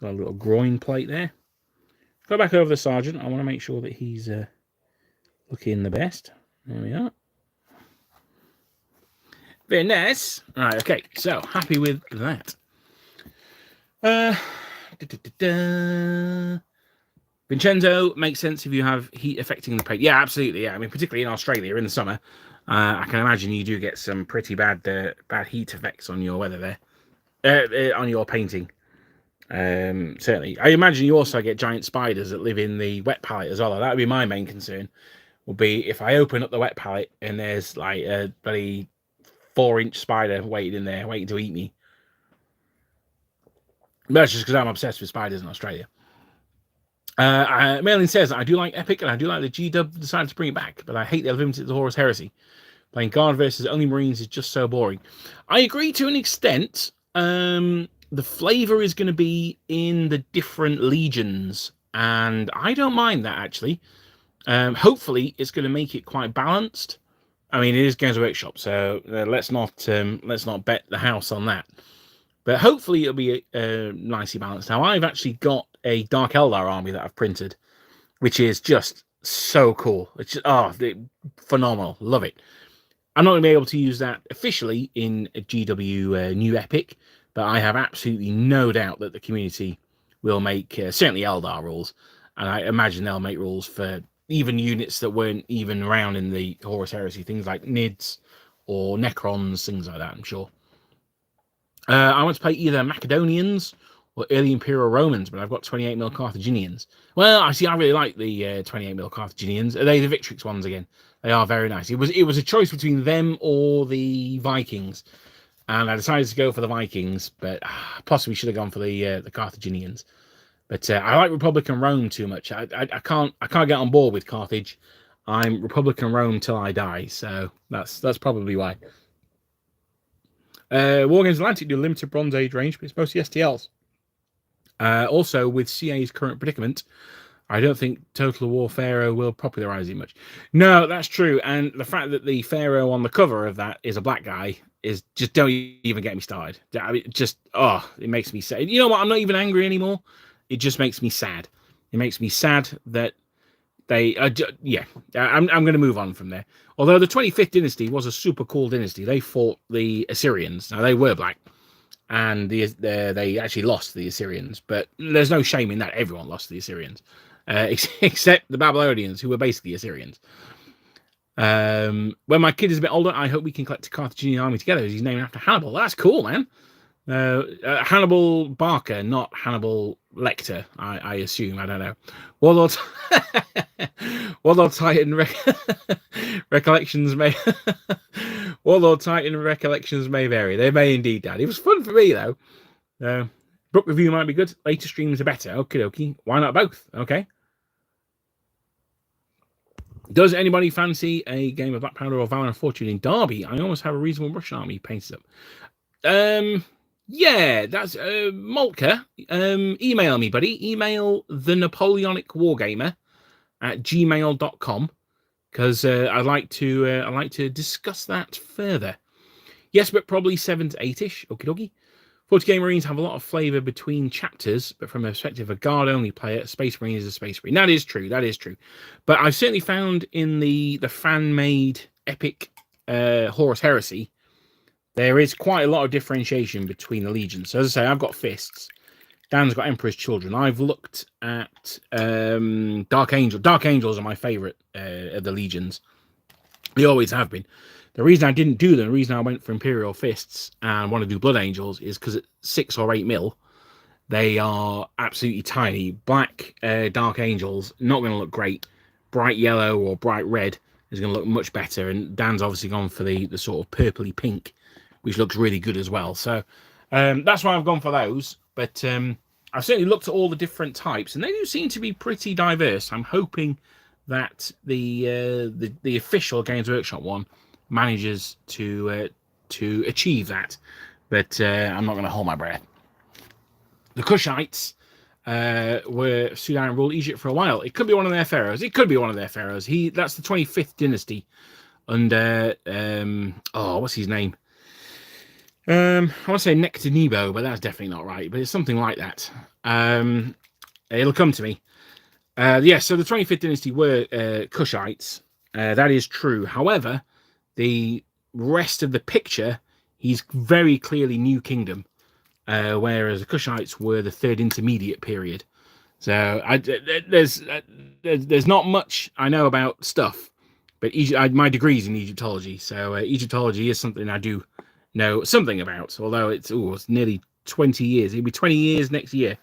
Got a little groin plate there. Go back over the sergeant. I want to make sure that he's looking the best. There we are. Very nice. Right, okay. So, happy with that. Vincenzo, makes sense if you have heat affecting the paint. Yeah, absolutely. Yeah, I mean, particularly in Australia in the summer, I can imagine you do get some pretty bad heat effects on your weather there, on your painting. Certainly, I imagine you also get giant spiders that live in the wet palette as well. That would be my main concern. Would be if I open up the wet palette and there's like a bloody 4-inch spider waiting in there, waiting to eat me. But that's just because I'm obsessed with spiders in Australia. Merlin says, I do like Epic and I do like the G-Dub decided to bring it back, but I hate they limited the Horus Heresy. Playing Guard versus only Marines is just so boring. I agree to an extent. The flavor is going to be in the different legions, and I don't mind that, actually. Hopefully, it's going to make it quite balanced. I mean, it is Games Workshop, so let's not bet the house on that. But hopefully, it'll be nicely balanced. Now, I've actually got a Dark Eldar army that I've printed, which is just so cool. It's just, phenomenal. Love it. I'm not going to be able to use that officially in a GW New Epic, but I have absolutely no doubt that the community will make certainly Eldar rules, and I imagine they'll make rules for even units that weren't even around in the Horus Heresy, things like Nids or Necrons, things like that, I'm sure. I want to play either Macedonians or early Imperial Romans, but I've got 28mm Carthaginians. Well, I really like the 28mm Carthaginians. Are they the Victrix ones again? They are very nice. It was a choice between them or the Vikings, and I decided to go for the Vikings, but possibly should have gone for the Carthaginians. But I like Republican Rome too much. I can't get on board with Carthage. I'm Republican Rome till I die, so that's probably why. Wargames Atlantic do limited Bronze Age range, but it's mostly STLs. Also, with CA's current predicament, I don't think Total War Pharaoh will popularize it much. No, that's true. And the fact that the Pharaoh on the cover of that is a black guy is just, don't even get me started. I mean, it makes me sad. You know what? I'm not even angry anymore. It just makes me sad. It makes me sad that they, I'm going to move on from there. Although the 25th dynasty was a super cool dynasty. They fought the Assyrians. Now, they were black. And they actually lost the Assyrians. But there's no shame in that. Everyone lost the Assyrians. Except the Babylonians, who were basically Assyrians. When my kid is a bit older, I hope we can collect a Carthaginian army together. He's named after Hannibal. That's cool, man. Hannibal Barker, not Hannibal Lecter, I assume. I don't know. Warlord Titan recollections may Warlord Titan recollections may vary. They may indeed, Dad. It was fun for me though. Book review might be good. Later streams are better. Okie dokie. Why not both? Okay. Does anybody fancy a game of Black Powder or Valor and Fortune in Derby? I almost have a reasonable Russian army painted up. Yeah, that's Moltka. Email me, buddy. Email the Napoleonic Wargamer at gmail.com, because I'd like to discuss that further. Yes, but probably 7 to 8-ish. Okie dokie. 40k Marines have a lot of flavour between chapters, but from a perspective of a guard-only player, a Space Marine is a Space Marine. That is true. That is true. But I've certainly found in the fan-made epic Horus Heresy, there is quite a lot of differentiation between the legions. So as I say, I've got fists. Dan's got Emperor's Children. I've looked at Dark Angel. Dark Angels are my favourite of the legions. They always have been. The reason I didn't do them, the reason I went for Imperial Fists and want to do Blood Angels, is because at 6 or 8 mil, they are absolutely tiny. Black Dark Angels, not going to look great. Bright yellow or bright red is going to look much better. And Dan's obviously gone for the sort of purpley pink, which looks really good as well. So that's why I've gone for those. But I've certainly looked at all the different types, and they do seem to be pretty diverse. I'm hoping that the official Games Workshop one manages to achieve that, but I'm not going to hold my breath. The Kushites were Sudan ruled Egypt for a while. It could be one of their pharaohs. That's the 25th dynasty under what's his name? I want to say Nectanebo, but that's definitely not right. But it's something like that. It'll come to me. So the 25th dynasty were Kushites. That is true. However, the rest of the picture, he's very clearly New Kingdom, whereas the Kushites were the third intermediate period. So there's not much I know about stuff, but my degree's in Egyptology, so Egyptology is something I do know something about. Although it's nearly 20 years. It'll be 20 years next year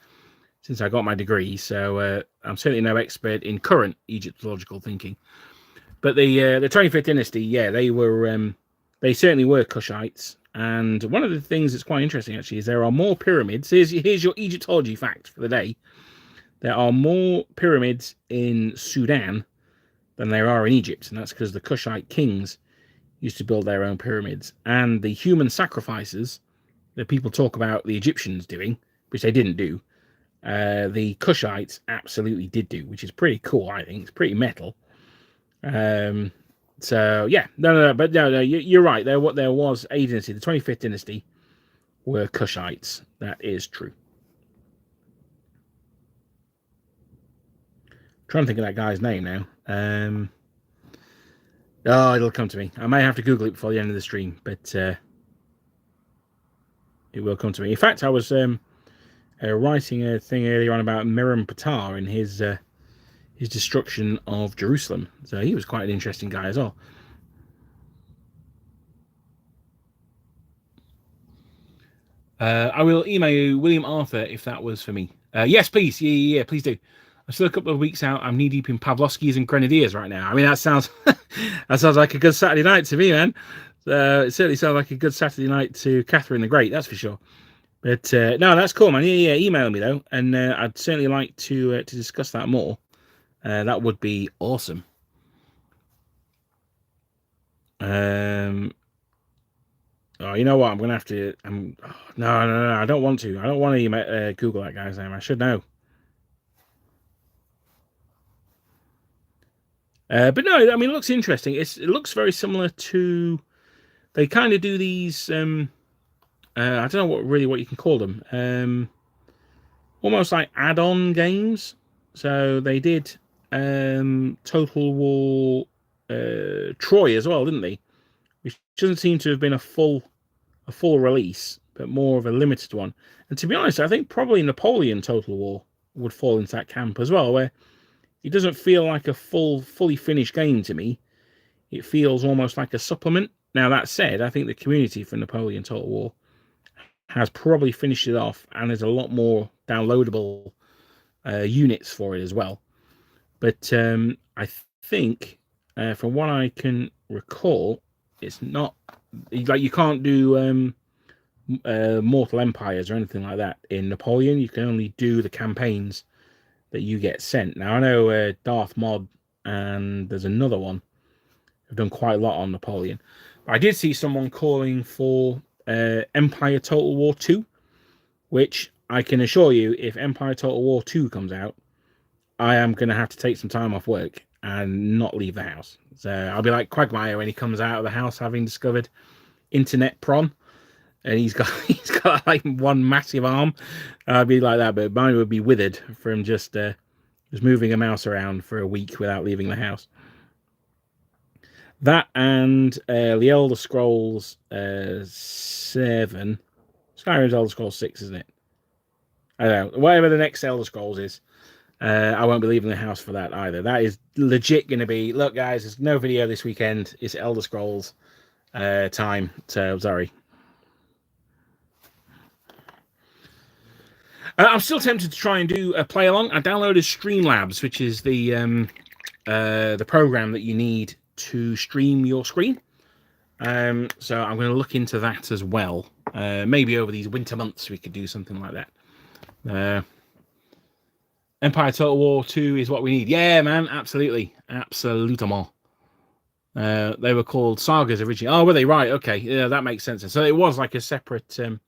since I got my degree, so I'm certainly no expert in current Egyptological thinking. But the 25th dynasty, they certainly were Kushites. And one of the things that's quite interesting, actually, is there are more pyramids. Here's your Egyptology fact for the day. There are more pyramids in Sudan than there are in Egypt. And that's because the Kushite kings used to build their own pyramids. And the human sacrifices that people talk about the Egyptians doing, which they didn't do, the Kushites absolutely did do, which is pretty cool, I think. It's pretty metal. So yeah, no, you're right. There was a dynasty, the 25th dynasty were Kushites. That is true. I'm trying to think of that guy's name now. It'll come to me. I may have to Google it before the end of the stream, but it will come to me. In fact, I was writing a thing earlier on about Miriam Patar and his destruction of Jerusalem. So he was quite an interesting guy as well. I will email you, William Arthur, if that was for me. Yes, please. Yeah, please do. I'm still a couple of weeks out. I'm knee deep in Pavlovskis and Grenadiers right now. I mean, that sounds like a good Saturday night to me, man. It certainly sounds like a good Saturday night to Catherine the Great, that's for sure. But no, that's cool, man. Yeah. Email me though, and I'd certainly like to discuss that more. That would be awesome. You know what? I'm gonna have to. No. I don't want to. I don't want to Google that guy's name. I should know. But no, I mean, it looks interesting. It looks very similar to. They kind of do these. I don't know what you can call them. Almost like add-on games. So they did Total War Troy as well, didn't they? Which doesn't seem to have been a full release, but more of a limited one. And to be honest, I think probably Napoleon Total War would fall into that camp as well, where it doesn't feel like a fully finished game to me. It feels almost like a supplement. Now, that said, I think the community for Napoleon Total War has probably finished it off, and there's a lot more downloadable units for it as well. But I think, from what I can recall, it's not like you can't do Mortal Empires or anything like that in Napoleon. You can only do the campaigns that you get sent. Now, I know Darth Mod and there's another one have done quite a lot on Napoleon. But I did see someone calling for Empire Total War 2, which I can assure you, if Empire Total War 2 comes out, I am going to have to take some time off work and not leave the house. So I'll be like Quagmire when he comes out of the house having discovered internet prawn, and he's got like one massive arm. I'd be like that, but mine would be withered from just moving a mouse around for a week without leaving the house. That and the Elder Scrolls 7. Skyrim's Elder Scrolls 6, isn't it? I don't know. Whatever the next Elder Scrolls is, I won't be leaving the house for that either. That is legit going to be, look guys, there's no video this weekend. It's Elder Scrolls time. So, sorry. I'm still tempted to try and do a play along. I downloaded Streamlabs, which is the program that you need to stream your screen. So I'm going to look into that as well. Maybe over these winter months we could do something like that. Empire Total War 2 is what we need. Yeah, man, absolutely. Absolutement. They were called sagas originally. Oh, were they? Right, okay. Yeah, that makes sense. So it was like a separate thing.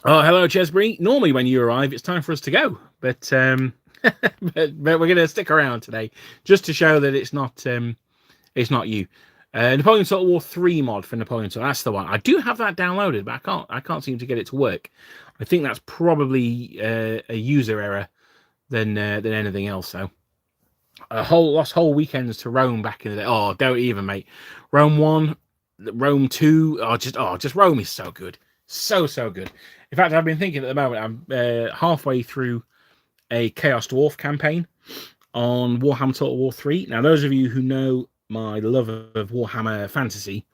Oh, hello, Chesbury. Normally when you arrive, it's time for us to go. But but we're going to stick around today just to show that it's not you. Napoleon Total War 3 mod for Napoleon Total. That's the one. I do have that downloaded, but I can't seem to get it to work. I think that's probably a user error than anything else. So lost whole weekends to Rome back in the day. Oh, don't even, mate. Rome 1, Rome 2. Just Rome is so good. So good. In fact, I've been thinking at the moment, I'm halfway through a Chaos Dwarf campaign on Warhammer Total War 3. Now, those of you who know my love of Warhammer Fantasy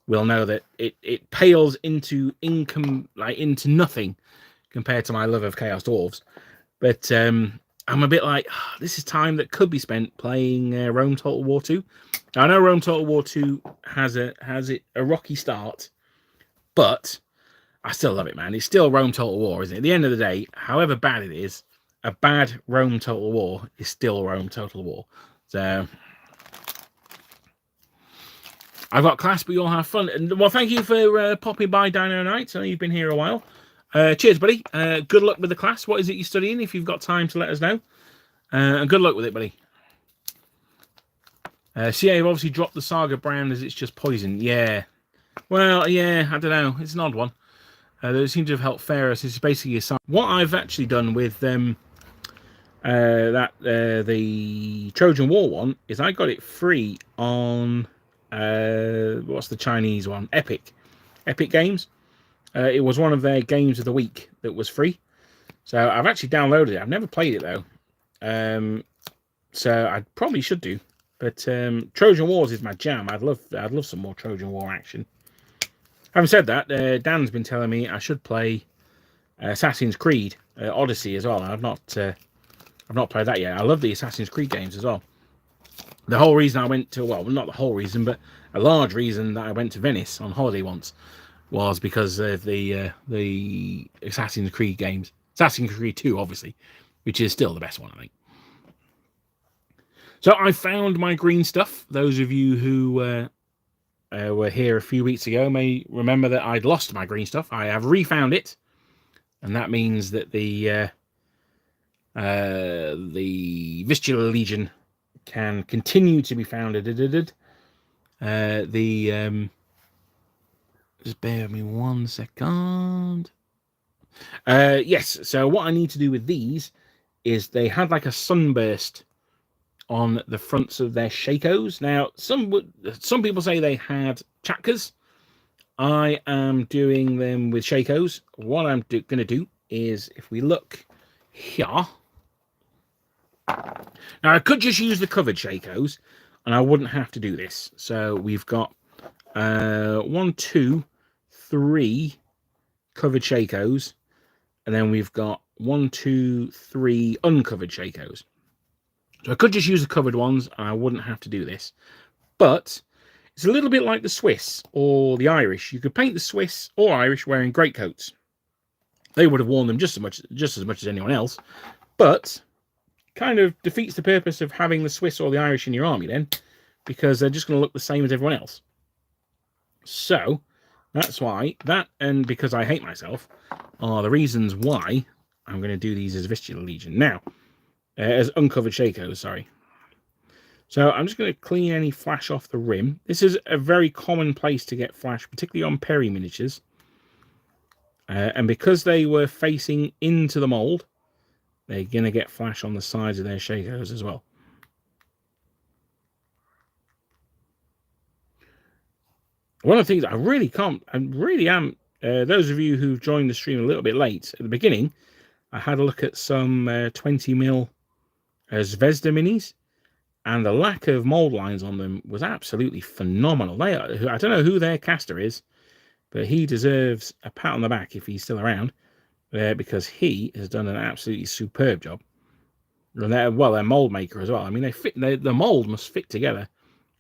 will know that it pales into nothing compared to my love of Chaos Dwarves. But I'm a bit like, this is time that could be spent playing Rome Total War 2. Now, I know Rome Total War 2 has a rocky start, but I still love it, man. It's still Rome Total War, isn't it? At the end of the day, however bad it is, a bad Rome Total War is still Rome Total War. So I've got class, but you all have fun. And well, thank you for popping by, Dino Knights. I know you've been here a while. Cheers, buddy. Good luck with the class. What is it you're studying? If you've got time to let us know. And good luck with it, buddy. CA have obviously dropped the Saga brand as it's just poison. Yeah. Well, yeah, I don't know. It's an odd one. They seem to have helped Ferris. It's basically what I've actually done with the Trojan War one is I got it free on what's the Chinese one? Epic Games. It was one of their games of the week that was free. So I've actually downloaded it. I've never played it though. So I probably should do. But Trojan Wars is my jam. I'd love some more Trojan War action. Having said that, Dan's been telling me I should play Assassin's Creed Odyssey as well. I've not played that yet. I love the Assassin's Creed games as well. The whole reason I went to, well, not the whole reason, but a large reason that I went to Venice on holiday once was because of the Assassin's Creed games. Assassin's Creed 2, obviously, which is still the best one, I think. So I found my green stuff. Those of you who were here a few weeks ago may remember that I'd lost my green stuff. I have refound it, and that means that the Vistula Legion can continue to be founded. Just bear with me 1 second. Yes, so what I need to do with these is they had like a sunburst on the fronts of their shakos. Now, some people say they had chakras. I am doing them with shakos. What I'm going to do is, if we look here, now I could just use the covered shakos, and I wouldn't have to do this. So we've got 1, 2, 3 covered shakos, and then we've got 1, 2, 3 uncovered shakos. So I could just use the covered ones, and I wouldn't have to do this. But it's a little bit like the Swiss or the Irish. You could paint the Swiss or Irish wearing greatcoats. They would have worn them just as much as anyone else, but kind of defeats the purpose of having the Swiss or the Irish in your army then, because they're just going to look the same as everyone else. So That's why, that and because I hate myself, are the reasons why I'm going to do these as Vistula Legion. Now, as uncovered Shakos, sorry. So I'm just going to clean any flash off the rim. This is a very common place to get flash, particularly on Perry miniatures. And because they were facing into the mould, they're going to get flash on the sides of their Shakos as well. One of the things I really am, those of you who've joined the stream a little bit late, at the beginning, I had a look at some 20mm Zvezda minis, and the lack of mould lines on them was absolutely phenomenal. I don't know who their caster is, but he deserves a pat on the back if he's still around, because he has done an absolutely superb job. And they're mould maker as well. I mean, the mould must fit together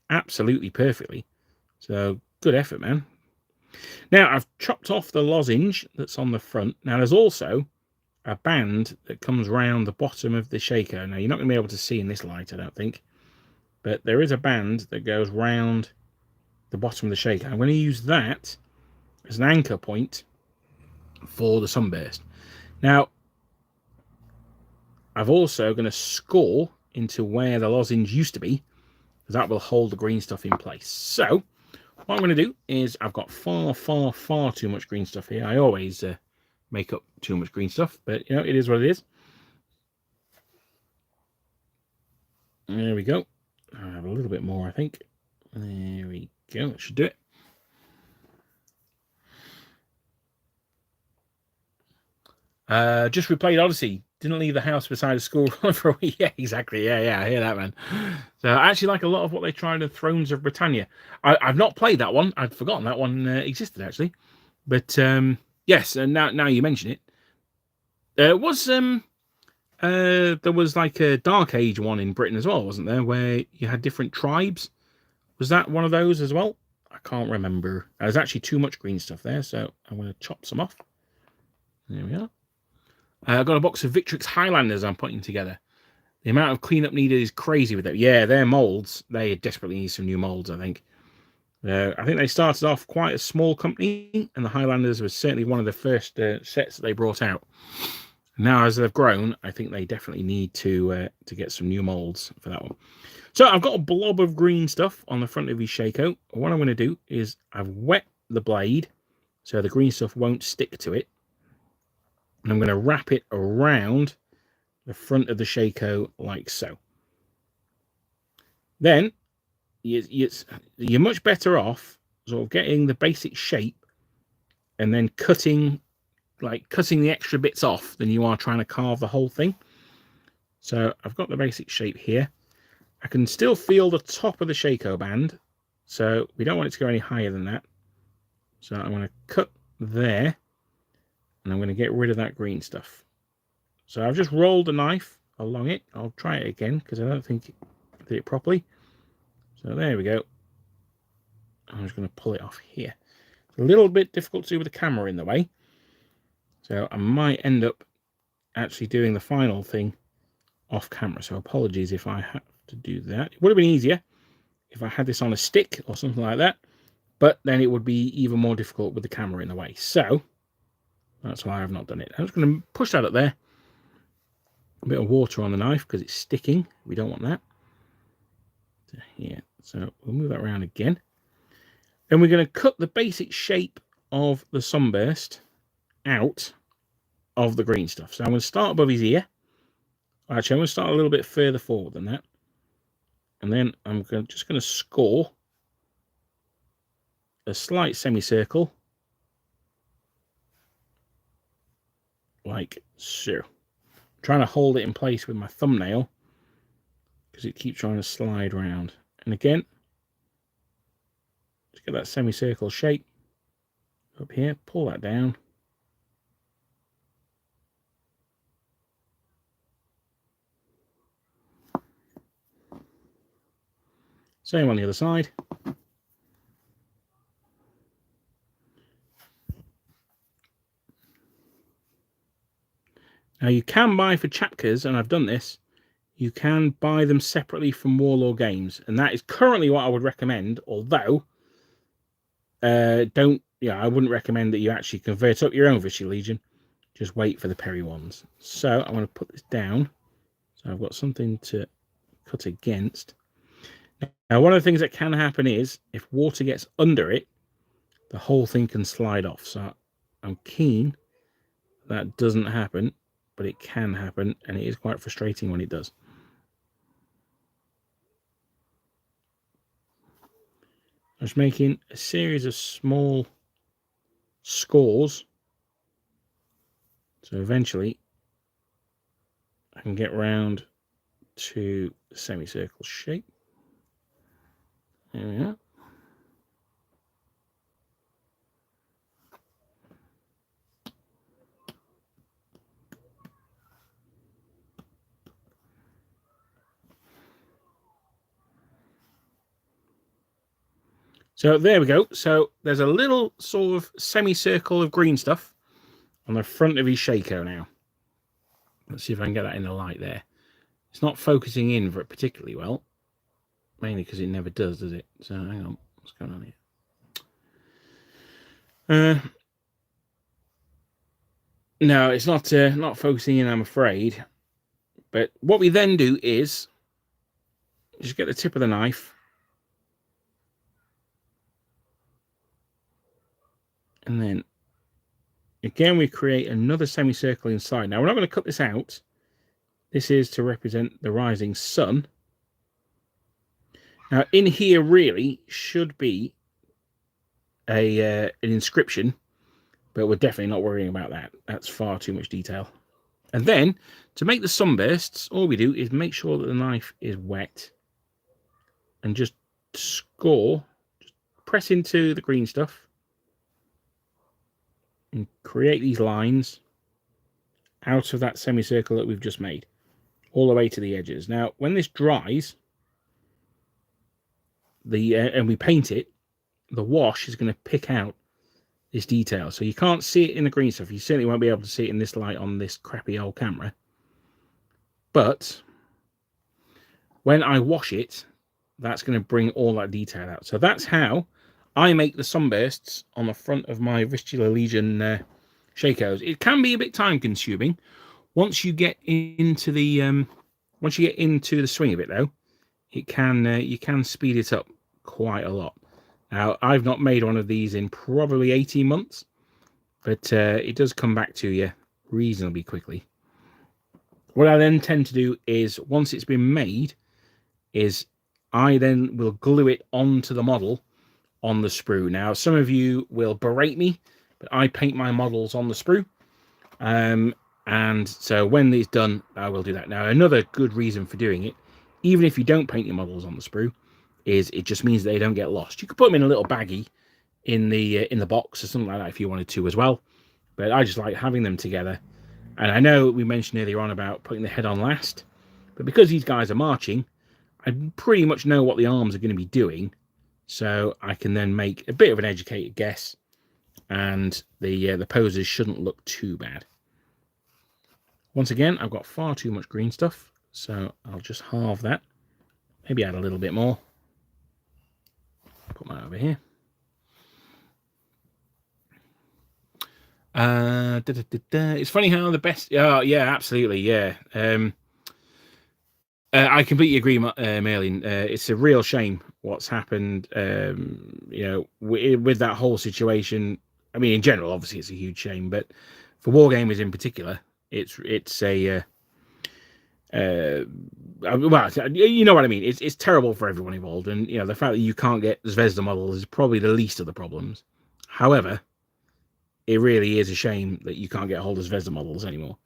absolutely perfectly. So good effort, man. Now I've chopped off the lozenge that's on the front. Now there's also a band that comes round the bottom of the Shako. Now you're not going to be able to see in this light, I don't think, but there is a band that goes round the bottom of the Shako. I'm going to use that as an anchor point for the sunburst. Now I've also going to score into where the lozenge used to be, because that will hold the green stuff in place. So what I'm going to do is, I've got far too much green stuff here. I always make up too much green stuff, but you know, it is what it is. There we go. I have a little bit more, I think. There we go. That should do it. Just replayed Odyssey. Didn't leave the house beside a school for a week. Yeah, exactly. Yeah, I hear that, man. So I actually like a lot of what they tried in Thrones of Britannia. I've not played that one. I'd forgotten that one existed, actually. But yes, and now you mention it. There was like a Dark Age one in Britain as well, wasn't there? Where you had different tribes. Was that one of those as well? I can't remember. There's actually too much green stuff there, so I'm going to chop some off. There we are. I've got a box of Victrix Highlanders I'm putting together. The amount of cleanup needed is crazy with them. Yeah, their molds, they desperately need some new molds, I think. I think they started off quite a small company, and the Highlanders was certainly one of the first sets that they brought out. Now, as they've grown, I think they definitely need to get some new molds for that one. So I've got a blob of green stuff on the front of his Shako. What I'm going to do is I've wet the blade so the green stuff won't stick to it. And I'm going to wrap it around the front of the Shako like so. Then you're much better off sort of getting the basic shape and then cutting the extra bits off than you are trying to carve the whole thing. So I've got the basic shape here. I can still feel the top of the Shako band, so we don't want it to go any higher than that. So I'm going to cut there, and I'm going to get rid of that green stuff. So I've just rolled a knife along it. I'll try it again because I don't think I did it properly. So there we go. I'm just going to pull it off here. It's a little bit difficult to do with the camera in the way. So I might end up actually doing the final thing off camera. So apologies if I have to do that. It would have been easier if I had this on a stick or something like that. But then it would be even more difficult with the camera in the way. So that's why I've not done it. I'm just going to push that up there. A bit of water on the knife because it's sticking. We don't want that. Here. So we'll move that around again. Then we're going to cut the basic shape of the sunburst out of the green stuff. So I'm going to start above his ear. Actually, I'm going to start a little bit further forward than that. And then I'm just going to score a slight semicircle like so. I'm trying to hold it in place with my thumbnail because it keeps trying to slide around. And again, just get that semicircle shape up here, pull that down. Same on the other side. Now you can buy for chapkas, and I've done this, you can buy them separately from Warlord Games, and that is currently what I would recommend, although yeah, I wouldn't recommend that you actually convert up your own Vicious Legion. Just wait for the Perry ones. So I'm going to put this down. So I've got something to cut against. Now, one of the things that can happen is if water gets under it, the whole thing can slide off. So I'm keen that doesn't happen, but it can happen, and it is quite frustrating when it does. I'm just making a series of small scores, so eventually I can get round to the semicircle shape. There we are. So there we go. So there's a little sort of semicircle of green stuff on the front of his Shako now. Let's see if I can get that in the light there. It's not focusing in for it particularly well, mainly because it never does it? So hang on, what's going on here? No, it's not focusing in, I'm afraid. But what we then do is just get the tip of the knife and then again we create another semicircle inside. Now we're not going to cut this out. This is to represent the rising sun. Now in here really should be an inscription, but we're definitely not worrying about that. That's far too much detail. And then to make the sunbursts, all we do is make sure that the knife is wet and just score, just press into the green stuff and create these lines out of that semicircle that we've just made, all the way to the edges. Now, when this dries, and we paint it, the wash is going to pick out this detail. So you can't see it in the green stuff. You certainly won't be able to see it in this light on this crappy old camera. But when I wash it, that's going to bring all that detail out. So that's how I make the sunbursts on the front of my Vistula Legion Shakos. It can be a bit time consuming once you get into the swing of it, though. It can you can speed it up quite a lot. Now I've not made one of these in probably 18 months, but it does come back to you reasonably quickly. What I then tend to do is once it's been made, is I then will glue it onto the model on the sprue. Now, some of you will berate me, but I paint my models on the sprue. And so when it's done, I will do that. Now, another good reason for doing it, even if you don't paint your models on the sprue, is it just means they don't get lost. You could put them in a little baggie in the box or something like that if you wanted to as well. But I just like having them together. And I know we mentioned earlier on about putting the head on last, but because these guys are marching, I pretty much know what the arms are going to be doing. So I can then make a bit of an educated guess, and the poses shouldn't look too bad. Once again, I've got far too much green stuff, so I'll just halve that. Maybe add a little bit more. Put that over here. It's funny how the best... Oh, yeah, absolutely, yeah. I completely agree, Merlin. It's a real shame what's happened, with that whole situation. I mean, in general, obviously, it's a huge shame, but for Wargamers in particular, it's a... well, you know what I mean. It's terrible for everyone involved, and the fact that you can't get Zvezda models is probably the least of the problems. However, it really is a shame that you can't get hold of Zvezda models anymore.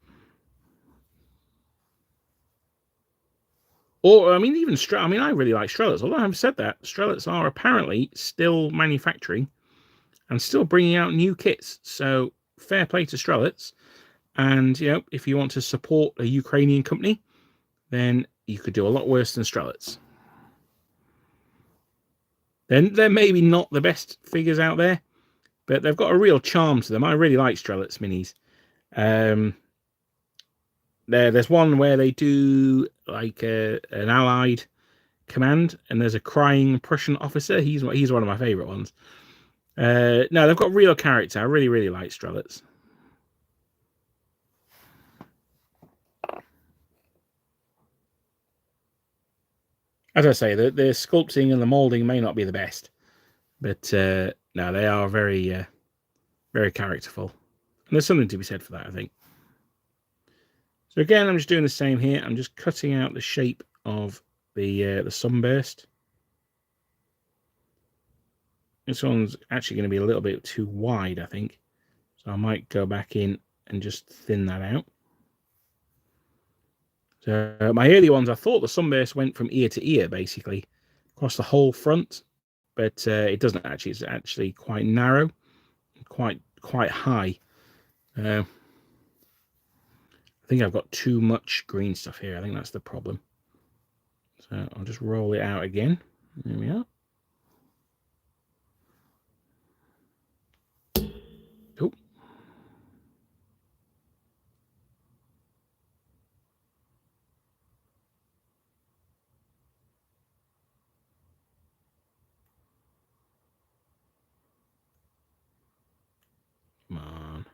Or, I mean, even I really like Strelets. Although I haven't said that, Strelets are apparently still manufacturing and still bringing out new kits. So, fair play to Strelets. And, if you want to support a Ukrainian company, then you could do a lot worse than Strelets. Then they're maybe not the best figures out there, but they've got a real charm to them. I really like Strelets minis. There's one where they do like an Allied command, and there's a crying Prussian officer. He's one of my favourite ones. No, they've got real character. I really, really like Strelets. As I say, the sculpting and the molding may not be the best, but no, they are very, very characterful. And there's something to be said for that, I think. So again, I'm just doing the same here. I'm just cutting out the shape of the sunburst. This one's actually going to be a little bit too wide, I think. So I might go back in and just thin that out. So my early ones, I thought the sunburst went from ear to ear, basically, across the whole front. But it doesn't actually. It's actually quite narrow, quite high. I think I've got too much green stuff here. I think that's the problem. So I'll just roll it out again. There we are. Oh. Come on.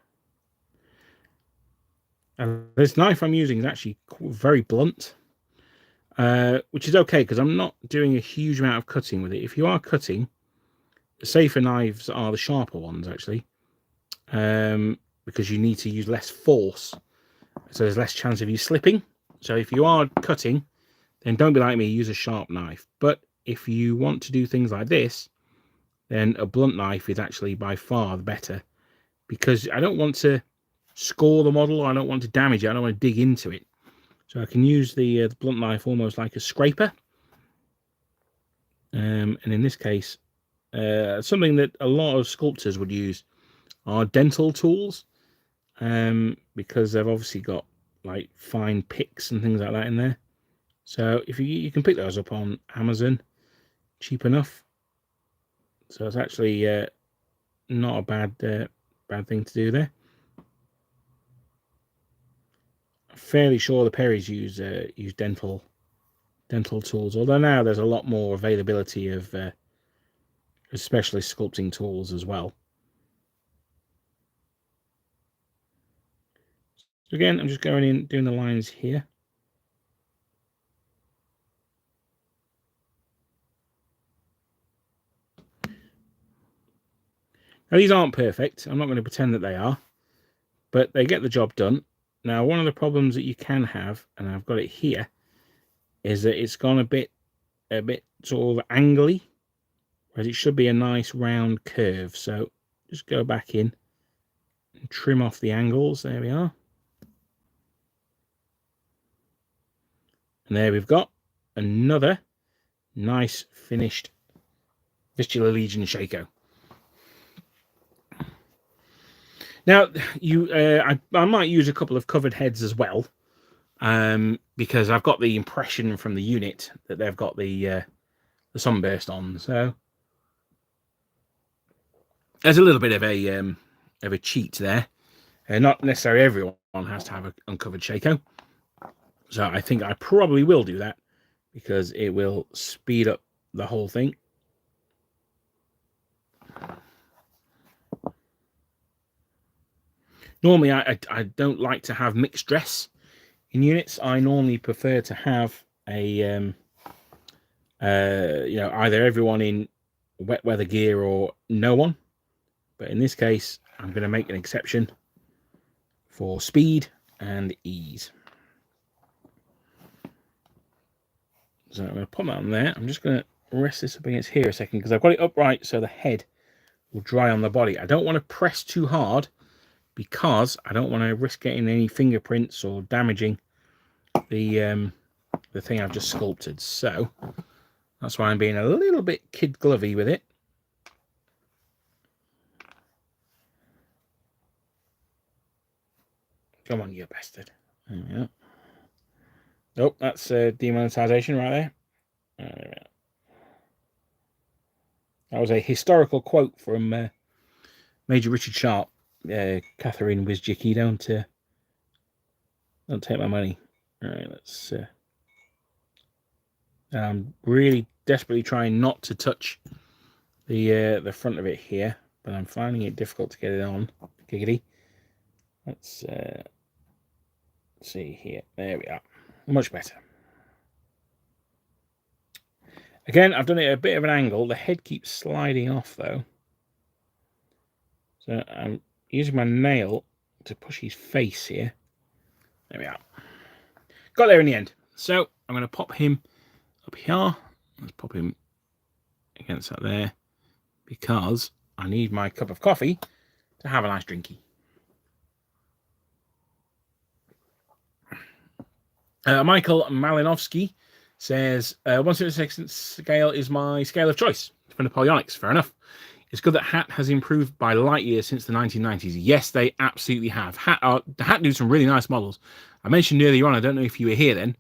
And this knife I'm using is actually very blunt, which is okay because I'm not doing a huge amount of cutting with it. If you are cutting, the safer knives are the sharper ones, actually, because you need to use less force, so there's less chance of you slipping. So if you are cutting, then don't be like me, use a sharp knife. But if you want to do things like this, then a blunt knife is actually by far the better, because I don't want to score the model, I don't want to damage it, I don't want to dig into it. So I can use the blunt knife almost like a scraper. And in this case, something that a lot of sculptors would use are dental tools, because they've obviously got like fine picks and things like that in there. So if you can pick those up on Amazon, cheap enough. So it's actually not a bad thing to do there. I'm fairly sure the Perrys use dental tools, although now there's a lot more availability of specialist sculpting tools as well. So again, I'm just going in, doing the lines here. Now these aren't perfect, I'm not going to pretend that they are, but they get the job done. Now one of the problems that you can have, and I've got it here, is that it's gone a bit sort of angly, whereas it should be a nice round curve. So just go back in and trim off the angles. There we are. And there we've got another nice finished Vistula Legion Shako. Now, I might use a couple of covered heads as well, because I've got the impression from the unit that they've got the sunburst on. So there's a little bit of a cheat there. Not necessarily everyone has to have an uncovered Shako. So I think I probably will do that, because it will speed up the whole thing. Normally, I don't like to have mixed dress in units. I normally prefer to have a either everyone in wet weather gear or no one. But in this case, I'm going to make an exception for speed and ease. So I'm going to put that on there. I'm just going to rest this up against here a second, because I've got it upright so the head will dry on the body. I don't want to press too hard, because I don't want to risk getting any fingerprints or damaging the thing I've just sculpted. So that's why I'm being a little bit kid glovey with it. Come on, you bastard. There we go. Oh, that's demonetization right there. There we go. That was a historical quote from Major Richard Sharp. Catherine Wizjicky, don't take my money. All right, let's. I'm really desperately trying not to touch the front of it here. but I'm finding it difficult to get it on. Giggity. Let's see here. There we are. Much better. Again, I've done it at a bit of an angle. The head keeps sliding off, though. So I'm using my nail to push his face here. There we are. Got there in the end. So I'm going to pop him up here. Let's pop him against that there, because I need my cup of coffee to have a nice drinky. Michael Malinowski says, 1/72 scale is my scale of choice for Napoleonics. Fair enough. It's good that Hat has improved by light years since the 1990s. Yes, they absolutely have. Hat do some really nice models. I mentioned earlier on, I don't know if you were here then,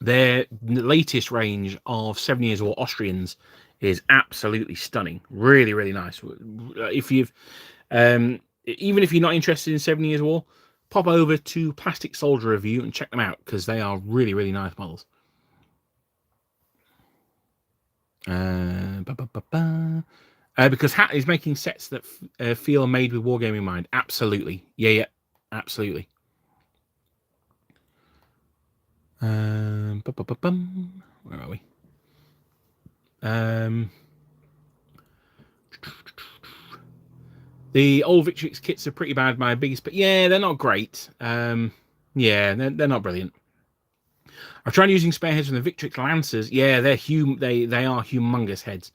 their latest range of 7 Years War Austrians is absolutely stunning. Really, really nice. If you've, even if you're not interested in 7 Years War, pop over to Plastic Soldier Review and check them out, because they are really, really nice models. Because Hat is making sets that feel made with wargaming in mind. Absolutely. Yeah, absolutely. Where are we? The old Victrix kits are pretty bad, my biggest, but yeah, they're not great. Yeah, they're not brilliant. I've tried using spare heads from the Victrix Lancers. Yeah, they are humongous heads.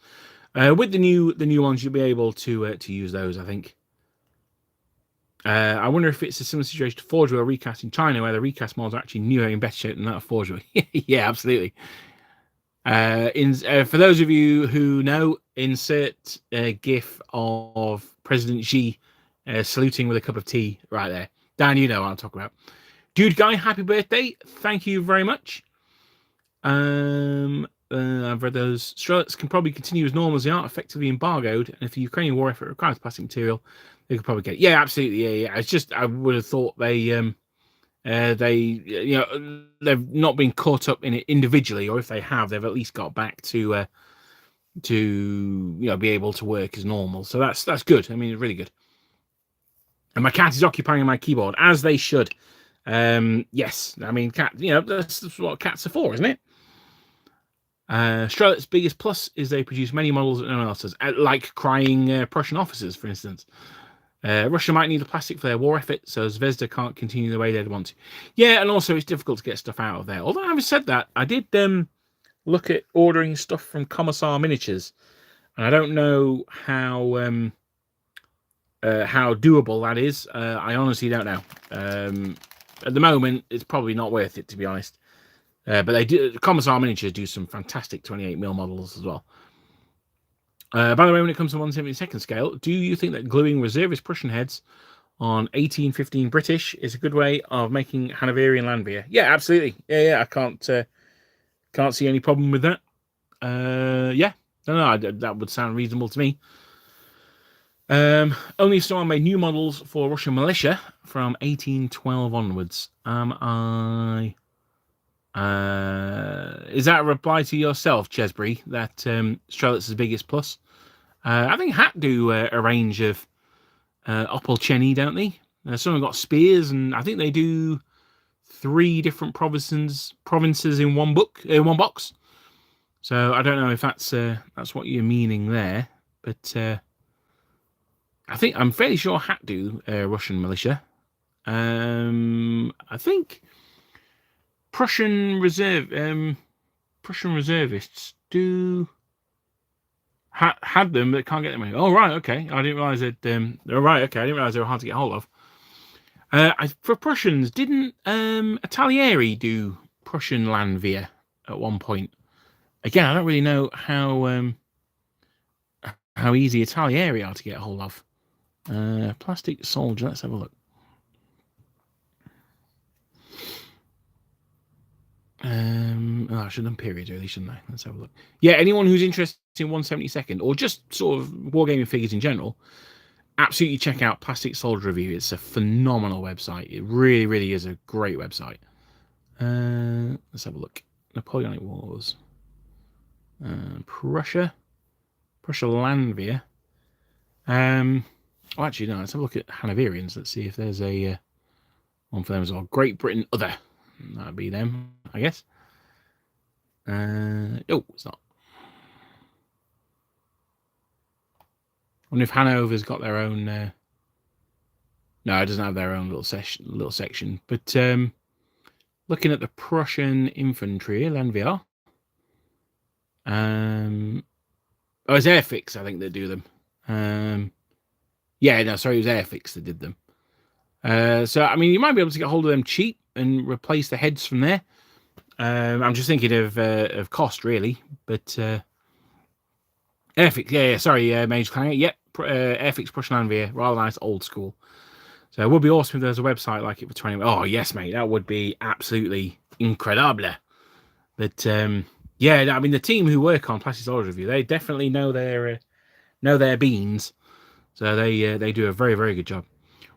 With the new ones, you'll be able to use those, I think. I wonder if it's a similar situation to Forge Wheel recast in China, where the recast models are actually newer in better shape than that of Forge Wheel. Yeah, absolutely. For those of you who know, insert a GIF of President Xi saluting with a cup of tea right there. Dan, you know what I'm talking about. Dude Guy, happy birthday. Thank you very much. I've read those. Strelets can probably continue as normal as they are, effectively embargoed, and if the Ukrainian war effort requires plastic material, they could probably get it. Yeah, absolutely. Yeah. It's just, I would have thought they've not been caught up in it individually, or if they have, they've at least got back to be able to work as normal. So that's good. I mean, it's really good. And my cat is occupying my keyboard, as they should. Yes, I mean, cat. That's what cats are for, isn't it? Strelet's biggest plus is they produce many models that no one else does, like crying Prussian officers, for instance. Russia might need the plastic for their war effort, so Zvezda can't continue the way they'd want to. Yeah, and also it's difficult to get stuff out of there. Although, having said that, I did look at ordering stuff from Commissar Miniatures, and I don't know how doable that is. I honestly don't know. At the moment, it's probably not worth it, to be honest. But they do. Commissar Miniatures do some fantastic 28mm models as well. By the way, when it comes to 1/72 scale, do you think that gluing reservist Prussian heads on 1815 British is a good way of making Hanoverian Landwehr? Yeah, absolutely. Yeah. I can't see any problem with that. Yeah, no, that would sound reasonable to me. Only someone made new models for Russian militia from 1812 onwards. Is that a reply to yourself, Chesbury, that Strelets' biggest plus? I think Hat do a range of Opolcheny, don't they? Some have got spears, and I think they do 3 different provinces in one box. So I don't know if that's what you're meaning there, but I'm fairly sure Hat do Russian militia. I think Prussian reservists do had them, but can't get them anymore. Oh right, okay. I didn't realize that. They're right. Okay, I didn't realize they were hard to get hold of. For Prussians, didn't Italieri do Prussian Landwehr at one point? Again, I don't really know how easy Italieri are to get hold of. Plastic Soldier. Let's have a look. I should have done periods really, shouldn't I? Let's have a look. Yeah, anyone who's interested in 1/72 or just sort of wargaming figures in general, absolutely check out Plastic Soldier Review. It's a phenomenal website. It really, really is a great website. Let's have a look. Napoleonic Wars. Prussia Landwehr. Oh, actually, no. Let's have a look at Hanoverians. Let's see if there's a one for them as well. Great Britain Other. That'd be them, I guess. Oh, it's not. I wonder if Hanover's got their own. No, it doesn't have their own little section. But looking at the Prussian infantry, Landwehr. Oh, it's Airfix, I think, that do them. Yeah, no, sorry, it was Airfix that did them. So, I mean, you might be able to get hold of them cheap and replace the heads from there. I'm just thinking of cost, really. But Airfix, yeah, sorry, Mage Clan. Yep, Airfix Prussian Landwehr, rather nice, old school. So it would be awesome if there's a website like it for 20. Oh, yes, mate, that would be absolutely incredible. But yeah, I mean, the team who work on Plastic Soldier Review, they definitely know their beans. So they do a very, very good job.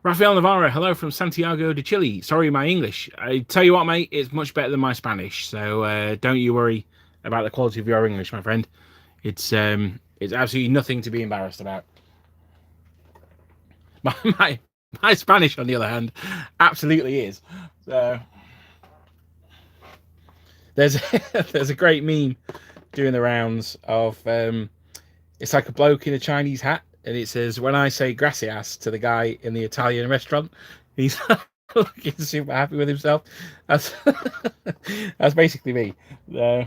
Rafael Navarro, hello from Santiago de Chile. Sorry, my English. I tell you what, mate, it's much better than my Spanish. So don't you worry about the quality of your English, my friend. It's absolutely nothing to be embarrassed about. My Spanish, on the other hand, absolutely is. So there's a great meme doing the rounds of it's like a bloke in a Chinese hat, and it says, "When I say gracias to the guy in the Italian restaurant, he's looking super happy with himself." That's that's basically me. I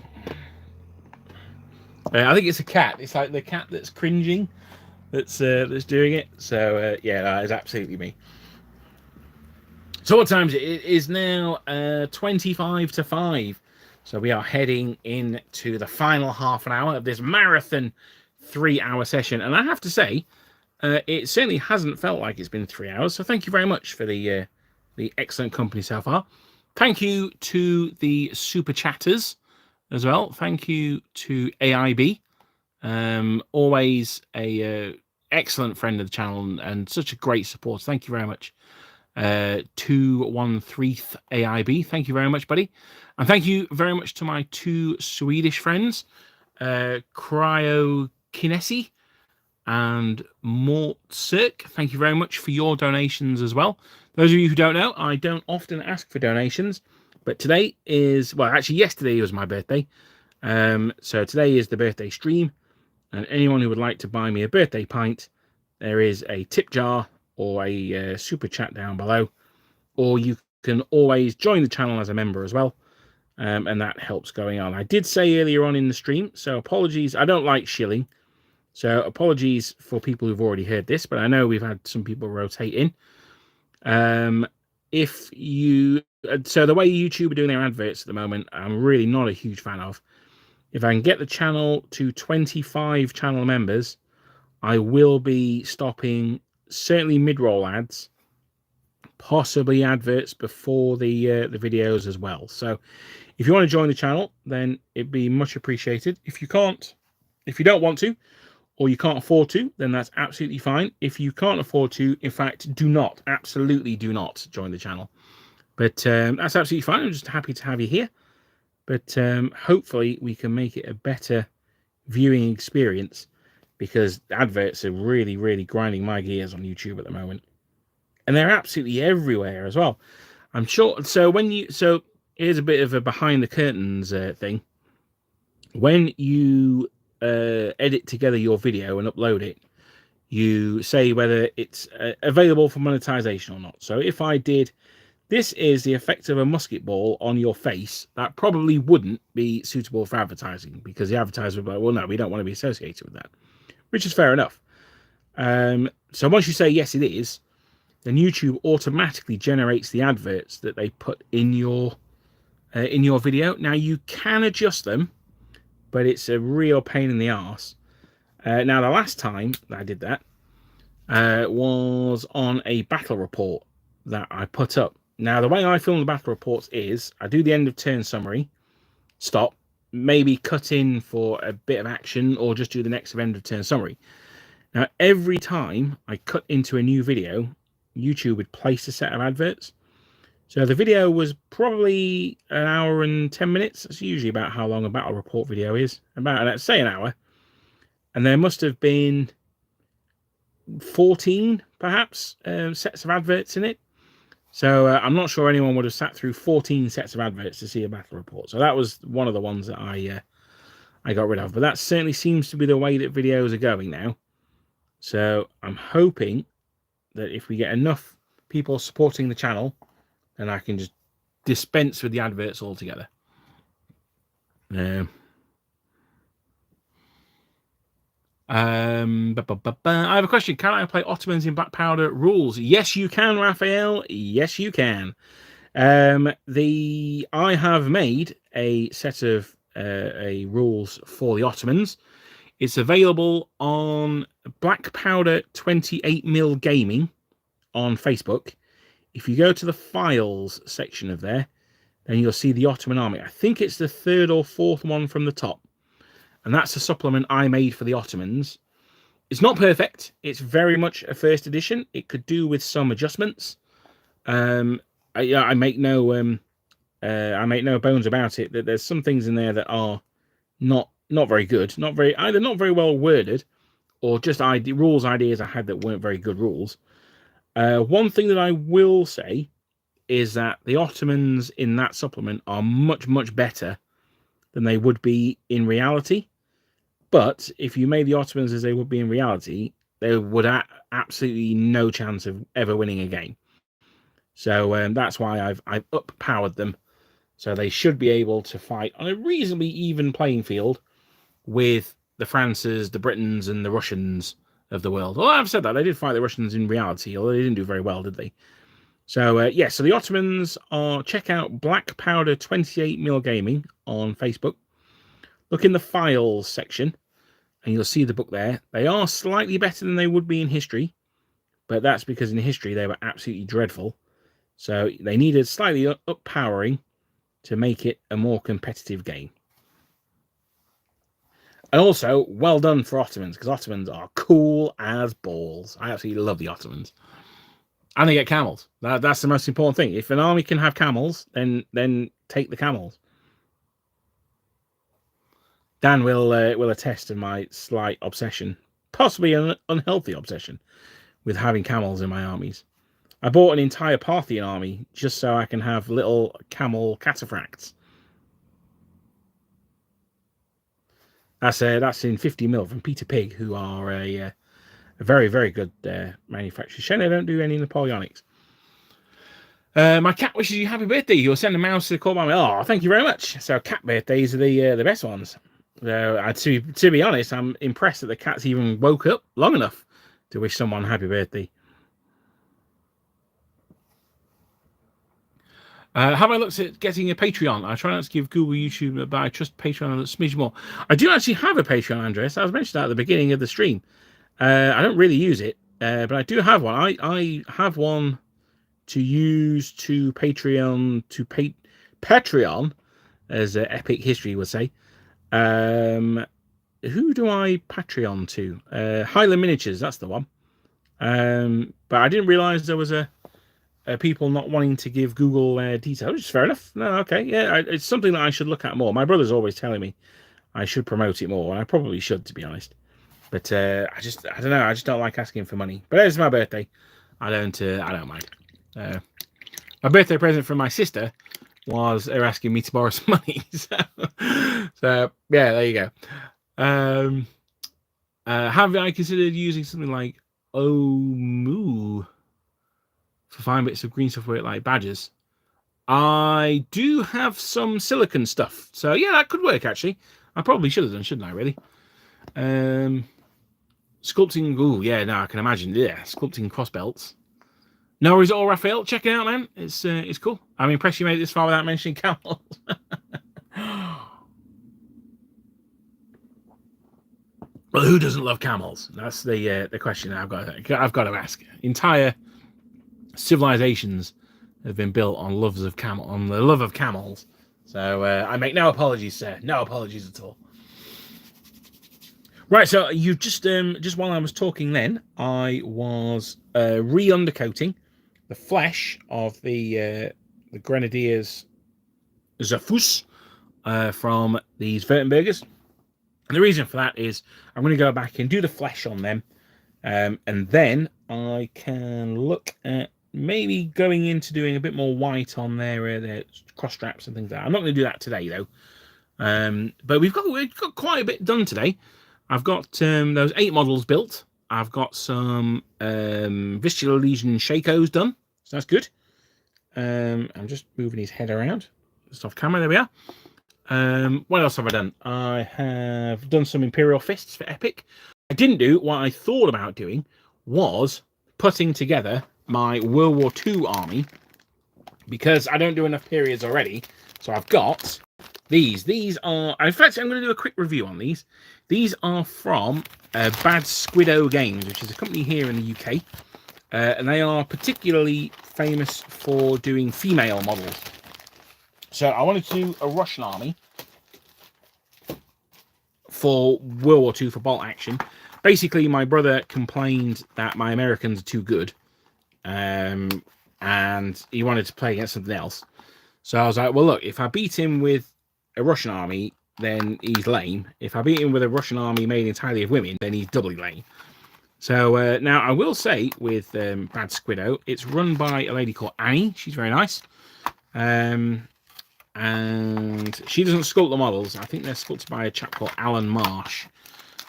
think it's a cat. It's like the cat that's cringing that's doing it. So yeah, that is absolutely me. So what time is it? It is now 25 to 5. So we are heading into the final half an hour of this marathon 3-hour session. And I have to say, it certainly hasn't felt like it's been 3 hours. So thank you very much for the excellent company so far. Thank you to the super chatters as well. Thank you to AIB. Always a excellent friend of the channel and such a great support. Thank you very much. 213th AIB. Thank you very much, buddy. And thank you very much to my 2 Swedish friends, Cryokinesi and Mortsirk. Thank you very much for your donations as well. Those of you who don't know, I don't often ask for donations, but today is, well, actually yesterday was my birthday. So today is the birthday stream, and anyone who would like to buy me a birthday pint, there is a tip jar or a super chat down below, or you can always join the channel as a member as well, and that helps going on. I did say earlier on in the stream, so apologies. I don't like shilling, so apologies for people who've already heard this, but I know we've had some people rotate in. If you, so the way YouTube are doing their adverts at the moment, I'm really not a huge fan of. If I can get the channel to 25 channel members, I will be stopping certainly mid-roll ads, possibly adverts before the videos as well. So if you want to join the channel, then it'd be much appreciated. If you don't want to, or you can't afford to, then that's absolutely fine. If you can't afford to, in fact, absolutely do not join the channel. But that's absolutely fine. I'm just happy to have you here. But hopefully we can make it a better viewing experience, because adverts are really, really grinding my gears on YouTube at the moment. And they're absolutely everywhere as well. I'm sure. So here's a bit of a behind the curtains thing. When you edit together your video and upload it, you say whether it's available for monetization or not. So if I did, this is the effect of a musket ball on your face, that probably wouldn't be suitable for advertising, because the advertiser would be like, well, no, we don't want to be associated with that, which is fair enough. So once you say yes, it is, then YouTube automatically generates the adverts that they put in your video. Now you can adjust them, but it's a real pain in the arse. Now the last time that I did that was on a battle report that I put up. Now the way I film the battle reports is I do the end of turn summary, stop, maybe cut in for a bit of action, or just do the next end of turn summary. Now every time I cut into a new video, YouTube would place a set of adverts. So the video was probably an hour and 10 minutes. That's usually about how long a battle report video is. About, let's say, an hour. And there must have been 14 perhaps sets of adverts in it. So I'm not sure anyone would have sat through 14 sets of adverts to see a battle report. So that was one of the ones that I got rid of. But that certainly seems to be the way that videos are going now. So I'm hoping that if we get enough people supporting the channel, then I can just dispense with the adverts altogether. I have a question. Can I play Ottomans in Black Powder rules? Yes, you can, Raphael. Yes, you can. I have made a set of rules for the Ottomans. It's available on Black Powder 28mm Gaming on Facebook. If you go to the files section of there, then you'll see the Ottoman army. I think it's the 3rd or 4th one from the top. And that's a supplement I made for the Ottomans. It's not perfect. It's very much a first edition. It could do with some adjustments. I make no bones about it. That there's some things in there that are not very good, either not very well worded, or just rules ideas I had that weren't very good rules. One thing that I will say is that the Ottomans in that supplement are much better than they would be in reality. But if you made the Ottomans as they would be in reality, they would have absolutely no chance of ever winning a game. So that's why I've up-powered them. So they should be able to fight on a reasonably even playing field with the Frances, the Britons, and the Russians of the world. Well, I've said that. They did fight the Russians in reality, although they didn't do very well, did they? So, yeah, so the Ottomans are... Check out Black Powder 28mm Gaming on Facebook. Look in the files section, and you'll see the book there. They are slightly better than they would be in history, but that's because in history they were absolutely dreadful. So they needed slightly up-powering to make it a more competitive game. And also, well done for Ottomans, because Ottomans are cool as balls. I absolutely love the Ottomans. And they get camels. That's the most important thing. If an army can have camels, then take the camels. Dan will attest to my slight obsession, possibly an unhealthy obsession, with having camels in my armies. I bought an entire Parthian army just so I can have little camel cataphracts. That's in 50mm from Peter Pig, who are a very good manufacturer. Shame they don't do any Napoleonics. My cat wishes you happy birthday. You'll send a mouse to call by me. Oh, thank you very much. So cat birthdays are the best ones. To be honest, I'm impressed that the cat's even woke up long enough to wish someone happy birthday. Have I looked at getting a Patreon? I try not to give Google, YouTube, but I trust Patreon a smidge more. I do actually have a Patreon, Andres. I was mentioned that at the beginning of the stream. I don't really use it, but I do have one. I have one to use to Patreon, Patreon, as Epic History would say. Who do I Patreon to? Highland Miniatures, that's the one. But I didn't realize there was people not wanting to give Google details, which is fair enough. No, okay, yeah, it's something that I should look at more. My brother's always telling me I should promote it more, and I probably should, to be honest. But I don't know. I just don't like asking for money. But it's my birthday. I don't mind. My birthday present from my sister was her asking me to borrow some money. So yeah, there you go. Have I considered using something like Omu for 5 bits of green stuff where it like badges? I do have some silicon stuff, so yeah, that could work actually. I probably should have done, shouldn't I? Really? Sculpting. Oh yeah, no, I can imagine. Yeah, sculpting cross belts. No worries at all, Raphael. Check it out, man. It's cool. I'm impressed you made it this far without mentioning camels. Well, who doesn't love camels? That's the question I've got to ask. Entire civilizations have been built on the love of camels. So I make no apologies, sir. No apologies at all. Right, so you just while I was talking, then I was re-undercoating the flesh of the Grenadiers Zafus from these Württembergers. And the reason for that is I'm going to go back and do the flesh on them And then I can look at maybe going into doing a bit more white on their cross straps and things like that. I'm not going to do that today though. But we've got quite a bit done today. I've got those 8 models built. I've got some Vistula Legion Shakos done, so that's good. I'm just moving his head around. Just off camera, there we are. What else have I done? I have done some Imperial Fists for Epic. I didn't do what I thought about doing, was putting together my World War II army, because I don't do enough periods already. So I've got these. These are, in fact, I'm going to do a quick review on these. These are from Bad Squiddo Games, which is a company here in the UK. And they are particularly famous for doing female models. So I wanted to do a Russian army for World War II for bolt action. Basically, my brother complained that my Americans are too good. And he wanted to play against something else. So I was like, well, look, if I beat him with a Russian army, then he's lame. If I beat him with a Russian army made entirely of women, then he's doubly lame. So now I will say with Bad Squiddo, it's run by a lady called Annie. She's very nice. And she doesn't sculpt the models. I think they're sculpted by a chap called Alan Marsh.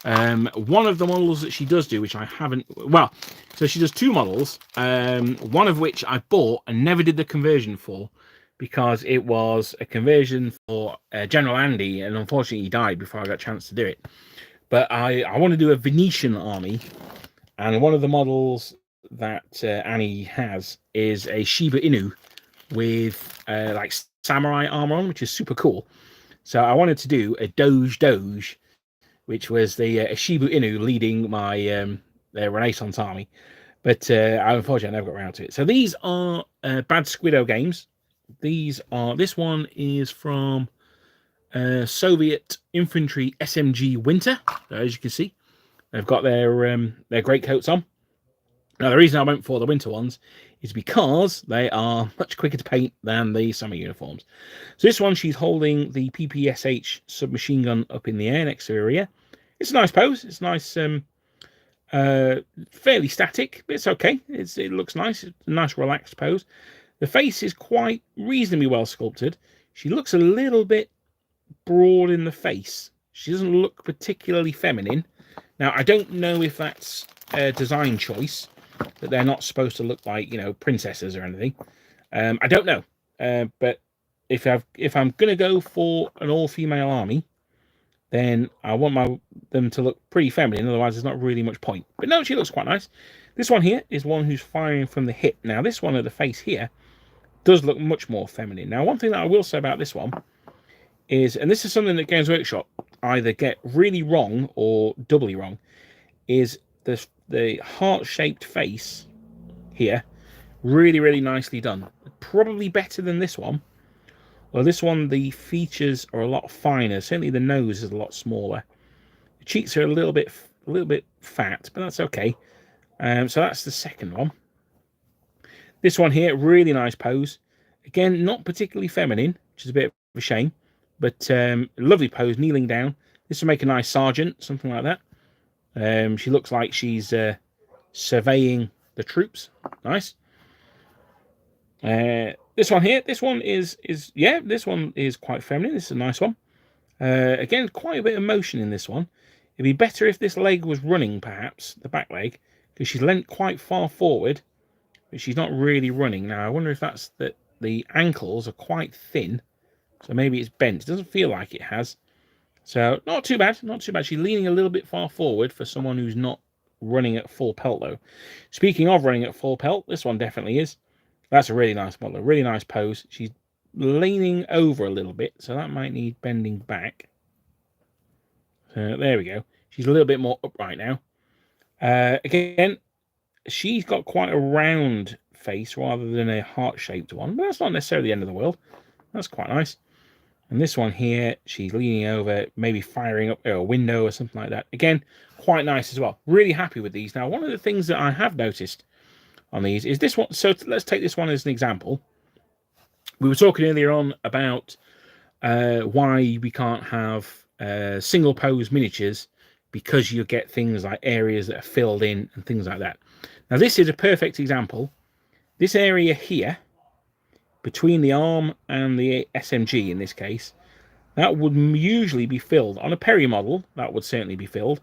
One of the models that she does do, which I haven't... Well, so she does 2 models, one of which I bought and never did the conversion for, because it was a conversion for General Andy, and unfortunately he died before I got a chance to do it. But I want to do a Venetian army, and one of the models that Annie has is a Shiba Inu with like samurai armor on, which is super cool. So I wanted to do a Doge, which was the Shiba Inu leading my their Renaissance army. But unfortunately I never got around to it. So these are Bad Squiddo Games. This one is from Soviet Infantry SMG Winter. As you can see, they've got their greatcoats on. Now, the reason I went for the winter ones is because they are much quicker to paint than the summer uniforms. So this one, she's holding the PPSH submachine gun up in the air next to her ear. It's a nice pose. It's nice, fairly static, but it's okay. It looks nice. It's a nice relaxed pose. The face is quite reasonably well sculpted. She looks a little bit broad in the face. She doesn't look particularly feminine. Now, I don't know if that's a design choice, that they're not supposed to look like, you know, princesses or anything. I don't know. But if I'm going to go for an all-female army, then I want them to look pretty feminine. Otherwise, there's not really much point. But no, she looks quite nice. This one here is one who's firing from the hip. Now, this one at the face here does look much more feminine. Now, one thing that I will say about this one is, and this is something that Games Workshop either get really wrong or doubly wrong, is the heart-shaped face here. Really, really nicely done. Probably better than this one. Well, this one, the features are a lot finer. Certainly the nose is a lot smaller. The cheeks are a little bit fat, but that's okay. So that's the second one. This one here, really nice pose. Again, not particularly feminine, which is a bit of a shame. But lovely pose, kneeling down. This will make a nice sergeant, something like that. She looks like she's surveying the troops. Nice. This one here, this one is quite feminine. This is a nice one. Again, quite a bit of motion in this one. It'd be better if this leg was running, perhaps, the back leg, because she's leant quite far forward, but she's not really running. Now, I wonder if that's that the ankles are quite thin, so maybe it's bent. It doesn't feel like it has. So, not too bad, not too bad. She's leaning a little bit far forward for someone who's not running at full pelt, though. Speaking of running at full pelt, this one definitely is. That's a really nice model, a really nice pose. She's leaning over a little bit, so that might need bending back. There we go. She's a little bit more upright now. Again, she's got quite a round face rather than a heart-shaped one, but that's not necessarily the end of the world. That's quite nice. And this one here, she's leaning over, maybe firing up a window or something like that. Again, quite nice as well. Really happy with these. Now, one of the things that I have noticed on these is this one. So let's take this one as an example. We were talking earlier on about why we can't have single pose miniatures because you get things like areas that are filled in and things like that. Now, this is a perfect example. This area here, between the arm and the SMG in this case, that would usually be filled. On a Perry model, that would certainly be filled.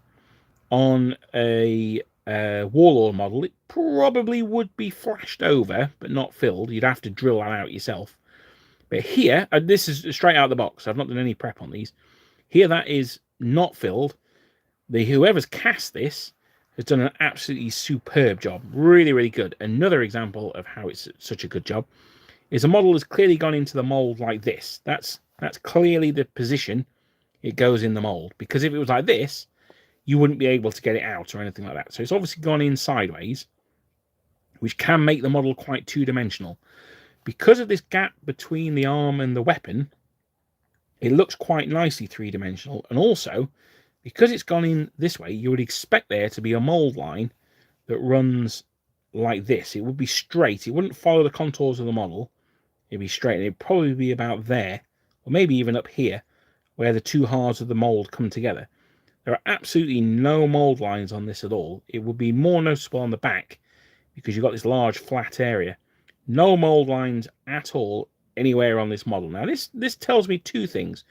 On a Warlord model, it probably would be flashed over, but not filled. You'd have to drill that out yourself. But here, this is straight out of the box. I've not done any prep on these. Here, that is not filled. Whoever's cast this has done an absolutely superb job. Really, really good. Another example of how it's such a good job is a model has clearly gone into the mold like this. That's clearly the position it goes in the mold. Because if it was like this, you wouldn't be able to get it out or anything like that. So it's obviously gone in sideways, which can make the model quite two-dimensional. Because of this gap between the arm and the weapon, it looks quite nicely three-dimensional. And also, because it's gone in this way, you would expect there to be a mold line that runs like this. It would be straight. It wouldn't follow the contours of the model. It'd be straight. It'd probably be about there, or maybe even up here, where the two halves of the mold come together. There are absolutely no mold lines on this at all. It would be more noticeable on the back because you've got this large flat area. No mold lines at all anywhere on this model. Now, this tells me two things.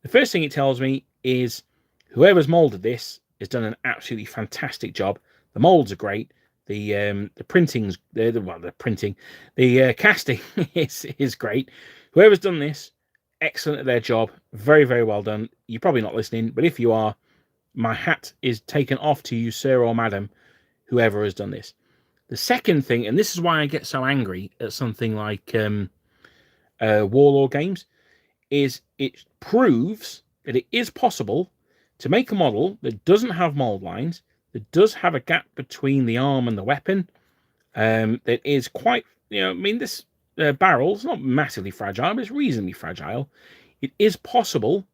The first thing it tells me is whoever's molded this has done an absolutely fantastic job. The molds are great. The casting is great. Whoever's done this, excellent at their job. Very, very well done. You're probably not listening, but if you are, my hat is taken off to you, sir or madam, whoever has done this. The second thing, and this is why I get so angry at something like Warlord games, is it proves that it is possible to make a model that doesn't have mold lines, that does have a gap between the arm and the weapon, that is quite, I mean, this barrel's not massively fragile, but it's reasonably fragile. It is possible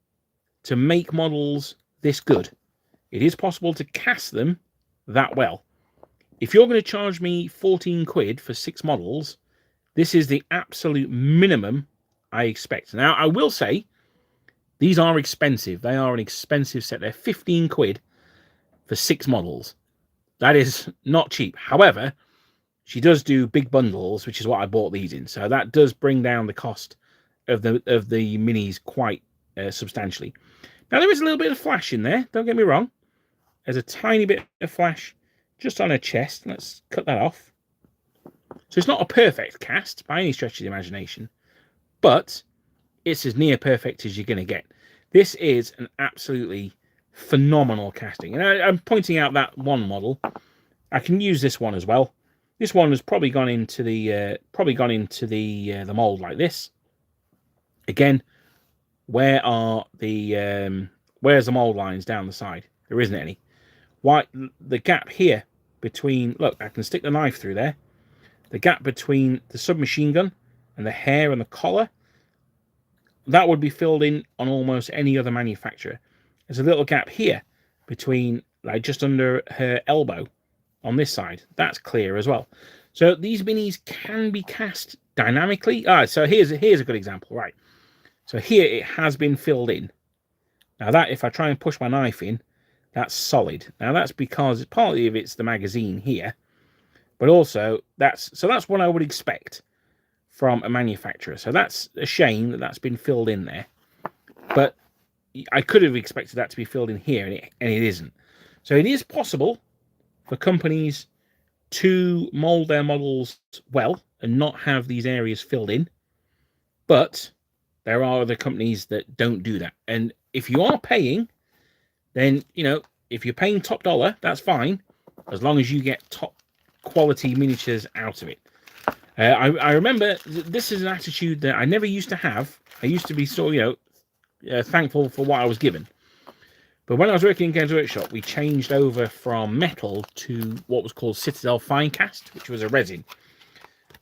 to make models this good. It is possible to cast them that well. If you're going to charge me 14 quid for 6 models, this is the absolute minimum I expect. Now, I will say, these are expensive. They are an expensive set. They're 15 quid for 6 models. That is not cheap. However, she does do big bundles, which is what I bought these in. So that does bring down the cost of the minis quite substantially. Now, there is a little bit of flash in there. Don't get me wrong. There's a tiny bit of flash just on her chest. Let's cut that off. So it's not a perfect cast by any stretch of the imagination, but it's as near perfect as you're going to get. This is an absolutely phenomenal casting. And I'm pointing out that one model. I can use this one as well. This one has probably gone into the mold like this. Again, where's the mold lines down the side? There isn't any. Why the gap here between, look, I can stick the knife through there. The gap between the submachine gun and the hair and the collar, that would be filled in on almost any other manufacturer. There's a little gap here between, like, just under her elbow on this side. That's clear as well. So these minis can be cast dynamically. So here's a good example, right? So here it has been filled in. Now that, if I try and push my knife in, that's solid. Now that's because partly of it's the magazine here, but also that's what I would expect from a manufacturer. So that's a shame that that's been filled in there, but I could have expected that to be filled in here, and it isn't. So it is possible for companies to mold their models well and not have these areas filled in, but there are other companies that don't do that. And if you are paying, then, if you're paying top dollar, that's fine, as long as you get top quality miniatures out of it. I remember this is an attitude that I never used to have. I used to be so, thankful for what I was given. But when I was working in Games Workshop, we changed over from metal to what was called Citadel Finecast, which was a resin.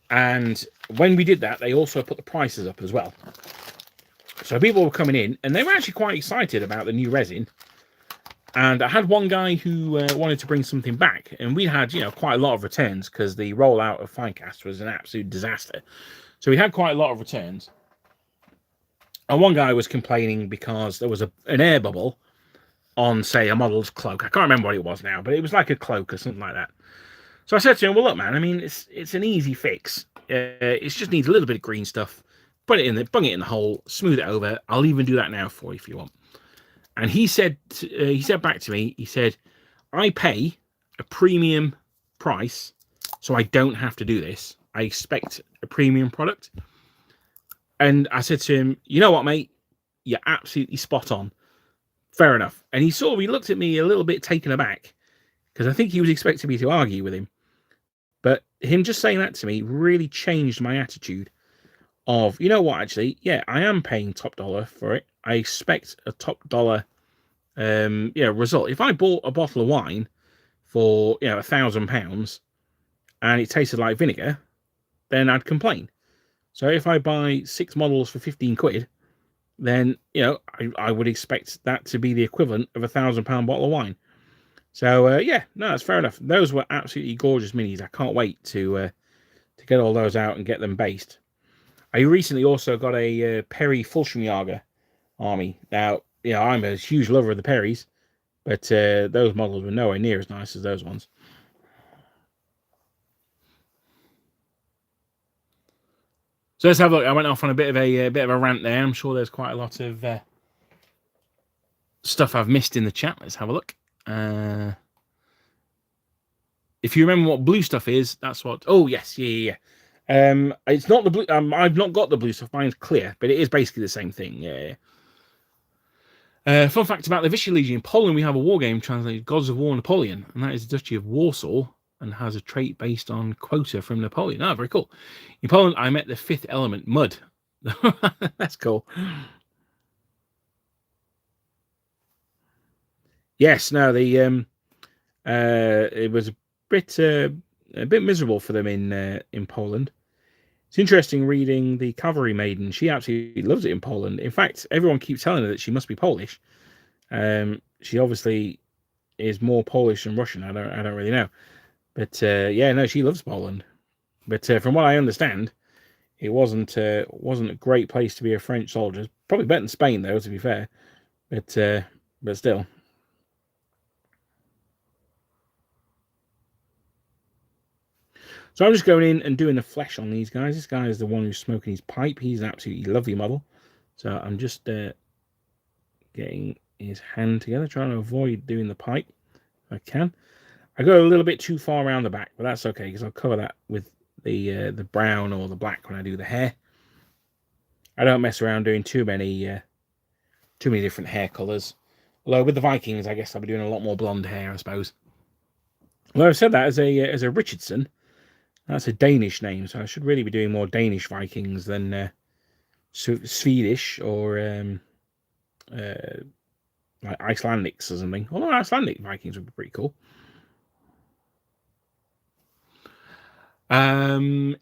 And when we did that, they also put the prices up as well. So people were coming in, and they were actually quite excited about the new resin. And I had one guy who wanted to bring something back, and we had, quite a lot of returns because the rollout of Finecast was an absolute disaster. So we had quite a lot of returns. And one guy was complaining because there was an air bubble on, say, a model's cloak. I can't remember what it was now, but it was like a cloak or something like that. So I said to him, well, look, man, I mean, it's an easy fix. It just needs a little bit of green stuff. Put it in there, bung it in the hole, smooth it over. I'll even do that now for you if you want. And he said back to me, he said, I pay a premium price, so I don't have to do this. I expect a premium product. And I said to him, you know what, mate? You're absolutely spot on. Fair enough. And he looked at me a little bit taken aback, because I think he was expecting me to argue with him. But him just saying that to me really changed my attitude of, you know what, actually, yeah, I am paying top dollar for it. I expect a top dollar result. If I bought a bottle of wine for, £1,000 and it tasted like vinegar, then I'd complain. So if I buy 6 models for 15 quid, then, I would expect that to be the equivalent of £1,000 bottle of wine. So, that's fair enough. Those were absolutely gorgeous minis. I can't wait to get all those out and get them based. I recently also got a Perry Fallschirmjäger army. Now, I'm a huge lover of the Perrys, but those models were nowhere near as nice as those ones. So let's have a look. I went off on a bit of a rant there. I'm sure there's quite a lot of stuff I've missed in the chat. Let's have a look. If you remember what blue stuff is, that's what. Oh yes, yeah. It's not the blue. I've not got the blue stuff. Mine's clear, but it is basically the same thing. Yeah. Fun fact about the Vichy Legion. In Poland, we have a war game translated Gods of War Napoleon, and that is the Duchy of Warsaw, and has a trait based on quota from Napoleon. Oh, very cool. In Poland, I met the fifth element, mud. That's cool. Yes, no, it was a bit miserable for them in Poland. It's interesting reading the Cavalry Maiden. She absolutely loves it in Poland. In fact, everyone keeps telling her that she must be Polish. She obviously is more Polish than Russian. I don't really know, but she loves Poland. But from what I understand, it wasn't a great place to be a French soldier. Probably better than Spain, though, to be fair. But still. So I'm just going in and doing the flesh on these guys. This guy is the one who's smoking his pipe. He's an absolutely lovely model. So I'm just getting his hand together, trying to avoid doing the pipe if I can. I go a little bit too far around the back, but that's okay because I'll cover that with the brown or the black when I do the hair. I don't mess around doing too many different hair colours. Although with the Vikings, I guess I'll be doing a lot more blonde hair, I suppose. Although I've said that as a Richardson. That's a Danish name, so I should really be doing more Danish Vikings than Swedish or like Icelandics or something. Although Icelandic Vikings would be pretty cool. Bad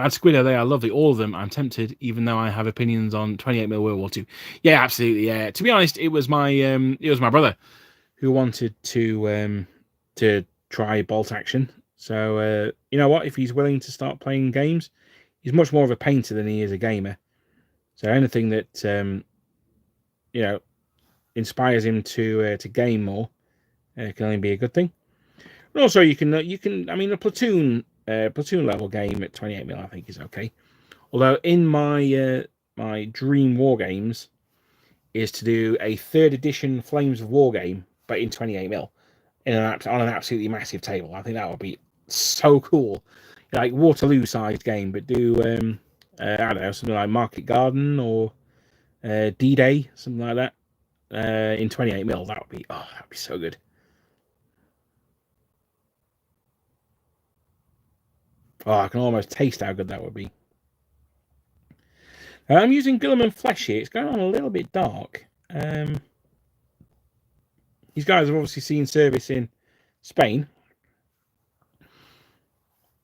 Squid, they are lovely. All of them. I'm tempted, even though I have opinions on 28mm World War II. Yeah, absolutely. Yeah. To be honest, it was my brother who wanted to try bolt action. So, you know what? If he's willing to start playing games, he's much more of a painter than he is a gamer. So anything that, inspires him to game more can only be a good thing. And also, you can. I mean, a platoon level game at 28mm, I think, is okay. Although in my my dream war games is to do a 3rd edition Flames of War game, but in 28mm, on an absolutely massive table. I think that would be so cool, like Waterloo sized game, but do I don't know, something like Market Garden or D-Day, something like that, in 28mm. That would be so good. Oh, I can almost taste how good that would be. I'm using Guilliman Flesh here. It's going on a little bit dark. These guys have obviously seen service in Spain.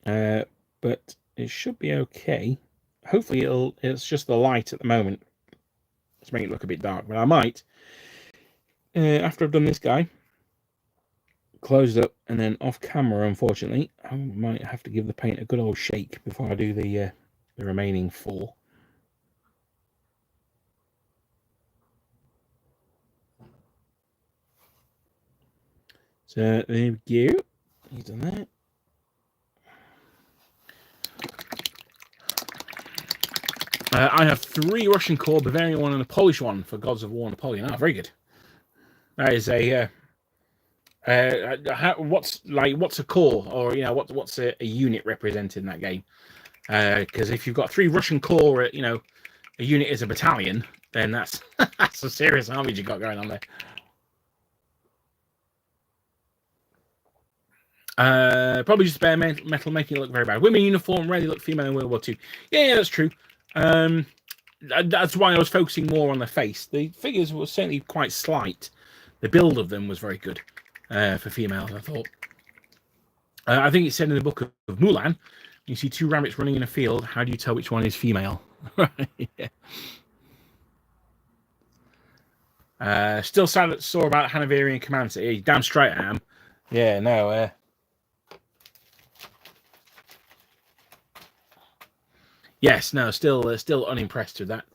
But it should be okay. Hopefully it's just the light at the moment. Let's make it look a bit dark. But I might, after I've done this guy, close it up, and then off camera, unfortunately, I might have to give the paint a good old shake before I do the remaining 4. So there we go. He's done that. I have 3 Russian core, Bavarian one, and a Polish one for Gods of War Napoleon. Ah, very good. That is a what's a core, or what's a unit represented in that game? Because if you've got 3 Russian core, a unit is a battalion, then that's that's a serious army you got going on there. Probably just bare metal making it look very bad. Women in uniform rarely look female in World War II. Yeah, that's true. That's why I was focusing more on the face. The figures were certainly quite slight. The build of them was very good for females, I thought. I think it said in the book of Mulan, you see 2 rabbits running in a field. How do you tell which one is female? Yeah. Still sore about Hanoverian command. Yeah, damn straight I am. Yeah, no. Yes, no, still unimpressed with that.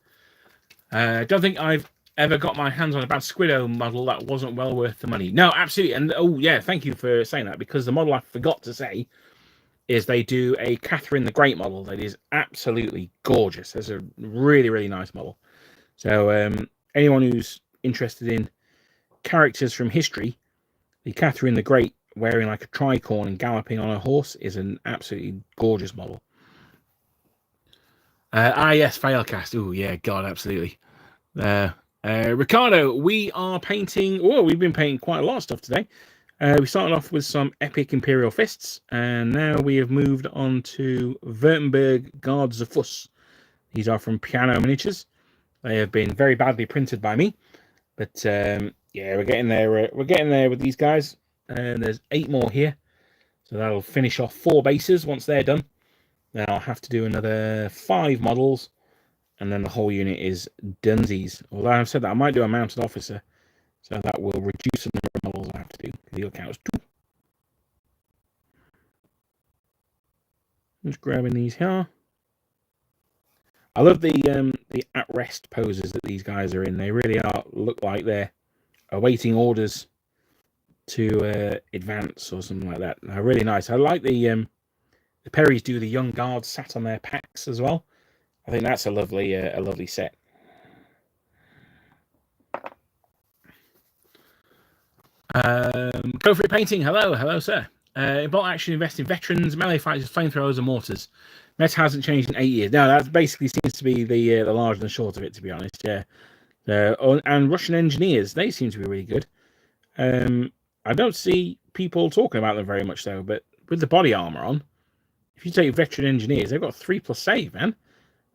Don't think I've ever got my hands on a bad Squiddo model that wasn't well worth the money. No, absolutely. And oh yeah, thank you for saying that, because the model I forgot to say is they do a Catherine the Great model that is absolutely gorgeous. It's a really, really nice model. So anyone who's interested in characters from history, the Catherine the Great wearing like a tricorn and galloping on a horse is an absolutely gorgeous model. Yes, Failcast. Oh yeah, God, absolutely. Ricardo, we are painting. Oh, we've been painting quite a lot of stuff today. We started off with some epic Imperial Fists, and now we have moved on to Württemberg Guards of Fuss. These are from Piano Miniatures. They have been very badly printed by me, but yeah, we're getting there. We're getting there with these guys, and there's 8 more here, so that'll finish off 4 bases once they're done. Then I'll have to do another 5 models, and then the whole unit is dunsies. Although I've said that I might do a mounted officer, so that will reduce the number of models I have to do. He'll count as 2. Just grabbing these here. I love the at-rest poses that these guys are in. They really look like they're awaiting orders to advance or something like that. They're really nice. I like the Perrys do the young guards sat on their packs as well. I think that's a lovely set. Go for it painting. Hello, sir. In bolt action, invest in veterans, melee fighters, flamethrowers, and mortars. Meta hasn't changed in 8 years. No, that basically seems to be the large and short of it, to be honest. Yeah. And Russian engineers, they seem to be really good. I don't see people talking about them very much though. But with the body armor on, if you take veteran engineers, they've got 3+ save, man.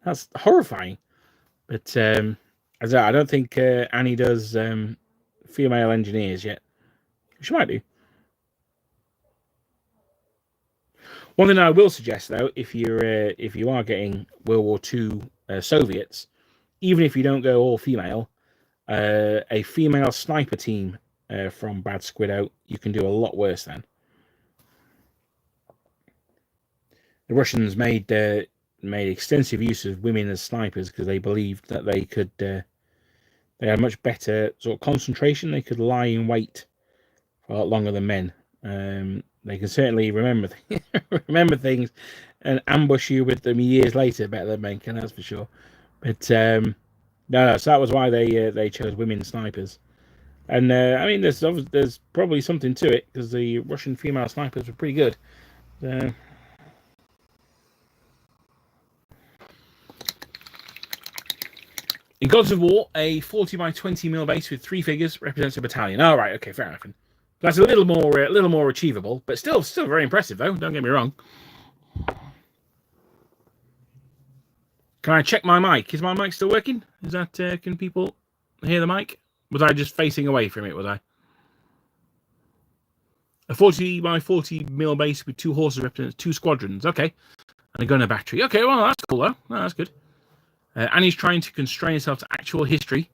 That's horrifying. But I don't think Annie does female engineers yet. She might do. One thing I will suggest, though, if you are getting World War II Soviets, even if you don't go all female, a female sniper team from Bad Squiddo, you can do a lot worse than. The Russians made extensive use of women as snipers because they believed that they could. They had much better sort of concentration. They could lie in wait for a lot longer than men. They can certainly remember things and ambush you with them years later better than men can, that's for sure. But no, so that was why they chose women snipers. And I mean, there's probably something to it because the Russian female snipers were pretty good. In Gods of War, a 40 by 20 mil base with 3 figures represents a battalion. Oh, right, okay, fair enough. That's a little more achievable, but still very impressive though. Don't get me wrong. Can I check my mic? Is my mic still working? Is that can people hear the mic? Was I just facing away from it? Was I? A 40 by 40 mil base with 2 horses represents 2 squadrons. Okay, and a gunner battery. Okay, well that's cool though. No, that's good. Annie's trying to constrain herself to actual history.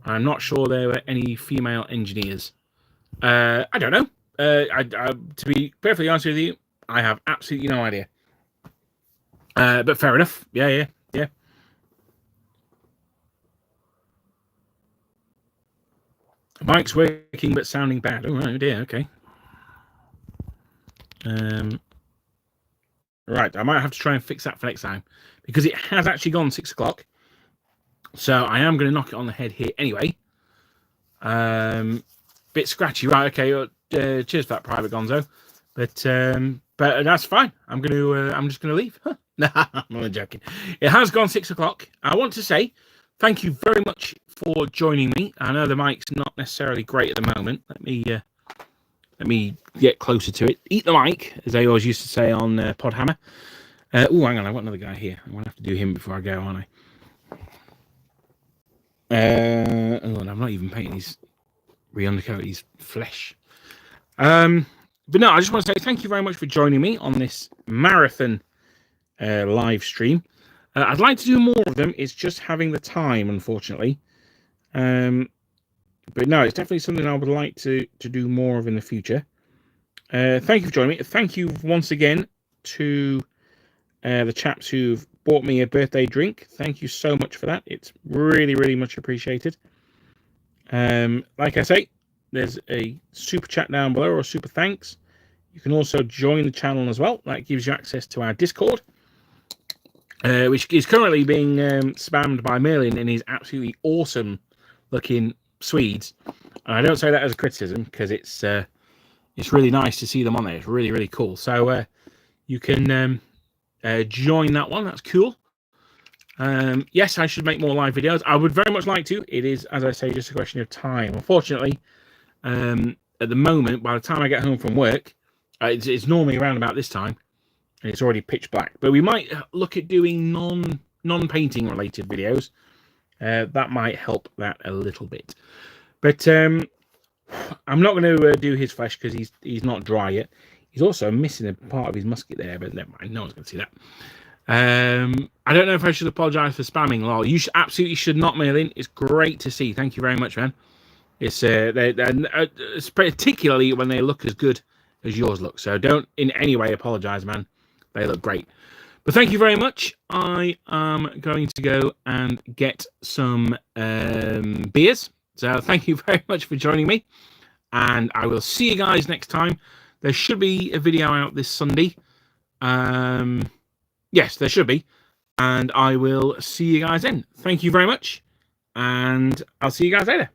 I'm not sure there were any female engineers. I don't know. To be perfectly honest with you, I have absolutely no idea. But fair enough. Yeah. Mic's working but sounding bad. Oh dear. Okay. Right, I might have to try and fix that for next time, because it has actually gone 6 o'clock. So I am going to knock it on the head here anyway. Bit scratchy, right? Okay, cheers for that, Private Gonzo. But that's fine. I'm just gonna leave. Nah, I'm only joking. It has gone 6 o'clock. I want to say thank you very much for joining me. I know the mic's not necessarily great at the moment. Let me get closer to it. Eat the mic, as they always used to say on Podhammer. Oh, hang on, I've got another guy here. I'm gonna have to do him before I go, aren't I? And I'm not even painting his re-undercoat, his flesh. But no, I just want to say thank you very much for joining me on this marathon live stream. I'd like to do more of them. It's just having the time, unfortunately. But no, it's definitely something I would like to do more of in the future. Thank you for joining me. Thank you once again to the chaps who've bought me a birthday drink. Thank you so much for that. It's really, really much appreciated. Like I say, there's a super chat down below, or a super thanks. You can also join the channel as well. That gives you access to our Discord, which is currently being spammed by Merlin and his absolutely awesome looking Swedes. And I don't say that as a criticism, because it's really nice to see them on there. It's really, really cool. So you can join that one. That's cool. Yes, I should make more live videos. I would very much like to. It is, as I say, just a question of time. Unfortunately, at the moment, by the time I get home from work, it's normally around about this time, and it's already pitch black. But we might look at doing non-painting related videos. That might help that a little bit. But I'm not going to do his flesh, because he's not dry yet. He's also missing a part of his musket there, but never mind. No one's going to see that. I don't know if I should apologise for spamming, lol. You absolutely should not, Merlin. It's great to see. Thank you very much, man. It's it's particularly when they look as good as yours look. So don't in any way apologise, man. They look great. But thank you very much. I am going to go and get some beers. So thank you very much for joining me. And I will see you guys next time. There should be a video out this Sunday. Yes, there should be. And I will see you guys then. Thank you very much. And I'll see you guys later.